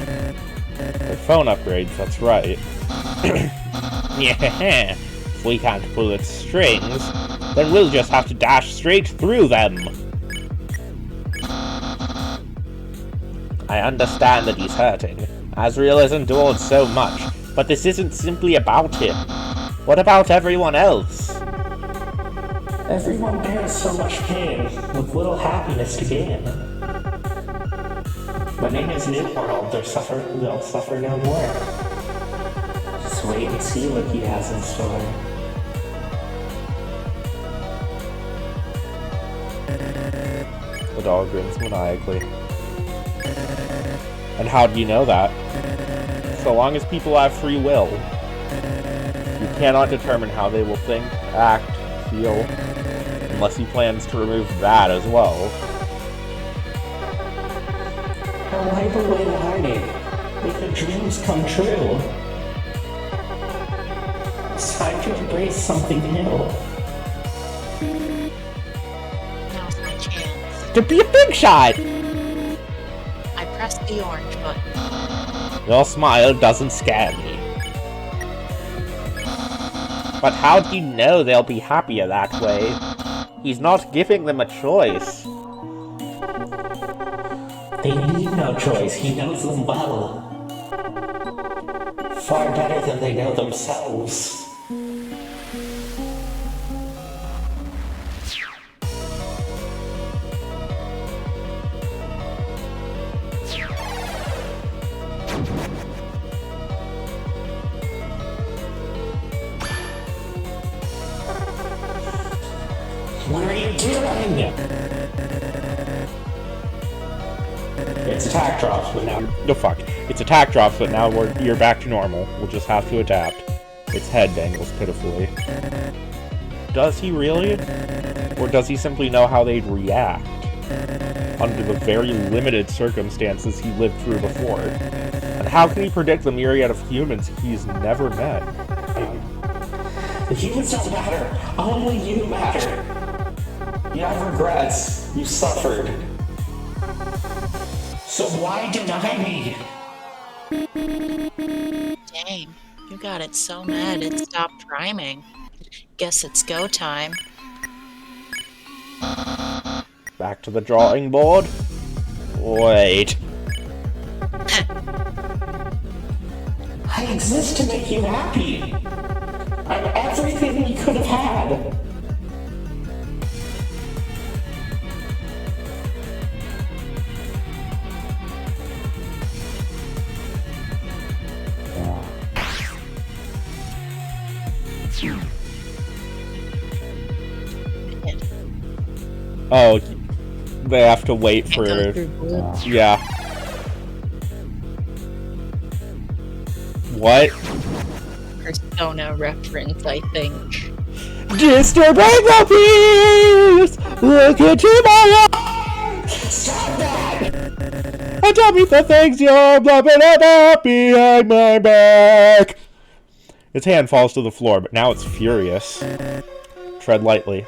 The phone upgrades, that's right. Yeah, if we can't pull its strings, then we'll just have to dash straight through them. I understand that he's hurting. Azrael has endured so much, but this isn't simply about him. What about everyone else?
Everyone bears so much pain, with little happiness to gain. But in his new world, they'll suffer no more. Just wait and see what he has in store.
The dog grins maniacally. And how do you know that? So long as people have free will, you cannot determine how they will think, act, feel, unless he plans to remove that as well.
Wipe away the heartache. Make the dreams come true. It's time to embrace something new.
Now's my chance.
To be a big shot!
I pressed the orange button.
Your smile doesn't scare me. But how do you know they'll be happier that way? He's not giving them a choice.
They need no choice, he knows them well. Far better than they know themselves. What are you doing? It's attack drops, but now...
No, fuck. It's attack drops, but now you're back to normal. We'll just have to adapt. Its head dangles pitifully. Does he really? Or does he simply know how they'd react? Under the very limited circumstances he lived through before. And how can he predict the myriad of humans he's never met?
The humans don't matter. Only you matter. You have regrets. You suffered. So why deny me?
Dang, you got it so mad it stopped rhyming. Guess it's go time.
Back to the drawing board? Wait.
I exist to make you happy. I'm everything you could have had.
Oh, they have to wait for...
Go through bullets.
Yeah. What?
Persona reference, I think.
Disturbing the peace! Look into my eyes!
Stop that!
And tell me the things you're blubbing about behind my back! Its hand falls to the floor, but now it's furious. Tread lightly.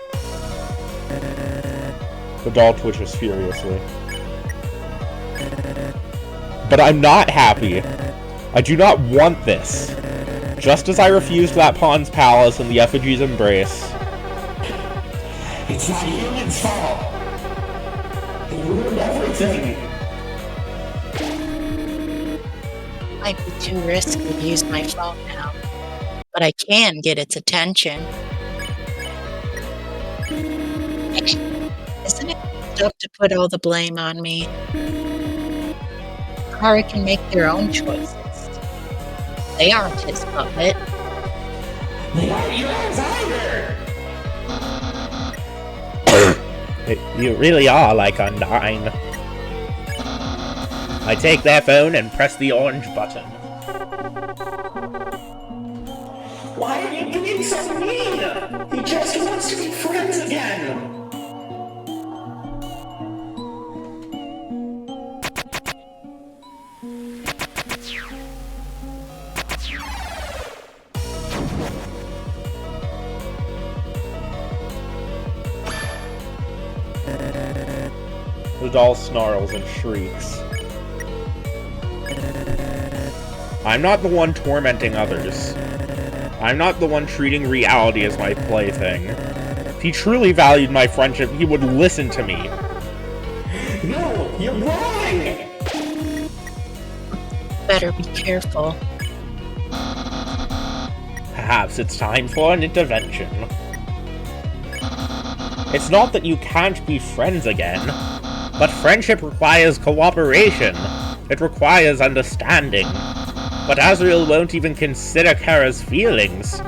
The doll twitches furiously. But I'm not happy. I do not want this. Just as I refused that pawn's palace and the effigy's embrace.
It's not humans' fault. They ruined everything.
Might be too risky to use my phone now, but I can get its attention. Isn't it tough to put all the blame on me? Kara can make their own choices. They aren't his puppet.
They aren't yours either.
You really are like Undyne. I take their phone and press the orange button.
Why are you being so mean? He just wants to be friends again.
The doll snarls and shrieks. I'm not the one tormenting others. I'm not the one treating reality as my plaything. If he truly valued my friendship, he would listen to me.
No, you're wrong!
Better be careful.
Perhaps it's time for an intervention. It's not that you can't be friends again, but friendship requires cooperation. It requires understanding. But Azrael won't even consider Kara's feelings.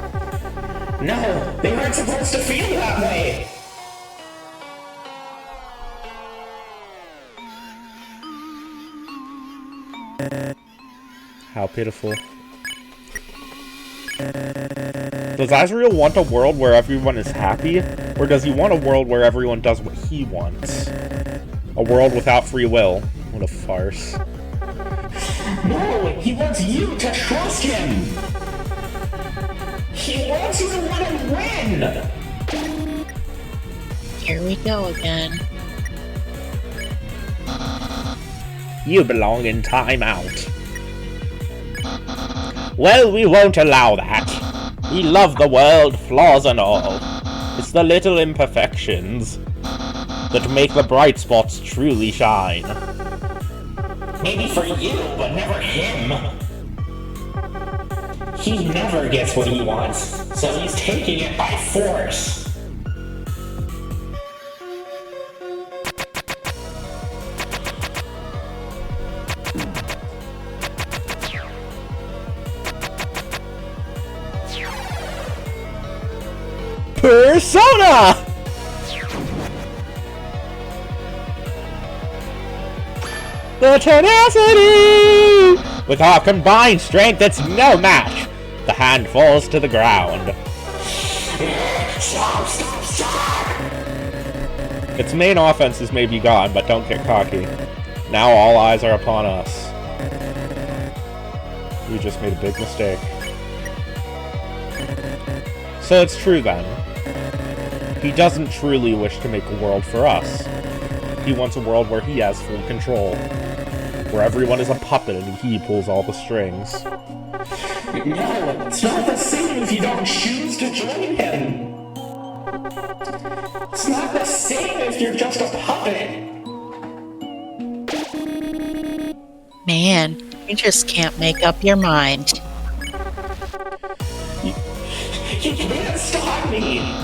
No, they weren't supposed to feel that way!
How pitiful. Does Azrael want a world where everyone is happy? Or does he want a world where everyone does what he wants? A world without free will. What a farce.
No, he wants you to trust him! He wants you to let him win!
Here we go again.
You belong in timeout. Well, we won't allow that. We love the world, flaws and all. It's the little imperfections that make the bright spots truly shine.
Maybe for you, but never him. He never gets what he wants, so he's taking it by force.
Persona! The tenacity! With our combined strength, it's no match. The hand falls to the ground.
Stop, stop, stop!
Its main offenses may be gone, but don't get cocky. Now all eyes are upon us. We just made a big mistake. So it's true then. He doesn't truly wish to make a world for us. He wants a world where he has full control. Where everyone is a puppet and he pulls all the strings.
No, it's not the same if you don't choose to join him. It's not the same if you're just a puppet.
Man, you just can't make up your mind.
You can't stop me!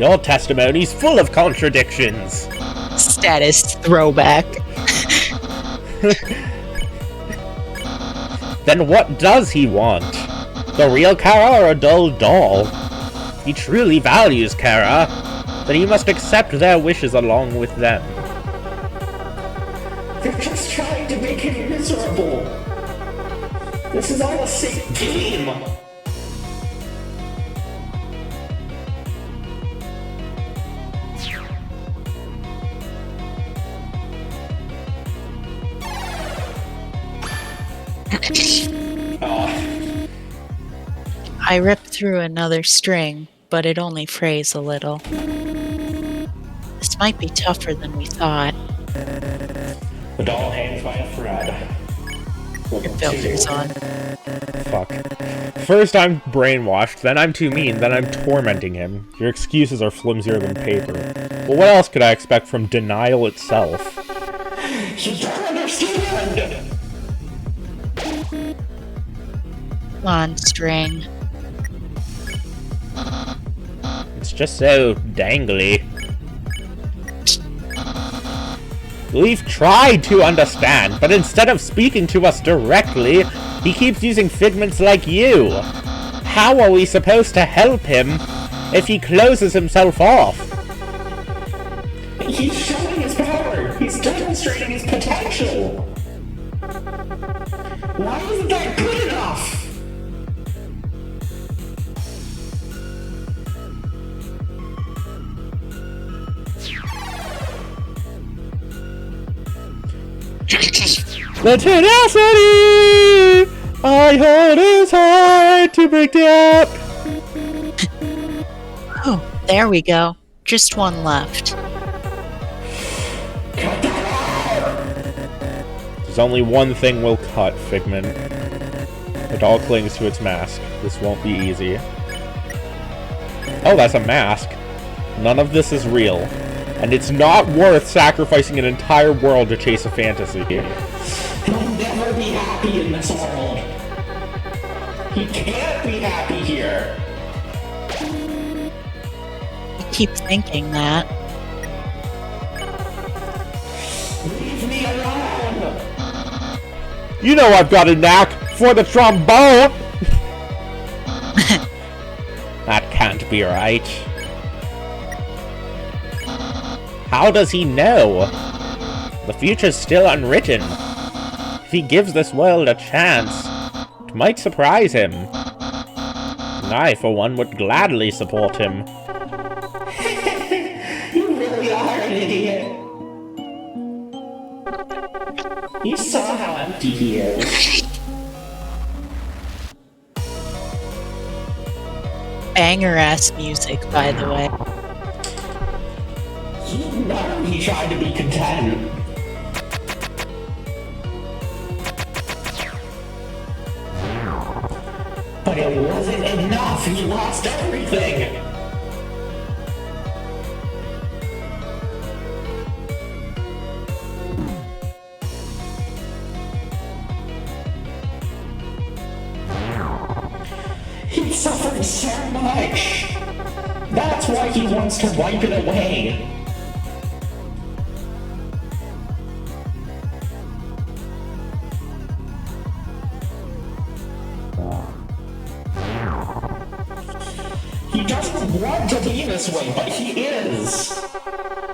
Your testimony's full of contradictions.
Status throwback.
Then what does he want? The real Kara or a dull doll? If he truly values Kara, then he must accept their wishes along with them.
They're just trying to make him miserable. This is all a sick game.
I ripped through another string, but it only frays a little. This might be tougher than we thought.
The doll hangs by a thread.
Your filter's on.
Fuck. First I'm brainwashed, then I'm too mean, then I'm tormenting him. Your excuses are flimsier than paper. But what else could I expect from denial itself?
You don't understand!
Come on, string.
It's just so dangly. We've tried to understand, but instead of speaking to us directly, he keeps using figments like you. How are we supposed to help him if he closes himself off?
He's showing his power! He's demonstrating his potential! Why isn't that good enough?
The tenacity I hold is hard to break down.
Oh, there we go. Just one left.
Come
There's only one thing we'll cut, Figment. The doll clings to its mask. This won't be easy. Oh, that's a mask. None of this is real. And it's not worth sacrificing an entire world to chase a fantasy.
He'll never be happy in this world. He can't be happy here.
I keep thinking that.
Leave me alone.
You know I've got a knack for the trombone! That can't be right. How does he know? The future's still unwritten. If he gives this world a chance, it might surprise him. And I, for one, would gladly support him.
You really are an idiot. You saw how empty he is.
Banger-ass music, by the way.
You know he tried to be content. But it wasn't enough. He lost everything. He suffered so much. That's why he wants to wipe it away. He doesn't want to be this way, but he is.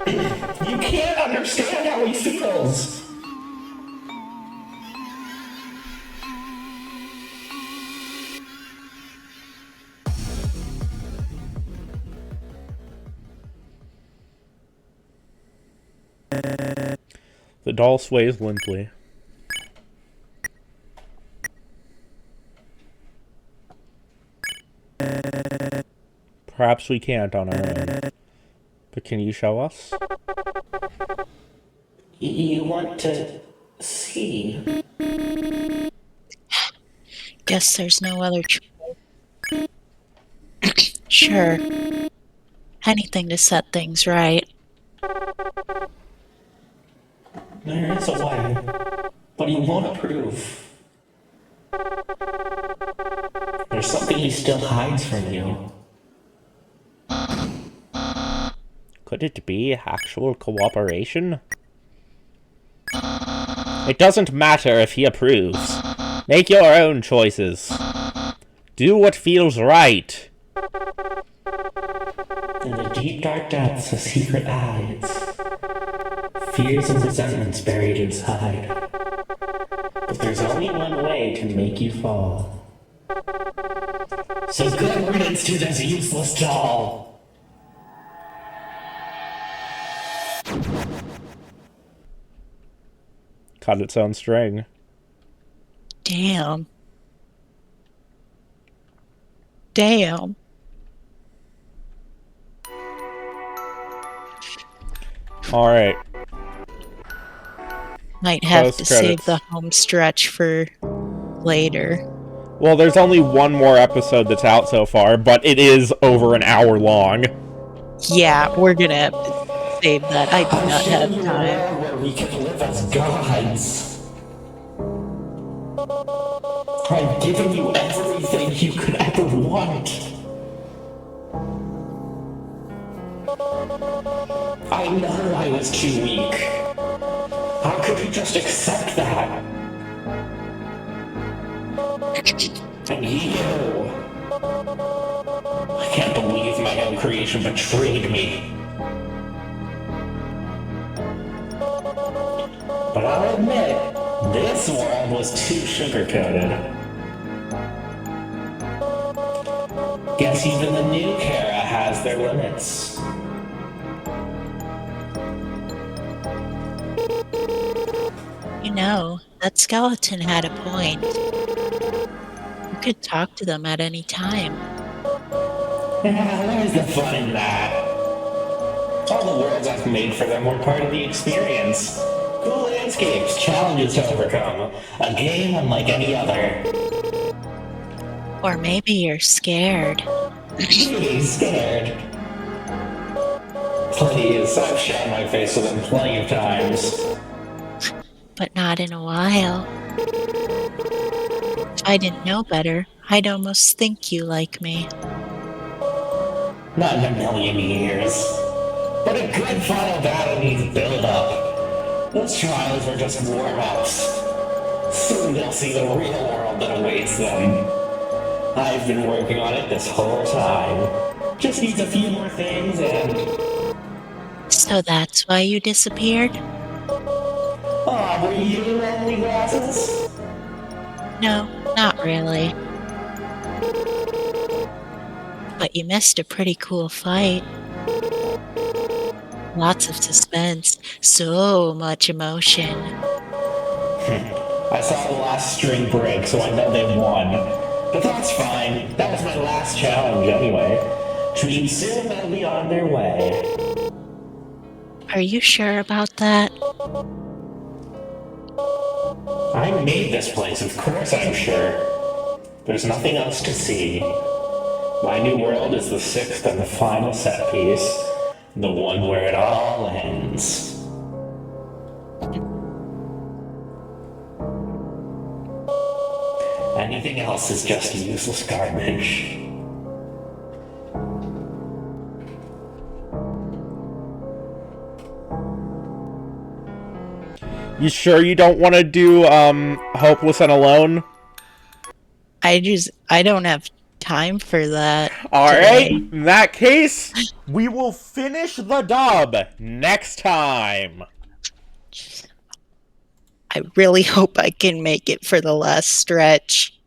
You can't understand how he feels.
The doll sways limply. Perhaps we can't on our own. But can you show us?
You want to see?
Guess there's no other choice. Sure. Anything to set things right.
There is a way, but he won't approve. There's something he still hides from you.
Could it be actual cooperation? It doesn't matter if he approves. Make your own choices. Do what feels right.
In the deep dark depths, a secret hides. Fears and resentments buried inside. But there's only one way to make you fall. So good riddance to this useless doll!
Cut its own string.
Damn. Damn.
Alright.
Might have to
Post-credits.
save the home stretch for later.
Well, there's only one more episode that's out so far, but it is over an hour long.
Yeah, we're gonna have to save that. I do not have time.
Where we can live as gods. I've given you everything you could ever want. I know I was too weak. How could you just accept that? And you... I can't believe my own creation betrayed me. But I'll admit, this world was too sugar-coated. Guess even the new Kara has their limits.
You know, that skeleton had a point. You could talk to them at any time.
Yeah, where's the fun in that? All the worlds I've made for them were part of the experience. Cool answer. escapes, challenges to overcome. A game unlike any other.
Or maybe you're scared.
He's scared. Please, I've shown my face with him plenty of times.
But not in a while. If I didn't know better, I'd almost think you like me.
Not in a million years. But a good final battle needs build-up. Those trials were just warm-ups. Soon they'll see the real world that awaits them. I've been working on it this whole time. Just needs a few more things and...
So that's why you disappeared?
Aw, were you lonely glasses?
No, not really. But you missed a pretty cool fight. Lots of suspense, so much emotion.
I saw the last string break, so I know they won. But that's fine. That was my last challenge anyway. Which means soon they'll be on their way.
Are you sure about that?
I made this place, of course I'm sure. There's nothing else to see. My new world is the sixth and the final set piece. The one where it all ends. Anything else is just useless garbage.
You sure you don't want to do Hopeless and Alone?
I don't have time for that.
Alright,
today.
in that case, we will finish the dub next time.
I really hope I can make it for the last stretch.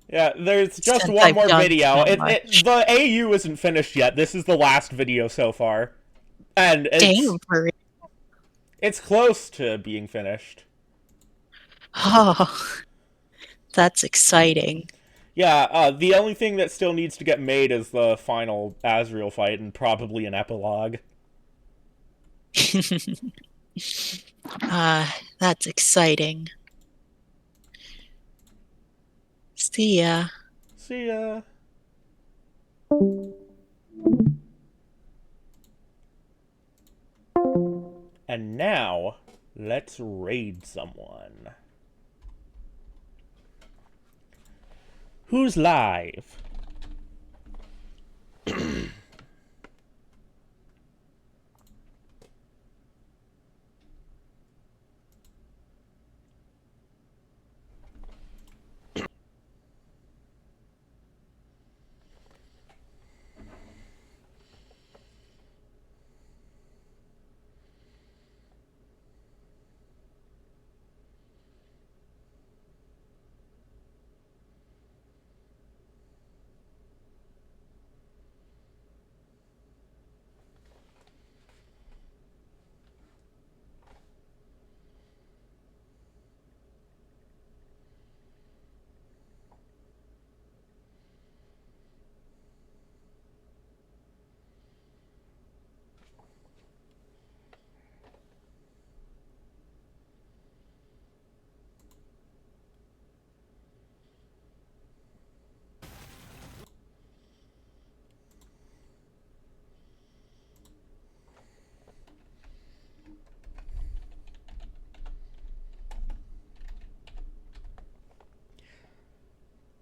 Yeah, there's just
Since
one
I've
more
done
video.
so much.
The AU isn't finished yet. This is the last video so far. And
Damn, for real.
it's close to being finished.
Oh, that's exciting.
Yeah, the only thing that still needs to get made is the final Azrael fight and probably an epilogue.
That's exciting. See ya.
See ya. And now, let's raid someone. Who's live?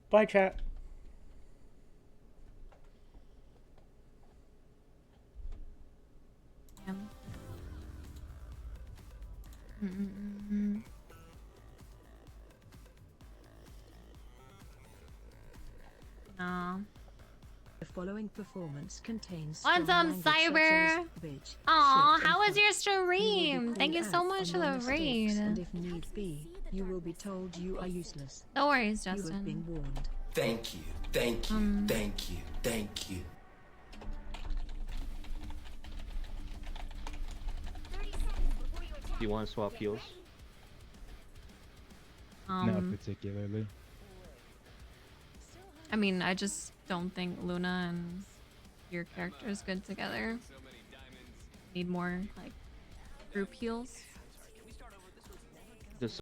Bye, chat.
No.
The following performance contains
What's
strong
up,
language such
Cyber?
as bitch,
Aw,
shit,
how
and
was your
fuck. You will be
stream? Thank you
called
so
out
much for
on your
the
mistakes, And
raid.
if need be, you will be told you are useless.
No worries,
You have
Justin.
been warned.
Thank you, thank you, thank you, thank you.
Do you want to swap heals?
Not particularly.
I mean, I just don't think Luna and your character is good together. Need more, like, group heals.
Just